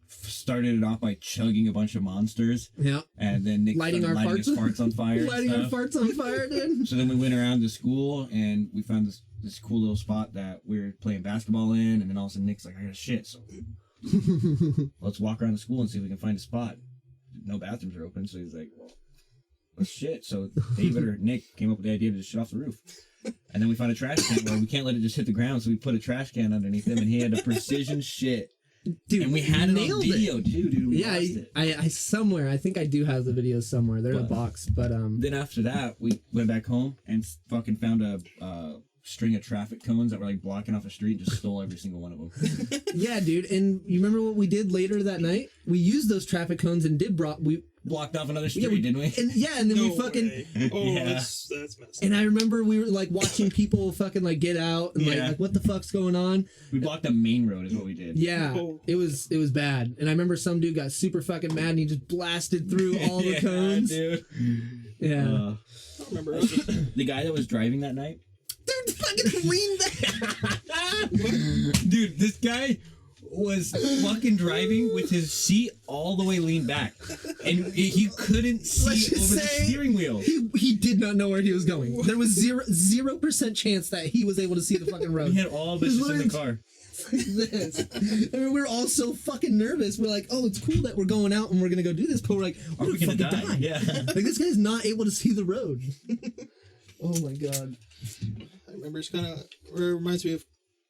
started it off by chugging a bunch of monsters. Yeah. And then Nick Lighting started lighting his farts on fire. Lighting our farts on fire, dude. So then we went around the school and we found this cool little spot that we were playing basketball in, and then all of a sudden Nick's like, I got shit, so let's walk around the school and see if we can find a spot. No bathrooms are open, so he's like, well, let's shit. So David or Nick came up with the idea to just shit off the roof. And then we found a trash can where we can't let it just hit the ground, so we put a trash can underneath him, and he had a precision shit. Dude, and we had it on video too, dude. We yeah, lost it. I somewhere, I think I do have the videos somewhere. They're in a box, but Then after that, we went back home and fucking found a string of traffic cones that were like blocking off the street, and just stole every single one of them. Yeah, dude. And you remember what we did later that night? We used those traffic cones and we blocked off another street, didn't we? And then we fucking way. Oh, Yeah. that's messed up. and I remember we were like watching people fucking like get out and like what the fuck's going on? We blocked the main road is what we did. Yeah, Oh. it was bad. And I remember some dude got super fucking mad and he just blasted through all the cones. Dude. Yeah. I don't remember. The guy that was driving that night, Dude, fucking lean back. dude, this guy was fucking driving with his seat all the way leaned back, and he couldn't Let's see just over the say steering wheel. He did not know where he was going. There was 0% chance that he was able to see the fucking road. He had all of us just in the car. Like this. I mean, we were all so fucking nervous. We're like, oh, it's cool that we're going out and we're gonna go do this, but we're like, Are we gonna die? Yeah. Like, this guy's not able to see the road. Oh my god. I remember it's it reminds me of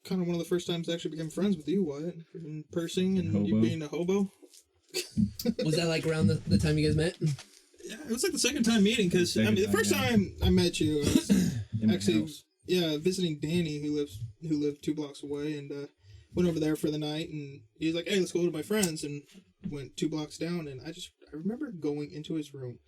kind of one of the first times I actually became friends with you, Wyatt, in person, and you being a hobo. Was that like around the time you guys met? Yeah, it was like the second time meeting, because the first time I met you, I was actually visiting Danny, who lived 2 blocks away, and went over there for the night, and he was like, hey, let's go to my friends, and went 2 blocks down, and I remember going into his room,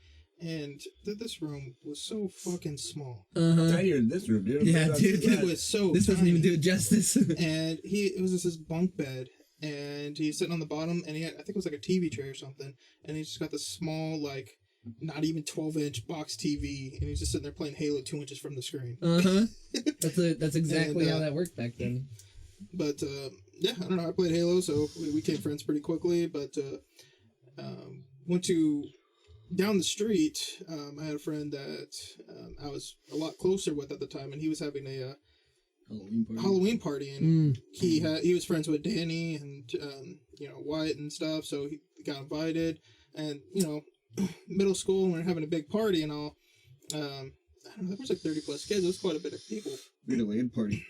and this room was so fucking small. Tinier than this room, dude. Yeah, dude. It was so This doesn't even do it justice. And it was just this bunk bed, and he's sitting on the bottom, and he had, I think it was like a TV tray or something, and he's just got this small, like, not even 12-inch box TV, and he's just sitting there playing Halo 2 inches from the screen. That's exactly how that worked back then. But yeah, I don't know. I played Halo, so we became friends pretty quickly. But went to down the street. I had a friend that I was a lot closer with at the time, and he was having a Halloween party, and he was friends with Danny and Wyatt and stuff. So he got invited, and middle school, and we we're having a big party and all. I don't know, there was like 30 plus kids. It was quite a bit of people. We had a LAN party.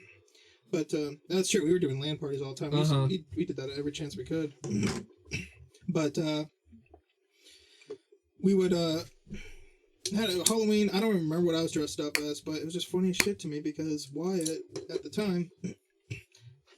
But that's true. We were doing LAN parties all the time. We did that every chance we could. But we would had a Halloween. I don't remember what I was dressed up as, but it was just funny as shit to me because Wyatt at the time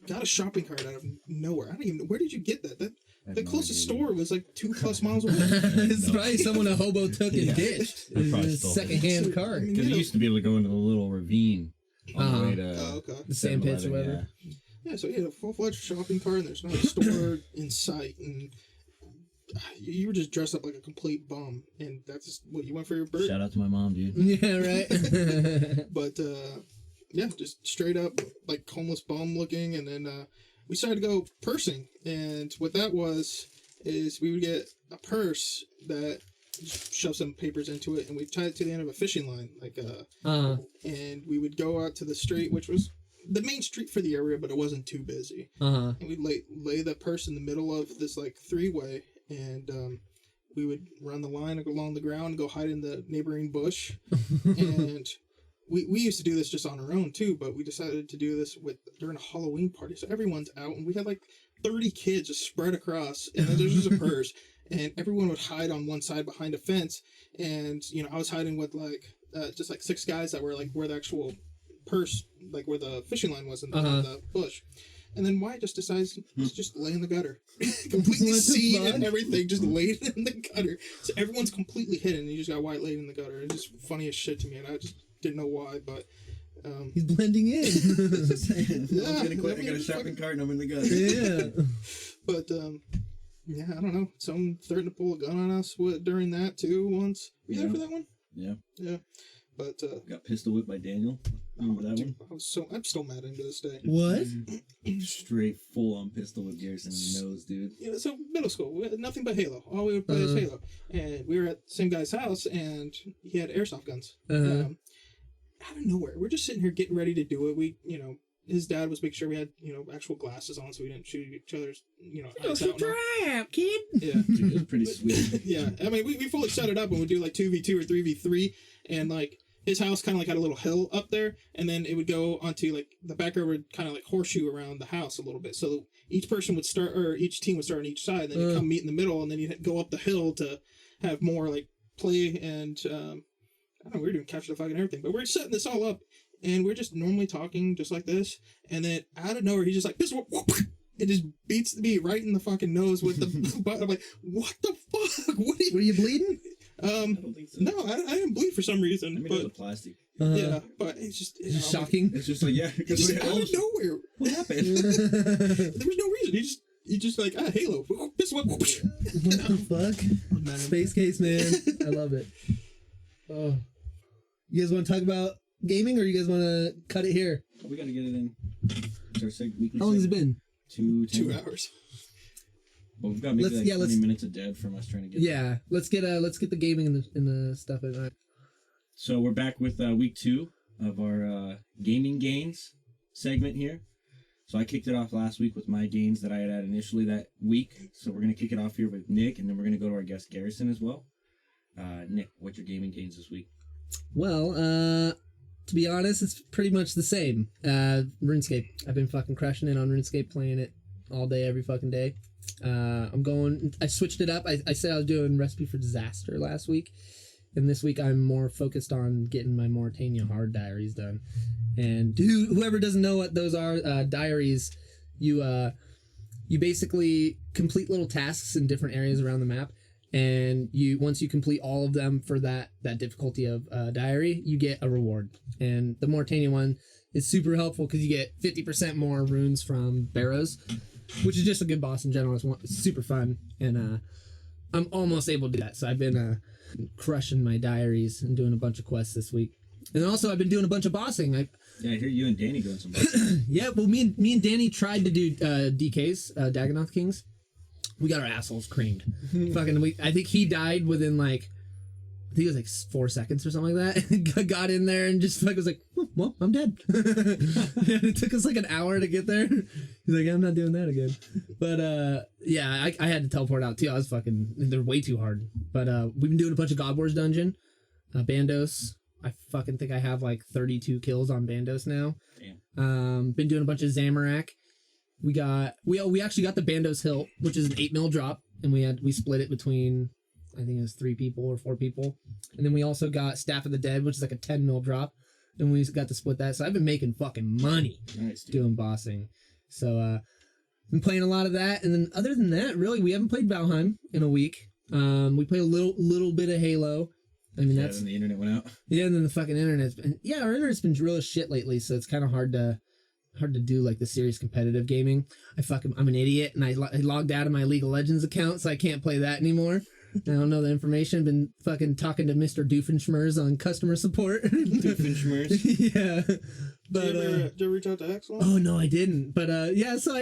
got a shopping cart out of nowhere. I don't even know, where did you get that? The closest store was like 2+ miles away. It's probably someone a hobo took and ditched. It's a secondhand cart. Because it used to be able to go into the little ravine on the way to the sand pits or whatever. Yeah, so he had a full-fledged shopping cart, and there's not a store in sight, and you were just dressed up like a complete bum, and that's what you went for your birthday. Shout out to my mom, dude. Yeah, right. But yeah, just straight up like homeless bum looking, and then we started to go pursing, and what that was is we would get a purse that shove some papers into it, and we tied it to the end of a fishing line, like and we would go out to the street, which was the main street for the area, but it wasn't too busy. And we'd lay the purse in the middle of this like 3-way, and we would run the line along the ground, go hide in the neighboring bush, and we used to do this just on our own too, but we decided to do this during a Halloween party, so everyone's out, and we had like 30 kids just spread across, and then there's just a purse, and everyone would hide on one side behind a fence, and I was hiding with like just like 6 guys that were like where the actual purse, like where the fishing line was in the bush. And then Wyatt just decides to just lay in the gutter. Completely seen and everything, just laid in the gutter. So everyone's completely hidden, and you just got Wyatt laid in the gutter. It's just funny as shit to me, and I just didn't know why, but... he's blending in. I got a shopping cart and I'm in the gutter. Yeah. But, yeah, I don't know. Someone threatened to pull a gun on us during that, too, once. Were you there for that one? Yeah. Yeah. But, got pistol whipped by Daniel. Remember that one? I'm still mad into this day. What? Straight full-on pistol with Garrison in the nose, dude. So middle school, we had nothing but Halo. All we would play is Halo. And we were at the same guy's house, and he had airsoft guns. Out of nowhere, we're just sitting here getting ready to do it. We, his dad was making sure we had, actual glasses on so we didn't shoot each other's, eyes out. Try out, kid. Yeah. Dude, it was pretty sweet. Yeah. I mean, we fully set it up, and we'd do like 2v2 or 3v3, and like his house kind of like had a little hill up there, and then it would go onto like the back row would kind of like horseshoe around the house a little bit. So each person would start, or each team would start on each side, and then you'd come meet in the middle, and then you'd go up the hill to have more like play. And I don't know, we were doing capture the flag and everything, but we're setting this all up, and we're just normally talking just like this, and then out of nowhere he's just like, this one, it just beats me right in the fucking nose with the butt. I'm like, what the fuck? Were you bleeding? I don't think so. No, I didn't bleed for some reason. I mean, it was plastic. Yeah, but it's just shocking. It's just like, yeah, because just out of nowhere. What happened? There was no reason. He just like, Halo. This one. What the fuck? Space case, man. I love it. Oh, you guys want to talk about gaming, or you guys want to cut it here? We got to get it in. It's our weekly. How long has it been? 2 hours. Well, we've got maybe 20 minutes of dead from us trying to get. Yeah, let's get the gaming in the stuff at night. So we're back with week 2 of our gaming gains segment here. So I kicked it off last week with my gains that I had initially that week. So we're gonna kick it off here with Nick, and then we're gonna go to our guest Garrison as well. Nick, what's your gaming gains this week? Well, to be honest, it's pretty much the same. RuneScape. I've been fucking crushing it on RuneScape, playing it all day, every fucking day. I switched it up. I said I was doing Recipe for Disaster last week, and this week I'm more focused on getting my Mauritania hard diaries done. And whoever doesn't know what those are, diaries, you basically complete little tasks in different areas around the map, and once you complete all of them for that difficulty of diary, you get a reward. And the Mauritania one is super helpful because you get 50% more runes from Barrows, which is just a good boss in general. It's super fun, and I'm almost able to do that. So I've been crushing my diaries and doing a bunch of quests this week. And then also I've been doing a bunch of bossing. I hear you and Danny doing some. Yeah, well, me and Danny tried to do DKs, Dagonoth Kings. We got our assholes creamed. I think he died within like, I think it was like 4 seconds or something like that. Got in there and just like was like, oh, well, I'm dead. It took us like an hour to get there. He's like, I'm not doing that again. But yeah, I had to teleport out too. I was they're way too hard. But we've been doing a bunch of God Wars dungeon, Bandos. I fucking think I have like 32 kills on Bandos now. Damn. Been doing a bunch of Zamorak. We actually got the Bandos Hilt, which is an 8 mil drop, and we split it between, I think it was 3 people or 4 people. And then we also got Staff of the Dead, which is like a 10 mil drop, and we got to split that. So I've been making fucking money doing bossing. So been playing a lot of that, and then other than that, really, we haven't played Valheim in a week. We played a little bit of Halo. I mean, that's... And the internet went out. Yeah, and then the fucking internet's been... Yeah, our internet's been real as shit lately, so it's kind of hard to do, like, the serious competitive gaming. I'm an idiot, and I logged out of my League of Legends account, so I can't play that anymore. I don't know the information. Been fucking talking to Mr. Doofenshmirtz on customer support. Doofenshmirtz? Yeah. But, did you reach out to Axel? Oh, no, I didn't. But, yeah, so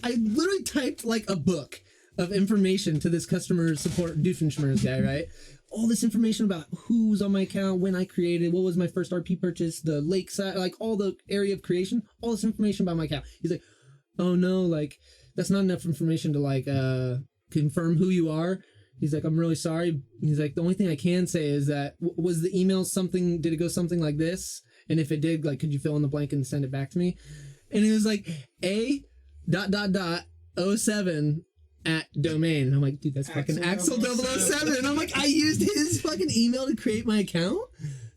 I literally typed, like, a book of information to this customer support Doofenshmirtz guy, right? All this information about who's on my account, when I created, what was my first RP purchase, the lakeside, like all the area of creation, all this information about my account. He's like, oh no, like that's not enough information to like confirm who you are. He's like, I'm really sorry. He's like, the only thing I can say is that was the email something, did it go something like this? And if it did, like, could you fill in the blank and send it back to me? And it was like A.07 at domain. And I'm like, dude, that's fucking Axel 007. And I'm like, I used his fucking email to create my account.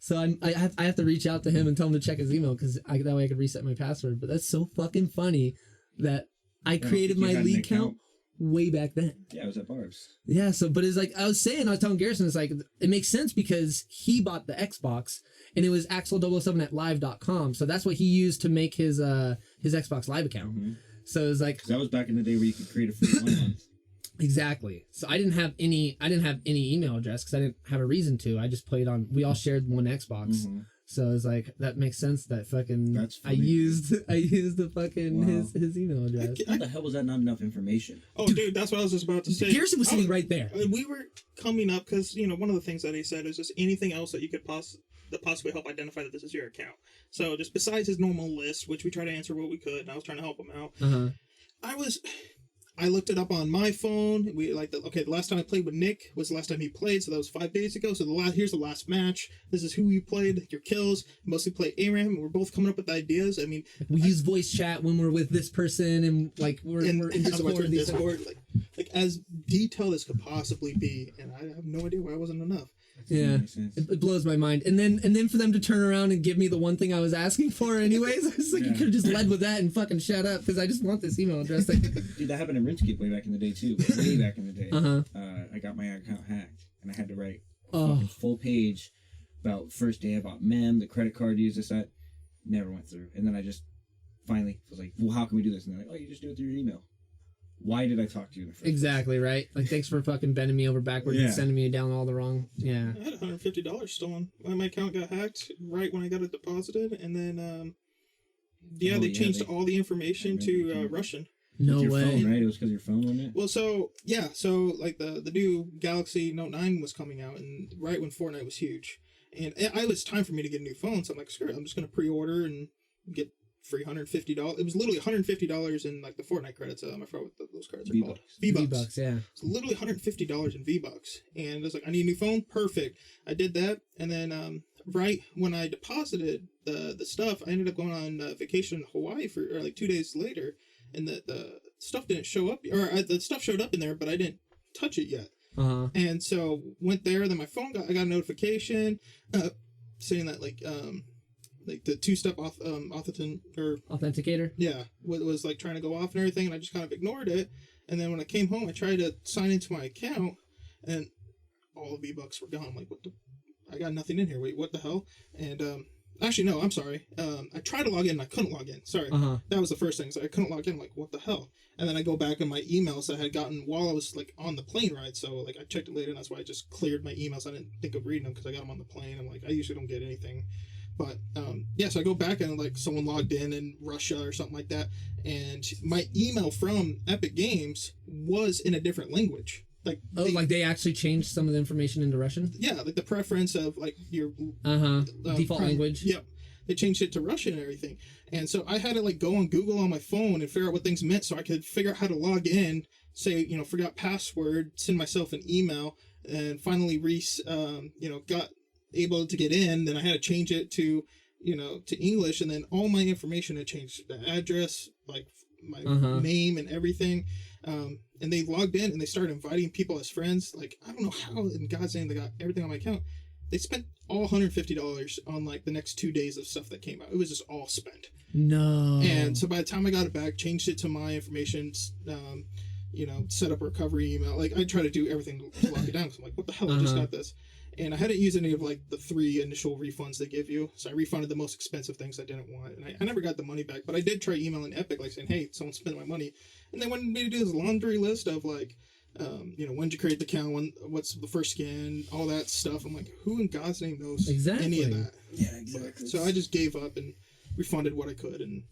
So I have to reach out to him and tell him to check his email because that way I could reset my password. But that's so fucking funny that I created my league account way back then. Yeah, it was at Barb's. Yeah, so, but it's like, I was telling Garrison, it's like, it makes sense because he bought the Xbox and it was Axel007 at live.com. So that's what he used to make his Xbox Live account. Mm-hmm. So it was like, that was back in the day where you could create a free 1 month. Exactly. So I didn't have any email address because I didn't have a reason to. I just played on, we all shared one Xbox. Mm-hmm. So it's like, that makes sense that fucking, I used the fucking, his email address. How the hell was that not enough information? Oh, dude, that's what I was just about to say. Garrison was sitting right there. We were coming up because, one of the things that he said is just anything else that you could possibly help identify that this is your account. So just besides his normal list, which we try to answer what we could, and I was trying to help him out. Uh-huh. I looked it up on my phone. The last time I played with Nick was the last time he played, so that was 5 days ago. So here's the last match. This is who you played, your kills. Mostly play Aram, and we're both coming up with ideas. I mean, we use voice chat when we're with this person, and like we're in Discord. Like as detailed as could possibly be, and I have no idea why it wasn't enough. Yeah, it blows my mind. And then for them to turn around and give me the one thing I was asking for anyways, I was like, you could have just led with that and fucking shut up because I just want this email address. Dude, that happened in RuneScape way back in the day too. Way back in the day. Uh-huh. I got my account hacked and I had to write a full page about first day about mem, the credit card use, this, that. Never went through. And then I just finally was like, well, how can we do this? And they're like, oh, you just do it through your email. Why did I talk to you in the first Exactly, right? Like, thanks for fucking bending me over backwards and sending me down all the wrong... Yeah. I had $150 stolen. My account got hacked right when I got it deposited, and then, they changed all the information to Russian. No your way. Phone, right? It was because your phone, wasn't it? Well, so like, the new Galaxy Note 9 was coming out, and right when Fortnite was huge. And it was time for me to get a new phone, so I'm like, screw it, I'm just going to pre-order and get free $150. It was literally $150 in like the Fortnite credits. I forgot what those cards are called. V-Bucks. Yeah. It's literally $150 in V-Bucks. And I was like, I need a new phone. Perfect. I did that. And then right when I deposited the stuff, I ended up going on vacation in Hawaii for like 2 days later. And the stuff didn't show up. The stuff showed up in there, but I didn't touch it yet. Uh-huh. And so went there. Then my phone I got a notification saying that like the two-step authenticator. Yeah, was like trying to go off and everything, and I just kind of ignored it. And then when I came home, I tried to sign into my account, and all the V-Bucks were gone. I'm like, what the? I got nothing in here. Wait, what the hell? And Actually, no, I'm sorry. I tried to log in and I couldn't log in. Sorry. That was the first thing. So I couldn't log in. I'm like, what the hell? And then I go back in my emails I had gotten while I was like on the plane ride. So like I checked it later, and that's why I just cleared my emails. I didn't think of reading them because I got them on the plane. I'm like, I usually don't get anything. But yeah, so I go back and like someone logged in Russia or something like that, and my email from Epic Games was in a different language. Like they actually changed some of the information into Russian? Yeah, like the preference of like your default language. Yep. They changed it to Russian and everything. And so I had to like go on Google on my phone and figure out what things meant so I could figure out how to log in, say, forgot password, send myself an email, and finally got able to get in. Then I had to change it to English, and then all my information had changed. The address, like my name and everything. And they logged in and they started inviting people as friends. Like, I don't know how in God's name they got everything on my account. They spent all $150 on like the next 2 days of stuff that came out. It was just all spent. No. And so by the time I got it back, changed it to my information, set up a recovery email. Like I try to do everything to lock it down. Cause I'm like, what the hell? I just got this. And I hadn't used any of like the 3 initial refunds they give you. So I refunded the most expensive things I didn't want. And I never got the money back, but I did try emailing Epic, like saying, hey, someone spent my money. And they wanted me to do this laundry list of like, when did you create the account? What's the first skin? All that stuff. I'm like, who in God's name knows any of that? Yeah, exactly. So I just gave up and refunded what I could and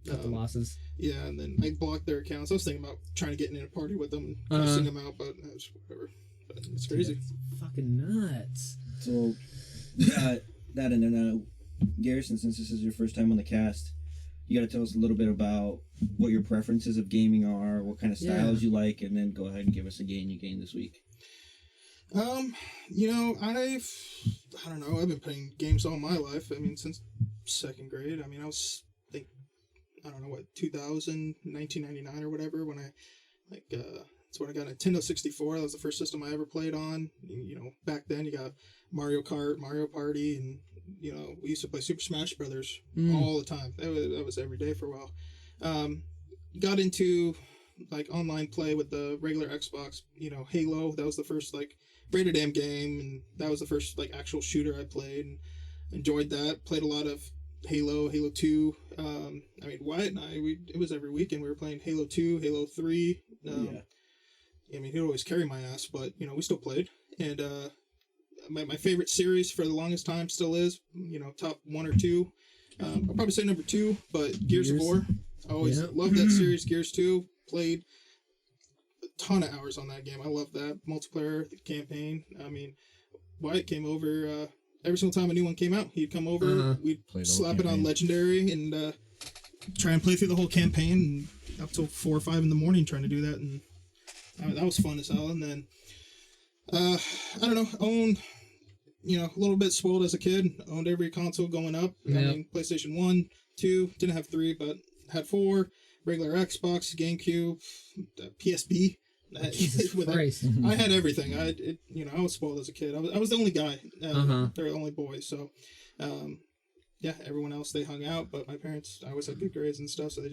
cut the losses. Yeah, and then I blocked their accounts. I was thinking about trying to get in a party with them and cussing them out, but that's whatever. But it's crazy. That's fucking nuts. So that and then Garrison, since this is your first time on the cast, you got to tell us a little bit about what your preferences of gaming are, what kind of styles you like, and then go ahead and give us a game you gained this week. I don't know, I've been playing games all my life. I mean, since 2nd grade. I mean, I was, 1999 or whatever, when that's when I got a Nintendo 64. That was the first system I ever played on. Back then you got Mario Kart, Mario Party, and, we used to play Super Smash Brothers all the time. That was every day for a while. Got into, online play with the regular Xbox, Halo. That was the first, rated M game, and that was the first, actual shooter I played, and enjoyed that. Played a lot of Halo 2. Wyatt and I, it was every weekend we were playing Halo 2, Halo 3. He'd always carry my ass, but, we still played. And my favorite series for the longest time still is, top 1 or 2. I'll probably say number 2, but Gears of War. I always loved that series. Gears 2, played a ton of hours on that game. I love that. Multiplayer, the campaign. Wyatt came over every single time a new one came out. He'd come over, we'd slap it on Legendary and try and play through the whole campaign and up till 4 or 5 in the morning trying to do that. And that was fun as hell. And then, I don't know, owned, a little bit spoiled as a kid, owned every console going up. PlayStation 1, 2, didn't have 3, but had 4, regular Xbox, GameCube, PSP. Jesus Christ. I had everything. I was spoiled as a kid. I was the only guy. They're the only boy. So, everyone else, they hung out, but my parents, I always had good grades and stuff, so I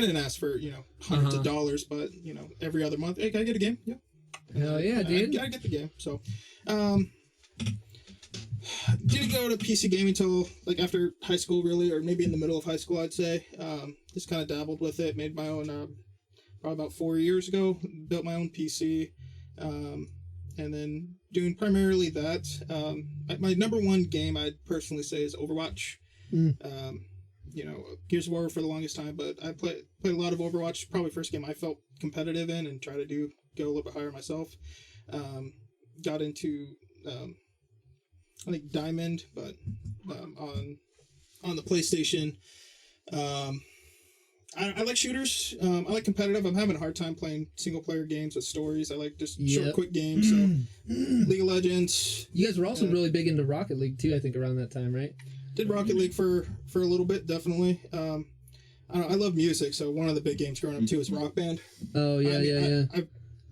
didn't ask for, hundreds of dollars, but, every other month, hey, can I get a game? Yeah. Hell yeah, dude. I get the game. So, didn't go to PC gaming until, after high school, really, or maybe in the middle of high school, I'd say. Just kind of dabbled with it, made my own, probably about 4 years ago, built my own PC, and then doing primarily that. My number one game I'd personally say is Overwatch. Gears of War for the longest time, but I played a lot of Overwatch. Probably first game I felt competitive in and try to go a little bit higher myself. Got into I think Diamond, but on the PlayStation. I like shooters. I like competitive. I'm having a hard time playing single player games with stories. I like just short, quick games. So League of Legends. You guys were also really big into Rocket League too, I think, around that time, right? Did Rocket League for a little bit, definitely. I love music, so one of the big games growing up too is Rock Band. Oh yeah.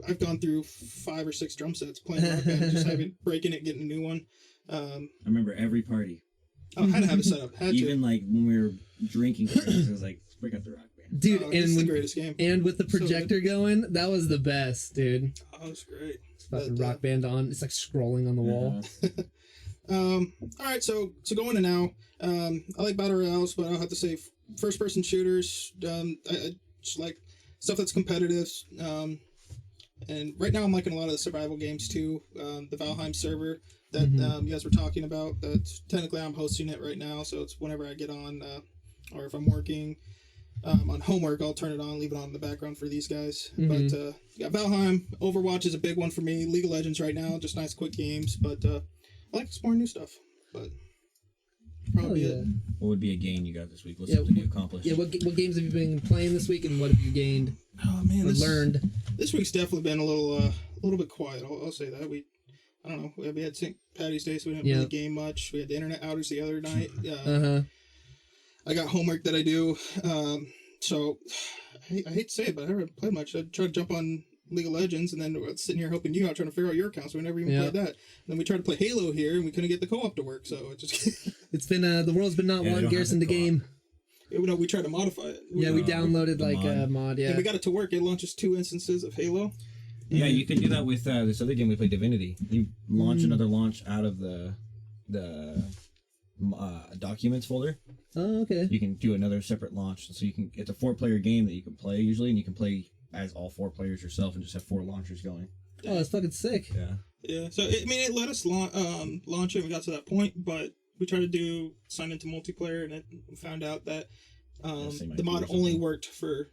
I've gone through 5 or 6 drum sets playing Rock Band, just breaking it, getting a new one. I remember every party. Oh, I had to have it set up. Even when we were drinking, I was like, break out the Rock Band. Dude, it's the greatest game. And with the projector going, that was the best, dude. Oh, it's great. It's about the Rock Band on. It's like scrolling on the wall. All right, so going to now. I like battle royales, but I'll have to say first person shooters. I just like stuff that's competitive. And right now I'm liking a lot of the survival games too. The Valheim server that you guys were talking about. That's technically I'm hosting it right now, so it's whenever I get on, or if I'm working on homework, I'll turn it on, leave it on in the background for these guys. But yeah, Valheim, Overwatch is a big one for me. League of Legends right now, just nice quick games. But I like exploring new stuff. But probably it. What would be a gain you got this week? What's something you accomplished? Yeah, what games have you been playing this week, and what have you gained? Oh man, learned. This week's definitely been a little bit quiet. I'll say that. I don't know. We had St. Patty's Day, so we didn't really game much. We had the internet outage the other night. I got homework that I do. So I hate to say it, but I haven't played much. I tried to jump on League of Legends, and then sitting here helping you out, trying to figure out your account, so we never even played that. And then we tried to play Halo here, and we couldn't get the co-op to work, so it just... It's been, the world's been not wanting Garrison the game. We tried to modify it. We downloaded a mod, And we got it to work. It launches 2 instances of Halo. Yeah, you can do that with this other game we played, Divinity. You launch another launch out of the documents folder. Oh, okay. You can do another separate launch, so it's a 4-player game that you can play usually, and you can play as all 4 players yourself and just have 4 launchers going. Oh, that's fucking sick. Yeah. So it let us launch it. We got to that point, but we tried to sign into multiplayer, and we found out that the mod only worked for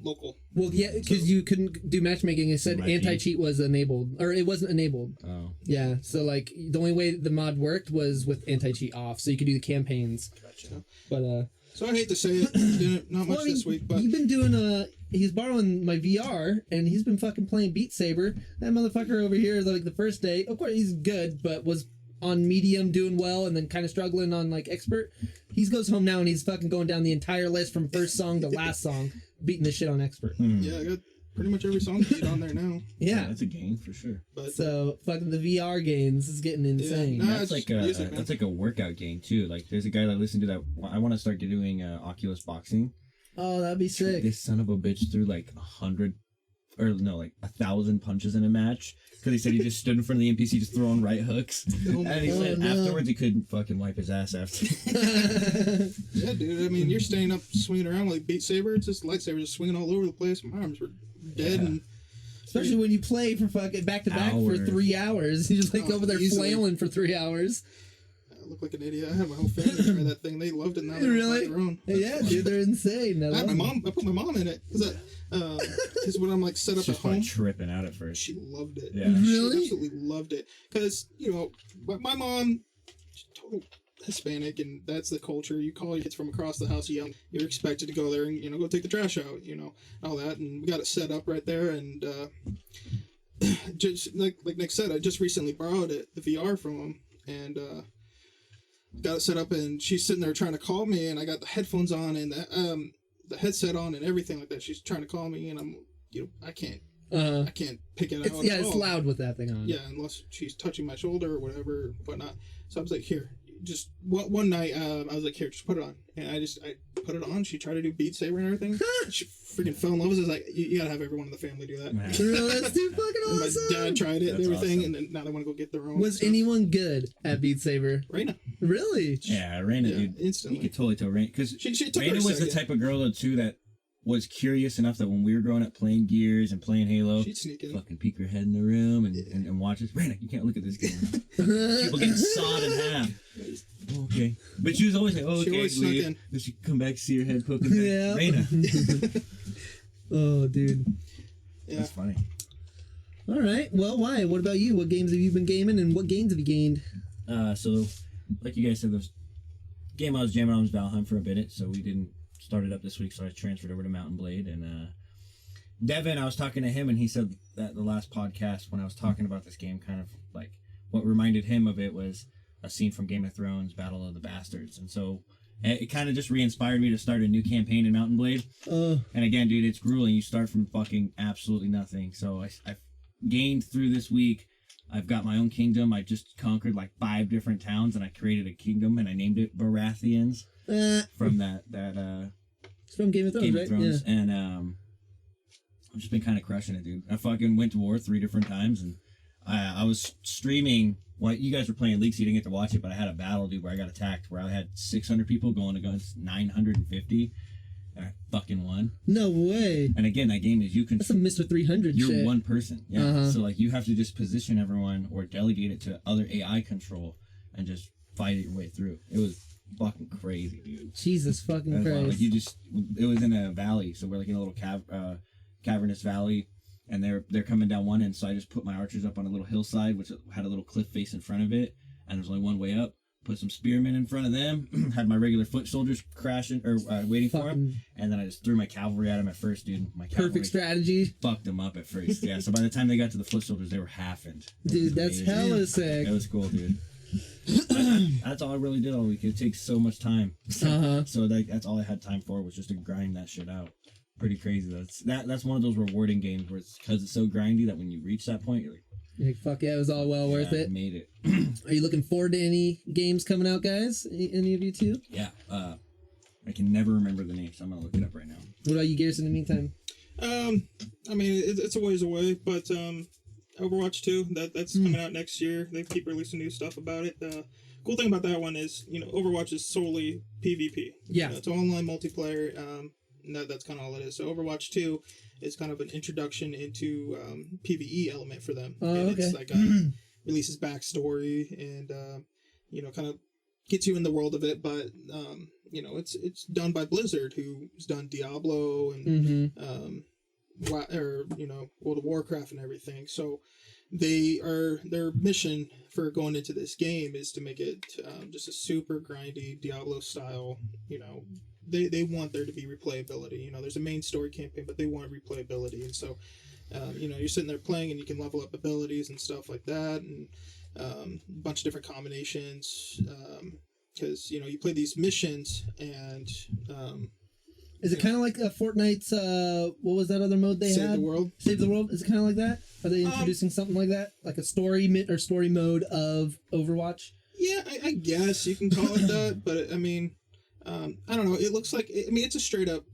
local. Well, yeah, because you couldn't do matchmaking. It said anti-cheat was enabled, or it wasn't enabled. Oh. Yeah, so like the only way the mod worked was with anti-cheat off, so you could do the campaigns. Gotcha. But so I hate to say it, not much this week, but you've been doing he's borrowing my VR, and he's been fucking playing Beat Saber. That motherfucker over here, like the first day, of course he's good, but was on medium doing well, and then kind of struggling on like expert. He goes home now and he's fucking going down the entire list from first song to last song, beating the shit on expert. Yeah, I got pretty much every song beat on there now. Yeah, that's a gain for sure. But, so fucking the VR gains is getting insane. Yeah, that's like a workout game too. Like there's a guy that listened to that. I want to start doing Oculus boxing. Oh, that'd be sick. This son of a bitch threw like 1,000 punches in a match because he said he just stood in front of the NPC just throwing right hooks. And he said afterwards he couldn't fucking wipe his ass after. Yeah, dude. I mean, you're staying up swinging around like Beat Saber. It's just lightsaber just swinging all over the place. My arms were dead. And especially when you play for fucking back to back for 3 hours. You just like over there flailing for 3 hours. I look like an idiot. I had my whole family try that thing. They loved it. Now they're really? their own. Yeah, dude, they're insane. I put my mom in it because when I'm like set up She's at home, tripping out at first. she loved it. Yeah, really, she absolutely loved it because my mom, she's total Hispanic, and that's the culture. You call your kids from across the house young, you're expected to go there and go take the trash out, all that, and we got it set up right there, and just like Nick said, I just recently borrowed the VR from him, and got it set up, and she's sitting there trying to call me, and I got the headphones on and the headset on and everything like that. She's trying to call me, and I'm I can't pick it out. It's loud with that thing on. Yeah, unless she's touching my shoulder or whatever, whatnot. So I was like, here, just one night, I was like, here, just put it on. And I put it on. She tried to do Beat Saber and everything. She freaking fell in love with it. I was like, you gotta have everyone in the family do that. That's too fucking awesome. And my dad tried it and everything, awesome. And then now they want to go get their own. Was anyone good at Beat Saber? Raina. Really? Yeah, Raina, dude. Instantly. You could totally tell Raina. Because Raina was the type of girl, though, too, that was curious enough that when we were growing up playing Gears and playing Halo, she'd sneak in. Fucking peek her head in the room and watch us. Raina, you can't look at this game. People getting sawed in half. Okay. But she was always like, she always snuck in. Then she'd come back, see her head poking back. Yeah. Raina. Oh, dude. Yeah. That's funny. All right. Well, why? What about you? What games have you been gaming, and what gains have you gained? So, like you guys said, the game I was jamming on was Valheim for a bit, so we didn't start it up this week, so I transferred over to Mountain Blade. And Devin, I was talking to him, and he said that the last podcast, when I was talking about this game, kind of like what reminded him of it was a scene from Game of Thrones, Battle of the Bastards. And so it kind of just re-inspired me to start a new campaign in Mountain Blade. And again, dude, it's grueling. You start from fucking absolutely nothing. So I've gained through this week. I've got my own kingdom. I just conquered like 5 different towns, and I created a kingdom, and I named it Baratheons from that it's from Game of Thrones, Game right? of Thrones. Yeah. And I've just been kind of crushing it, dude. I fucking went to war 3 different times, and I was streaming well, you guys were playing League, so you didn't get to watch it, but I had a battle, dude, where I got attacked, where I had 600 people going against 950, and I fucking won. No way. And again, that game is That's some Mr. 300 you're shit. one person. Yeah. So like you have to just position everyone or delegate it to other AI control and just fight it your way through. It was fucking crazy, dude. Jesus fucking Christ. Like it was in a valley, so we're like in a little cavernous valley, and they're coming down one end. So I just put my archers up on a little hillside, which had a little cliff face in front of it, and there's only one way up. Put some spearmen in front of them, had my regular foot soldiers crashing or waiting for them, and then I just threw my cavalry at them at first, dude. My cavalry perfect strategy. fucked them up at first. Yeah, so by the time they got to the foot soldiers, they were halfened. Dude, that's hella sick. It was cool, dude. That's all I really did all week. It takes so much time. So that's all I had time for was just to grind that shit out. Pretty crazy. That's one of those rewarding games where it's because it's so grindy that when you reach that point, you're like, fuck yeah, it was all well worth it. I made it. Are you looking forward to any games coming out, guys? Any of you two? Yeah. I can never remember the name, so I'm gonna look it up right now. What about you, Garrison, in the meantime? I mean, it's a ways away, but Overwatch 2, that's coming out next year. They keep releasing new stuff about it. Cool thing about that one is, Overwatch is solely PvP. Yeah. It's online multiplayer. That's kind of all it is. So Overwatch 2 is kind of an introduction into PvE element for them. Oh, and okay. it's like releases backstory and kind of gets you in the world of it. But it's done by Blizzard, who's done Diablo and World of Warcraft and everything. So their mission for going into this game is to make it just a super grindy Diablo style. They want there to be replayability. There's a main story campaign, but they want replayability. And so, you're sitting there playing and you can level up abilities and stuff like that, and a bunch of different combinations. Because, you play these missions and... is it kind of like Fortnite's, what was that other mode they had? Save the World. Save the World? Is it kind of like that? Are they introducing something like that? Like a story mode of Overwatch? Yeah, I guess you can call it that, but I mean... I don't know. It looks like it's a straight up,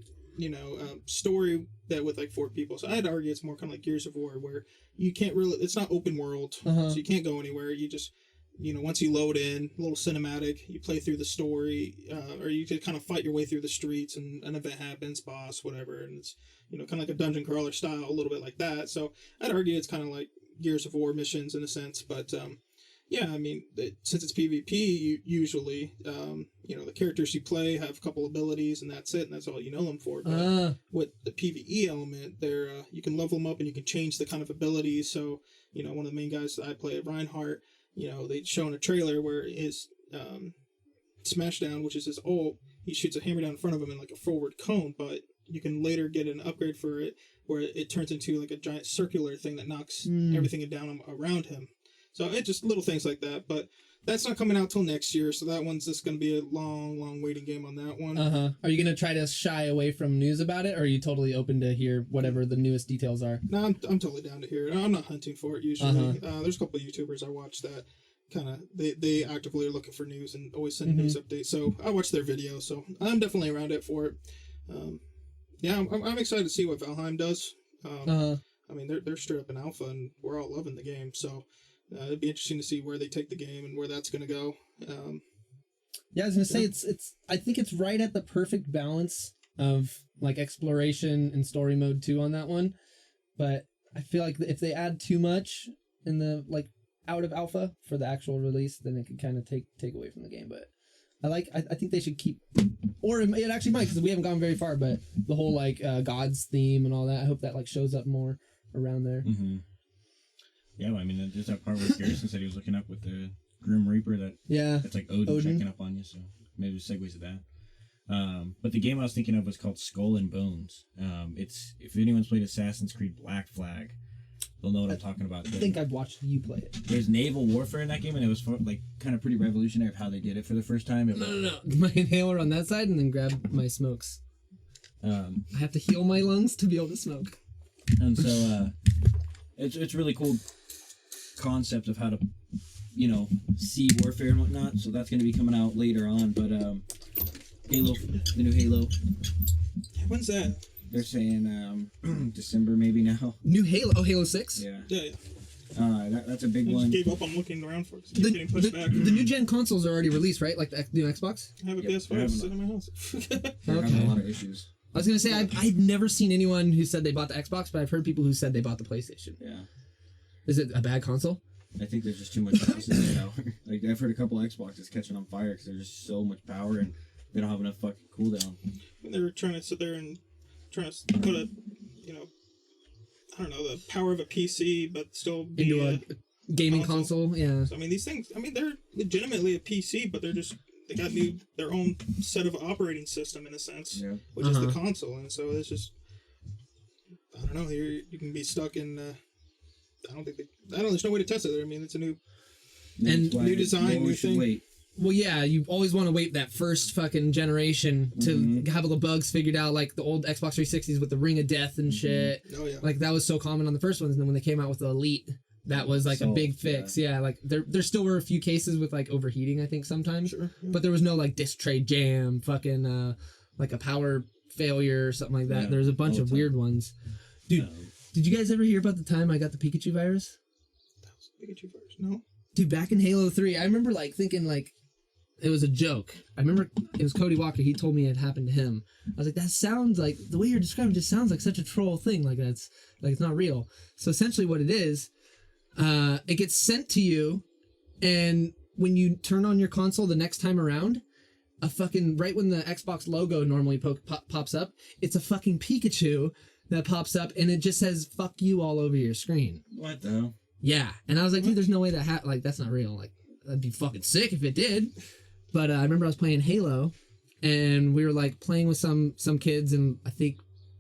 story that with like 4 people. So I'd argue it's more kind of like Gears of War, where you can't really. It's not open world, so you can't go anywhere. You just, once you load in, a little cinematic, you play through the story, or you could kind of fight your way through the streets, and an event happens, boss, whatever, and it's kind of like a dungeon crawler style, a little bit like that. So I'd argue it's kind of like Gears of War missions in a sense, but. Yeah, I mean, since it's PvP, you usually, the characters you play have a couple abilities, and that's it, and that's all you know them for. But with the PvE element, you can level them up, and you can change the kind of abilities. So, one of the main guys that I play, Reinhardt, they'd show in a trailer where his Smashdown, which is his ult, he shoots a hammer down in front of him in like a forward cone, but you can later get an upgrade for it where it turns into like a giant circular thing that knocks everything down around him. So it's just little things like that, but that's not coming out till next year, so that one's just going to be a long waiting game on that one. Are you going to try to shy away from news about it, or are you totally open to hear whatever the newest details are? No, I'm totally down to hear it. I'm not hunting for it usually. There's a couple of YouTubers I watch that kind of, they actively are looking for news and always send news updates, so I watch their videos, so I'm definitely around it for it. I'm excited to see what Valheim does. I mean, they're straight up in alpha, and we're all loving the game, so... it'd be interesting to see where they take the game and where that's going to go. I was going to say, it's. I think it's right at the perfect balance of like exploration and story mode too on that one. But I feel like if they add too much in the out of alpha for the actual release, then it could kind of take away from the game. But I think they should keep, or it actually might, because we haven't gone very far. But the whole gods theme and all that, I hope that shows up more around there. Yeah, I mean, there's that part where Garrison said he was looking up with the Grim Reaper. It's like Odin checking up on you, so maybe it segues to that. But the game I was thinking of was called Skull and Bones. It's if anyone's played Assassin's Creed Black Flag, they'll know what I'm talking about. I think I've watched you play it. There's naval warfare in that game, and it was kind of pretty revolutionary of how they did it for the first time. No. My inhaler on that side, and then grab my smokes. I have to heal my lungs to be able to smoke. And so it's really cool concept of how to see warfare and whatnot, so that's going to be coming out later on. But Halo, the new Halo, when's that? they're saying December maybe now. New Halo? Oh, Halo 6? Yeah. That's a big I one. just gave up on looking around for it. It's getting pushed back. The new gen consoles are already released, right? Like the new Xbox? I have a PS5 sitting in my house. They're having a lot of issues. I was gonna say I've never seen anyone who said they bought the Xbox, but I've heard people who said they bought the PlayStation. Yeah. Is it a bad console? I think there's just too much processing power. Like I've heard a couple Xboxes catching on fire because there's just so much power and they don't have enough fucking cooldown. They were trying to sit there and trying to put a, I don't know, the power of a PC, but still be into a gaming console. Yeah. So, I mean, these things. I mean, they're legitimately a PC, but they got their own set of operating system in a sense, which is the console, and so it's just. I don't know. You can be stuck in. There's no way to test it. I mean, it's a new design, new thing. Wait. Well, yeah, you always want to wait that first fucking generation to have all the bugs figured out, like the old Xbox 360s with the Ring of Death and shit. Oh, yeah. Like, that was so common on the first ones, and then when they came out with the Elite, that was like a big fix. Yeah, like, there still were a few cases with, like, overheating, I think, sometimes. Sure. Yeah. But there was no, like, disc tray jam, fucking, like, a power failure or something like that. Yeah, there's a bunch of weird ones. Dude, did you guys ever hear about the time I got the Pikachu virus? That was Pikachu virus, no? Dude, back in Halo 3, I remember, like, thinking, like, it was a joke. I remember it was Cody Walker. He told me it happened to him. I was like, that sounds like, the way you're describing it just sounds like such a troll thing. Like, it's not real. So essentially what it is, it gets sent to you, and when you turn on your console the next time around, right when the Xbox logo normally pops up, it's a fucking Pikachu that pops up, and it just says, fuck you all over your screen. What the hell? Yeah. And I was like, dude, there's no way that like, that's not real. Like, that'd be fucking sick if it did. But I remember I was playing Halo, and we were like playing with some kids, and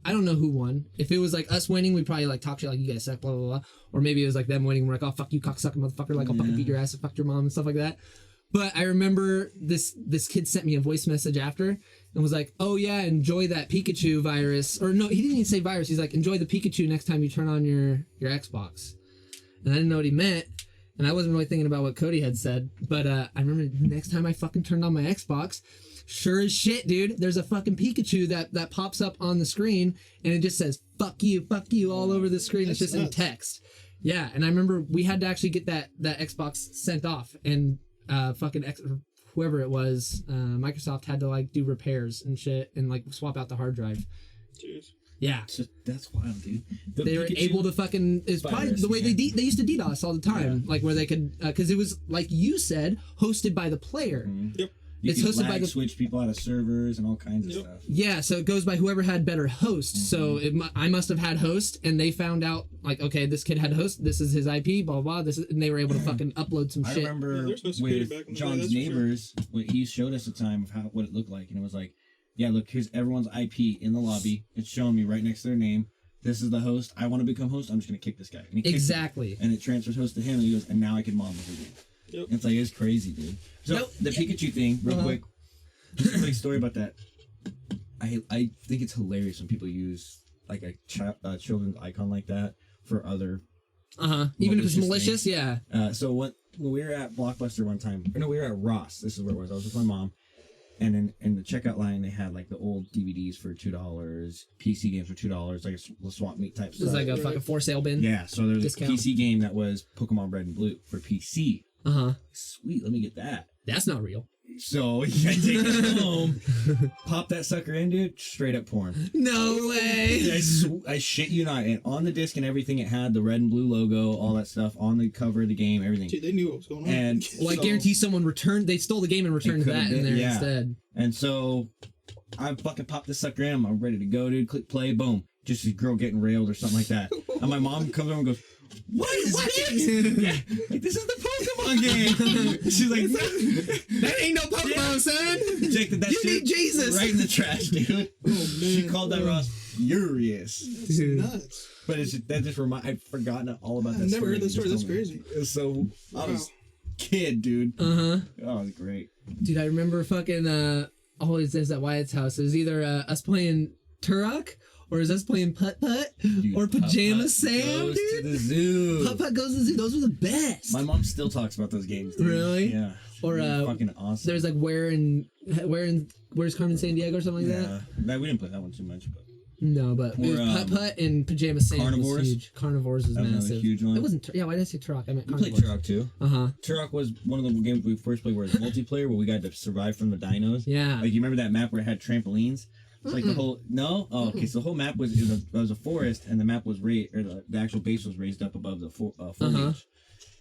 I don't know who won. If it was like us winning, we'd probably like talk shit like, you guys suck, blah, blah, blah. Or maybe it was like them winning, we're like, oh, fuck you, cocksucker motherfucker, like, I'll fucking beat your ass and fuck your mom and stuff like that. But I remember this kid sent me a voice message after and was like, oh yeah, enjoy that Pikachu virus. Or no, he didn't even say virus. He's like, enjoy the Pikachu next time you turn on your Xbox. And I didn't know what he meant. And I wasn't really thinking about what Cody had said, but I remember next time I fucking turned on my Xbox, sure as shit, dude, there's a fucking Pikachu that pops up on the screen, and it just says, fuck you, all over the screen. It's just in text. Yeah, and I remember we had to actually get that Xbox sent off, and whoever it was, Microsoft had to, like, do repairs and shit, and, like, swap out the hard drive. Jeez. Yeah. That's wild, dude. They were able to fucking... It's probably the way they used to DDoS all the time. Yeah. Like, where they could... Because it was, like you said, hosted by the player. Mm-hmm. Yep. It's hosted by the... switch people out of servers and all kinds of stuff. Yeah, so it goes by whoever had better host. So I must have had host, and they found out, like, okay, this kid had host, this is his IP, blah, blah, blah, and they were able to fucking upload some shit. I remember with John's neighbors, he showed us a time of what it looked like, and it was like, yeah, look, here's everyone's IP in the lobby. It's showing me right next to their name. This is the host. I want to become host. I'm just going to kick this guy. And exactly. And it transfers host to him, and he goes, and now I can mod the whole game. Yep. It's like, it's crazy, dude. So, the Pikachu thing, real quick. Just a quick story about that. I think it's hilarious when people use, like, a children's icon like that for other... Even if it's malicious, things. Yeah. So, when we were at Blockbuster one time... Or no, we were at Ross. This is where it was. I was with my mom. And then in the checkout line, they had like the old DVDs for $2, PC games for $2, like a swap meet type stuff. It was like a fucking for sale bin. Yeah, so there was a PC game that was Pokemon Red and Blue for PC. Sweet, let me get that. That's not real. So I take it home, pop that sucker in, dude. Straight up porn. No way. I shit you not. And on the disc and everything, it had the red and blue logo, all that stuff on the cover of the game, everything. Dude, they knew what was going on. And I guarantee someone they stole the game and returned that in there instead. And so I fucking popped this sucker in. I'm ready to go, dude. Click play, boom. Just a girl getting railed or something like that. And my mom comes over and goes, what is this? Yeah. Like, this is the Pokemon game. She's like, that ain't no Pokemon, son. Jake, that you need Jesus. Right in the trash, dude. Oh, man. She called that Ross furious. That's nuts. But that just I'd forgotten all about that story. I've never heard that story. That's crazy. So, I was kid, dude. Oh, it was great. Dude, I remember fucking, always there's at Wyatt's house. It was either us playing Turok, or is us playing Putt-Putt? Or Pajama Sam, goes dude? To the zoo. Putt-Putt goes to the zoo. Those were the best. My mom still talks about those games, dude. Really? Yeah. Or fucking awesome. There's like Where's Carmen Sandiego or something like that? No, we didn't play that one too much, but No, but it was Putt-Putt and Pajama Sam Carnivores? was huge. Carnivores was massive. Another huge one. It wasn't. Yeah, why did I say Turok? I meant We Carnivores. played Turok too. Turok was one of the games we first played where it was multiplayer, where we got to survive from the dinos. Yeah. Like, you remember that map where it had trampolines? It's like the whole... No? Oh, okay. So the whole map was... It was a forest, and the map was raised... Or the actual base was raised up above the foliage.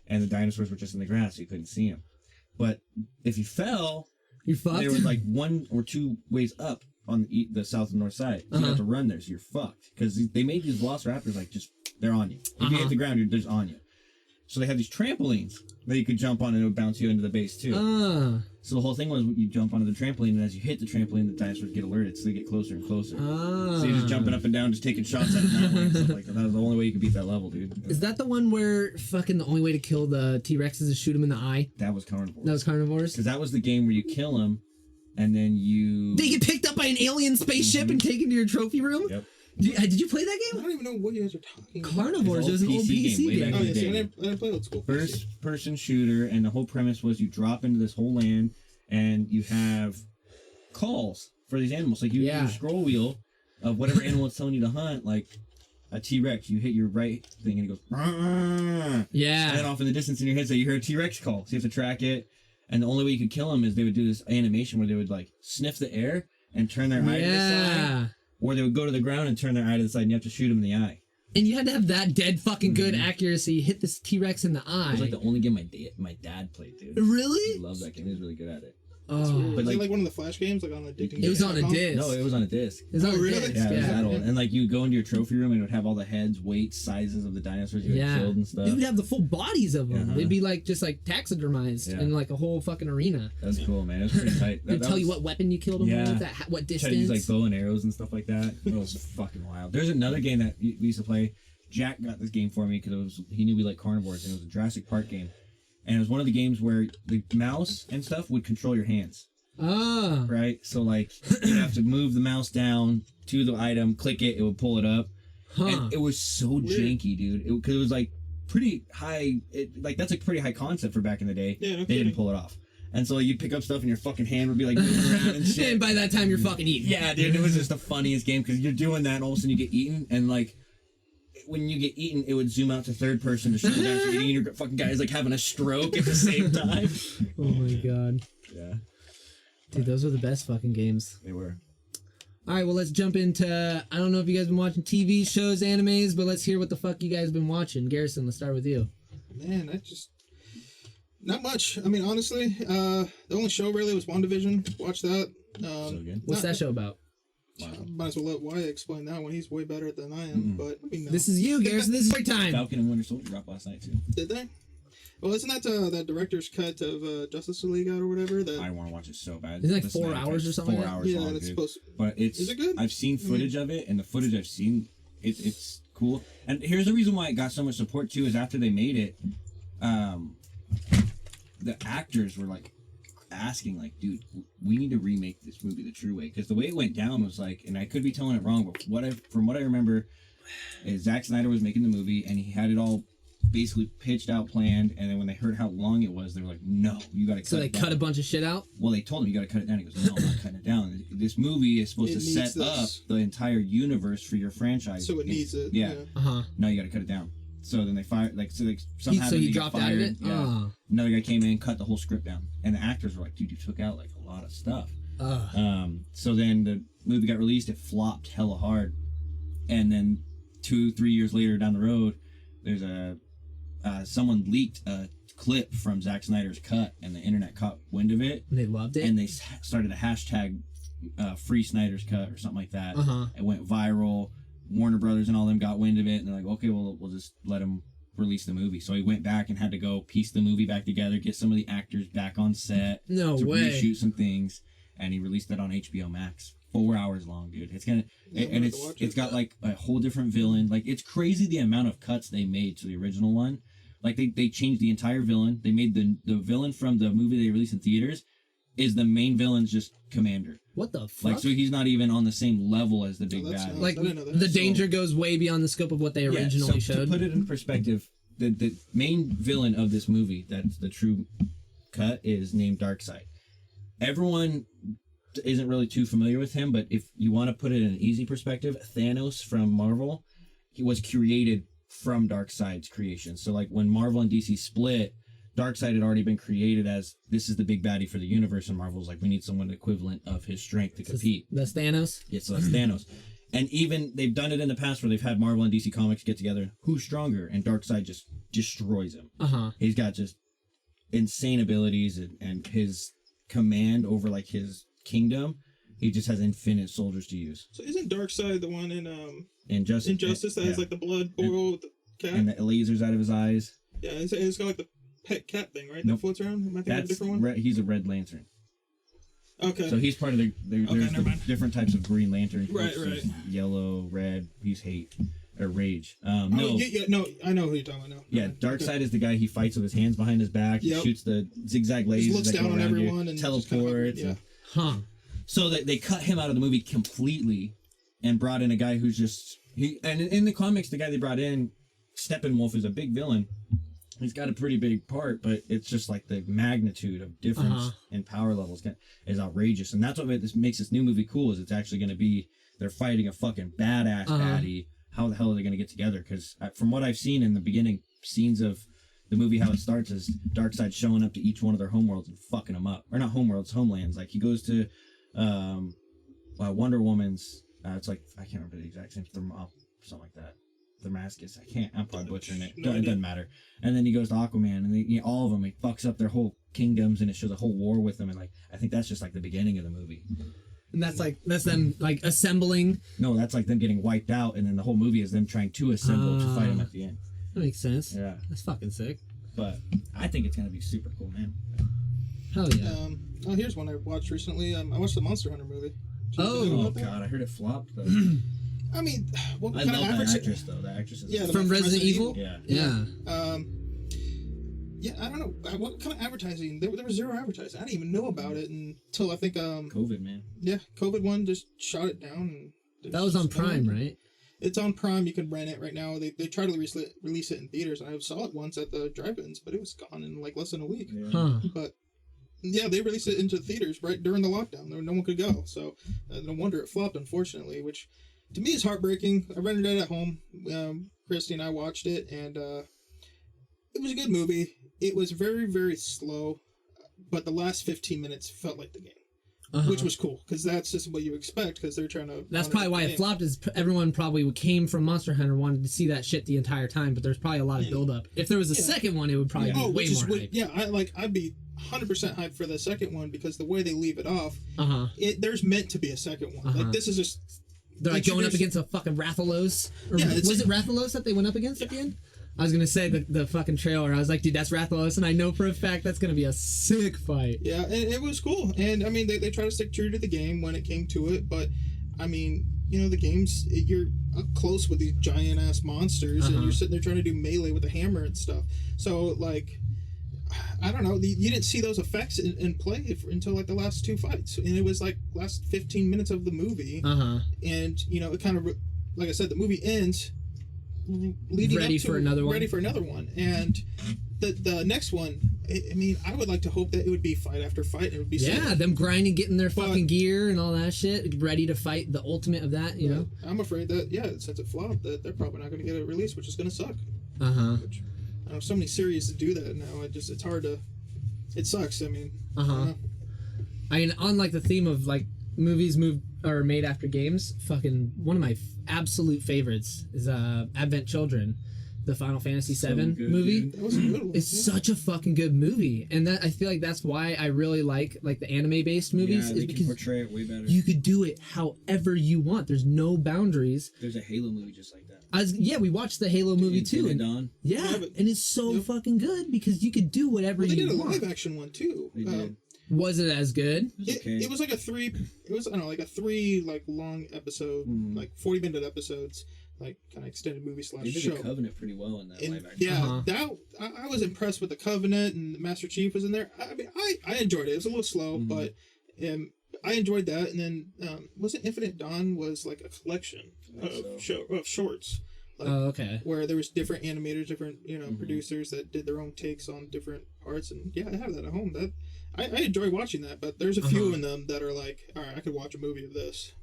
And the dinosaurs were just in the grass, so you couldn't see them. But if you fell... You fucked? There was like 1 or 2 ways up on the south and north side. So you have to run there, so you're fucked. Because they made these velociraptors like just... They're on you. If you hit the ground, they're just on you. So they had these trampolines that you could jump on and it would bounce you into the base too. So the whole thing was you jump onto the trampoline, and as you hit the trampoline, the dinosaurs get alerted, so they get closer and closer. So you're just jumping up and down, just taking shots at them and stuff like that. That was the only way you could beat that level, dude. Is that the one where fucking the only way to kill the T-Rexes is shoot them in the eye? That was Carnivores. That was Carnivores? Because that was the game where you kill them, and then you... They get picked up by an alien spaceship and taken to your trophy room? Yep. Did you play that I game? don't even know what you guys are talking about. Carnivores. It was an old PC way game. back Oh, in yeah, the see, I day. didn't play old school. First person shooter, and the whole premise was you drop into this whole land, and you have calls for these animals. Like you use your scroll wheel of whatever animal it's telling you to hunt, like a T-Rex. You hit your right thing and it goes, yeah. And then off in the distance in your headset, you hear a T-Rex call. So you have to track it. And the only way you could kill them is they would do this animation where they would like sniff the air and turn their eye to the side. Or they would go to the ground and turn their eye to the side, and you have to shoot them in the eye. And you had to have that dead fucking good accuracy. Hit this T-Rex in the eye. It was like the only game my dad played, dude. Really? He loved that game. He was really good at it. Oh, but like one of the Flash games, like on the It was on a disc. No, it was on a disc. It was on a really? disc. Yeah, it was that old. And like you go into your trophy room and it would have all the heads, weights, sizes of the dinosaurs you had killed and stuff. They would have the full bodies of them. They'd be like just like taxidermized in like a whole fucking arena. That was cool, man. It was pretty tight. They'd tell you what weapon you killed them with, what distance. Try to use like bow and arrows and stuff like that. It was fucking wild. There's another game that we used to play. Jack got this game for me because he knew we liked carnivores, and it was a Jurassic Park game. And it was one of the games where the mouse and stuff would control your hands. Right? So, like, you'd have to move the mouse down to the item, click it, it would pull it up. And it was so janky, dude. Because it was, like, pretty high. That's a pretty high concept for back in the day. Yeah, they didn't pull it off. And so you'd pick up stuff and your fucking hand would be, like, moving around and shit. And by that time, you're fucking eating. Yeah, dude. It was just the funniest game because you're doing that and all of a sudden you get eaten. And, like, when you get eaten, it would zoom out to third person to show that you're eating. Your fucking guy is, like, having a stroke at the same time. Oh, my God. Yeah. Dude, those were the best fucking games. They were. All right, well, let's jump into... I don't know if you guys been watching TV shows, animes, but let's hear what the fuck you guys been watching. Garrison, let's start with you. Man, I just... Not much. I mean, honestly, the only show really was WandaVision. Watch that. So good. What's that show about? Wow. Might as well let Wyatt explain that one. He's way better than I am. But I mean, no. This is you, Garrison. This is your time. Falcon and Winter Soldier dropped last night, too. Did they? Well, isn't that that director's cut of Justice League out or whatever? That I want to watch it so bad. Isn't it like 4 hours or something? 4 like that? hours yeah, long, that's dude. supposed. But it's... Is it good? I've seen footage of it, and the footage I've seen, it's cool. And here's the reason why it got so much support, too, is after they made it, the actors were, like, asking, like, dude, we need to remake this movie the true way. Because the way it went down was, like, and I could be telling it wrong, but from what I remember, is Zack Snyder was making the movie, and he had it all basically pitched out, planned, and then when they heard how long it was, they were like, no, you gotta cut it down. So they cut a bunch of shit out? Well, they told him, you gotta cut it down. He goes, no, I'm not cutting it down. This movie is supposed to set up the entire universe for your franchise. So it needs it. Yeah. No, you gotta cut it down. So then they fired, somehow he dropped out of it? Yeah. Another guy came in, cut the whole script down. And the actors were like, dude, you took out, like, a lot of stuff. So then the movie got released, it flopped hella hard. And then 2-3 years later down the road, there's someone leaked a clip from Zack Snyder's cut, and the internet caught wind of it. And they loved it? And they started a hashtag Free Snyder's Cut or something like that. It went viral. Warner Brothers and all them got wind of it, and they're like, okay, well, we'll just let him release the movie. So he went back and had to go piece the movie back together, get some of the actors back on set. No to way. reshoot some things, and he released that on HBO Max. 4 hours long, dude. It's gonna, and it's got like a whole different villain. Like, it's crazy the amount of cuts they made to the original one. Like, they changed the entire villain. They made the villain from the movie they released in theaters is the main villain's just Commander. What the fuck? Like, so he's not even on the same level as the big bad. Like, the danger goes way beyond the scope of what they originally showed. To put it in perspective, the main villain of this movie, that's the true cut, is named Darkseid. Everyone isn't really too familiar with him, but if you want to put it in an easy perspective, Thanos from Marvel, he was created from Darkseid's creation. So like when Marvel and DC split, Darkseid had already been created as this is the big baddie for the universe, and Marvel's like, we need someone equivalent of his strength to compete. That's Thanos? Yeah, so that's Thanos. And even they've done it in the past where they've had Marvel and DC Comics get together. Who's stronger? And Darkseid just destroys him. He's got just insane abilities, and his command over like his kingdom. He just has infinite soldiers to use. So isn't Darkseid the one in Injustice that has like the blood boil with the cat and the lasers out of his eyes? Yeah, it's got like the pet cat thing, right? That floats around. Am I thinking of a different one? He's a Red Lantern. Okay. So he's part of there's different types of Green Lantern. Right. Yellow, red. He's hate or rage. No, I know who you're talking about now. Yeah, Darkseid is the guy he fights with his hands behind his back. He shoots the zigzag lasers. Just looks down on everyone and teleports. Kind of, So they cut him out of the movie completely, and brought in a guy who's and in the comics, the guy they brought in, Steppenwolf, is a big villain. He's got a pretty big part, but it's just like the magnitude of difference in power levels is outrageous. And that's what makes this new movie cool, is it's actually going to be, they're fighting a fucking badass baddie. How the hell are they going to get together? Because from what I've seen in the beginning scenes of the movie, how it starts is Darkseid showing up to each one of their homeworlds and fucking them up. Or not homeworlds, homelands. Like he goes to Wonder Woman's, it's like, I can't remember the exact name, something like that. Damascus. I'm probably butchering it. It doesn't matter. And then he goes to Aquaman, and all of them, he fucks up their whole kingdoms, and it shows a whole war with them. And like, I think that's just like the beginning of the movie. And that's them like assembling. No, that's like them getting wiped out, and then the whole movie is them trying to assemble to fight him at the end. That makes sense. Yeah, that's fucking sick. But I think it's gonna be super cool, man. Hell yeah. Here's one I watched recently. I watched the Monster Hunter movie. Oh god, I heard it flopped though. I mean, what I kind love of that average? actress though. The actress is from Resident Evil. Yeah. Yeah, I don't know what kind of advertising. There was zero advertising. I didn't even know about it until I think COVID, man. Yeah, COVID one just shot it down. And that was on Prime, right? It's on Prime. You can rent it right now. They tried to release it in theaters. I saw it once at the drive-ins, but it was gone in like less than a week. Yeah. But yeah, they released it into theaters right during the lockdown. No one could go, so no wonder it flopped. Unfortunately, which to me is heartbreaking. I rented it at home. Christy and I watched it, and it was a good movie. It was very, very slow, but the last 15 minutes felt like the game, which was cool, because that's just what you expect, because they're trying to... That's probably why it flopped, is everyone probably came from Monster Hunter, wanted to see that shit the entire time, but there's probably a lot of build-up. If there was a second one, it would probably be way more hype. Yeah, I'd be 100% hyped for the second one, because the way they leave it off, there's meant to be a second one. Like, this is just... They're like going up against a fucking Rathalos? Was it Rathalos that they went up against at the end? I was going to say the fucking trailer. I was like, dude, that's Rathalos, and I know for a fact that's going to be a sick fight. Yeah, and it was cool. And, I mean, they try to stick true to the game when it came to it, but, I mean, you know, the games, you're up close with these giant-ass monsters, and you're sitting there trying to do melee with a hammer and stuff. So, like, I don't know, you didn't see those effects in play until, like, the last two fights. And it was, like, last 15 minutes of the movie. And, you know, it kind of, like I said, the movie ends... ready for another one, and the next one, I mean, I would like to hope that it would be fight after fight, and it would be them grinding, getting their fucking gear and all that shit, ready to fight the ultimate of that, you know. I'm afraid that since it flopped, that they're probably not going to get a release, which is going to suck. Which, I know so many series to do that now. It's hard to. It sucks. I mean. I mean, on like the theme of like movies made after games, fucking one of my absolute favorites is Advent Children, the Final Fantasy VII movie. That was a good one. It's such a fucking good movie, and that I feel like that's why I really like the anime based movies. Yeah, is because can portray it way better. You could do it however you want. There's no boundaries. There's a Halo movie just like that. We watched the Halo movie too. And it's so fucking good because you could do whatever you want. They did a live action one too. They did. Was it as good? It was like a three long episode, like 40-minute episodes, like kind of extended movie / show. They did the Covenant pretty well in that live action. Yeah, I was impressed with the Covenant, and the Master Chief was in there. I mean, I enjoyed it. It was a little slow, but I enjoyed that. And then wasn't Infinite Dawn was like a collection of shorts. Like, where there was different animators, different producers that did their own takes on different parts, and I have that at home. I enjoy watching that, but there's a few in them that are like, all right, I could watch a movie of this.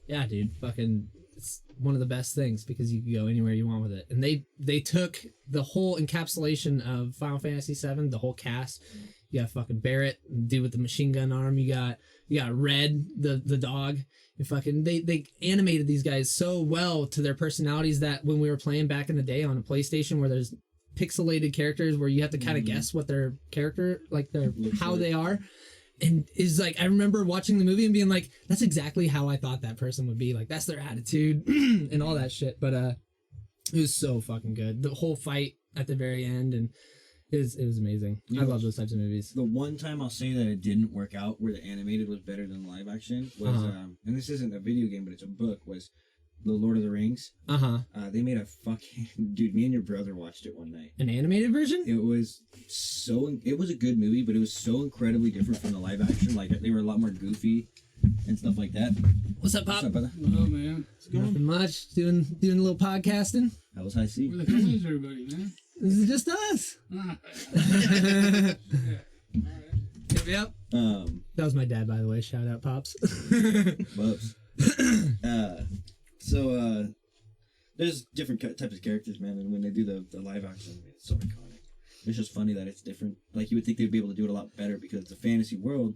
Yeah, dude, fucking, it's one of the best things because you can go anywhere you want with it. And they took the whole encapsulation of Final Fantasy VII, the whole cast. You got fucking Barrett, dude with the machine gun arm. You got Red, the dog. And fucking, they animated these guys so well to their personalities that when we were playing back in the day on a PlayStation where there's pixelated characters where you have to kind of guess what their character, like their how they are, and is like, I remember watching the movie and being like, that's exactly how I thought that person would be, like that's their attitude and all that shit. But it was so fucking good, the whole fight at the very end, and it was amazing. I love those types of movies. The one time I'll say that it didn't work out where the animated was better than live action was and this isn't a video game but it's a book, was The Lord of the Rings. They made a fucking dude. Me and your brother watched it one night. An animated version? It was a good movie, but it was so incredibly different from the live action. Like they were a lot more goofy and stuff like that. What's up, Pop? What's up, brother? Oh man, Nothing much. Doing a little podcasting. That was High C. where the hell is everybody, man? This is just us. Yep. That was my dad, by the way. Shout out, Pops. Bubs. There's different types of characters, man, and when they do the live action, it's so iconic. It's just funny that it's different. Like, you would think they'd be able to do it a lot better because it's a fantasy world,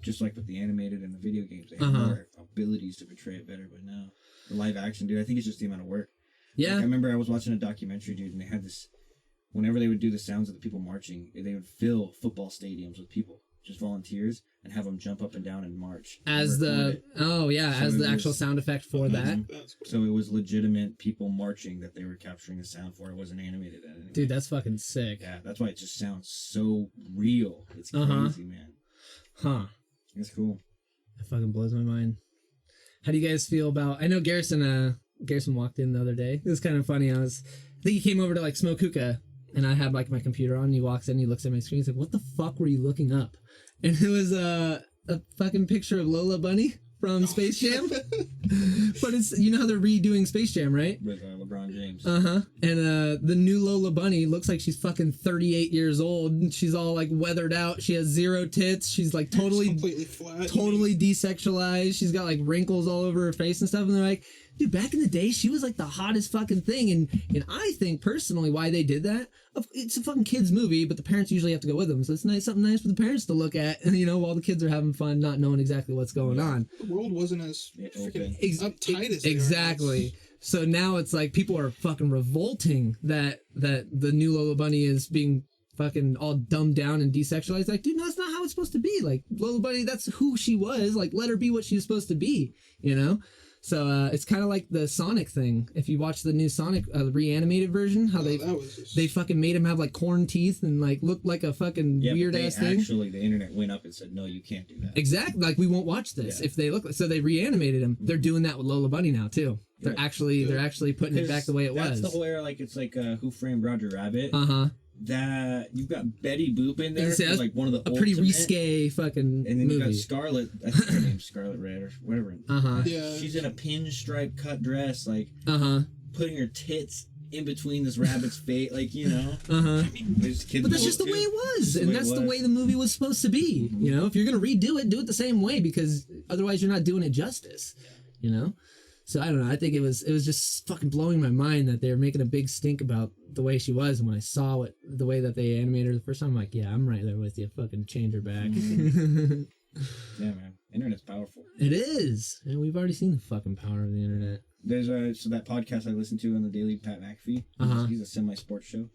just like with the animated and the video games. They have more abilities to portray it better, but no. The live action, dude, I think it's just the amount of work. Yeah. Like, I remember I was watching a documentary, dude, and they had this, whenever they would do the sounds of the people marching, they would fill football stadiums with people, just volunteers, and have them jump up and down and march. As the actual sound effect for that. So it was legitimate people marching that they were capturing the sound for. It wasn't animated. Dude, that's fucking sick. Yeah, that's why it just sounds so real. It's crazy, man. Huh. It's cool. That fucking blows my mind. How do you guys feel about... I know Garrison walked in the other day. It was kind of funny. I think he came over to like smoke hookah, and I had like my computer on, and he walks in, he looks at my screen, he's like, what the fuck were you looking up? And it was a fucking picture of Lola Bunny from Space Jam. But it's, you know how they're redoing Space Jam, right? With LeBron James. And the new Lola Bunny looks like she's fucking 38 years old, and she's all like weathered out. She has 0 tits. She's like totally completely flat, totally desexualized. She's got like wrinkles all over her face and stuff. And they're like, dude, back in the day, she was like the hottest fucking thing. And I think personally why they did that, it's a fucking kids movie, but the parents usually have to go with them. So it's nice, something nice for the parents to look at, and, you know, while the kids are having fun, not knowing exactly what's going on. The world wasn't as freaking uptight as exactly. So now it's like people are fucking revolting that the new Lola Bunny is being fucking all dumbed down and desexualized. Like, dude, no, that's not how it's supposed to be. Like, Lola Bunny, that's who she was. Like, let her be what she was supposed to be, you know? So it's kind of like the Sonic thing. If you watch the new Sonic reanimated version, how they fucking made him have like corn teeth and like look like a fucking weird ass thing. Actually, the internet went up and said, no, you can't do that. Exactly. Like, we won't watch this if they look like. So they reanimated him. They're doing that with Lola Bunny now too. They're actually putting it back the way it was. That's the whole era. Like, it's like Who Framed Roger Rabbit. That you've got Betty Boop in there, for like one of the pretty risque fucking and then movie. You got Scarlet. I think her name's Scarlet Red or whatever. Yeah. She's in a pinstripe cut dress, like putting her tits in between this rabbit's face, like, you know. But that's just the way it was, and that's the way the movie was supposed to be. You know, if you're gonna redo it, do it the same way, because otherwise you're not doing it justice. You know. So I don't know. I think it was just fucking blowing my mind that they were making a big stink about the way she was. And when I saw the way that they animated her the first time, I'm like, yeah, I'm right there with you. Fucking change her back. Yeah, man. Internet's powerful. It is. And we've already seen the fucking power of the internet. There's so that podcast I listened to on the Daily Pat McAfee. He's a semi-sports show.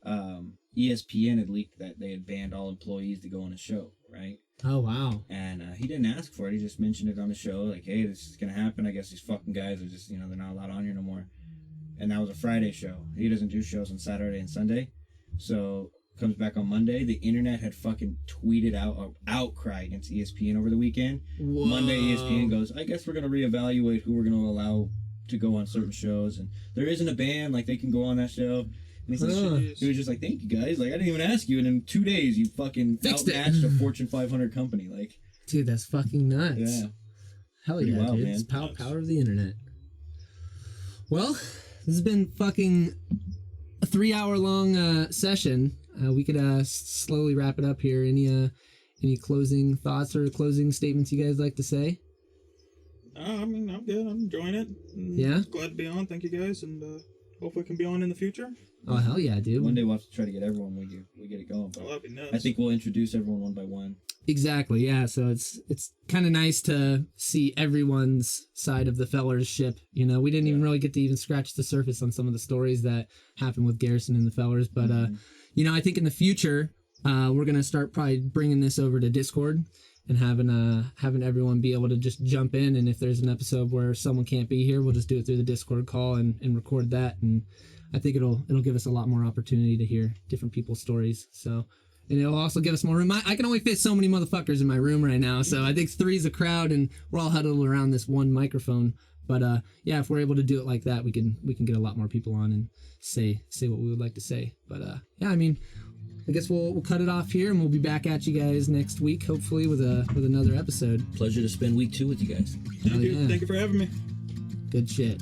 ESPN had leaked that they had banned all employees to go on a show, right? Oh, wow. And he didn't ask for it. He just mentioned it on the show. Like, hey, this is going to happen. I guess these fucking guys are just, you know, they're not allowed on here no more. And that was a Friday show. He doesn't do shows on Saturday and Sunday. So comes back on Monday. The internet had fucking tweeted out an outcry against ESPN over the weekend. Whoa. Monday, ESPN goes, I guess we're going to reevaluate who we're going to allow to go on certain shows. And there isn't a ban. Like, they can go on that show. And he was just like, thank you guys. Like, I didn't even ask you. And in 2 days, you fucking outmatched a Fortune 500 company. Like, dude, that's fucking nuts. Yeah. Hell yeah, wild, dude. Man. It's power of the internet. Well, this has been fucking a 3-hour long session. we could slowly wrap it up here. Any closing thoughts or closing statements you guys like to say? I mean, I'm good. I'm enjoying it. Yeah? Glad to be on. Thank you, guys. And hopefully I can be on in the future. Oh, hell yeah, dude. One day we'll have to try to get everyone when we get it going. Oh, that'd be nuts. I think we'll introduce everyone one by one. Exactly, yeah. So it's kind of nice to see everyone's side of the fellowship. You know, we didn't even really get to even scratch the surface on some of the stories that happened with Garrison and the fellers. But, you know, I think in the future, we're going to start probably bringing this over to Discord and having everyone be able to just jump in. And if there's an episode where someone can't be here, we'll just do it through the Discord call and record that. And I think it'll give us a lot more opportunity to hear different people's stories. So, and it'll also give us more room. I can only fit so many motherfuckers in my room right now. So I think 3's a crowd and we're all huddled around this one microphone. But yeah, if we're able to do it like that, we can get a lot more people on and say what we would like to say. But yeah, I mean, I guess we'll cut it off here and we'll be back at you guys next week, hopefully with another episode. Pleasure to spend week 2 with you guys. Thank you. Thank you for having me. Good shit.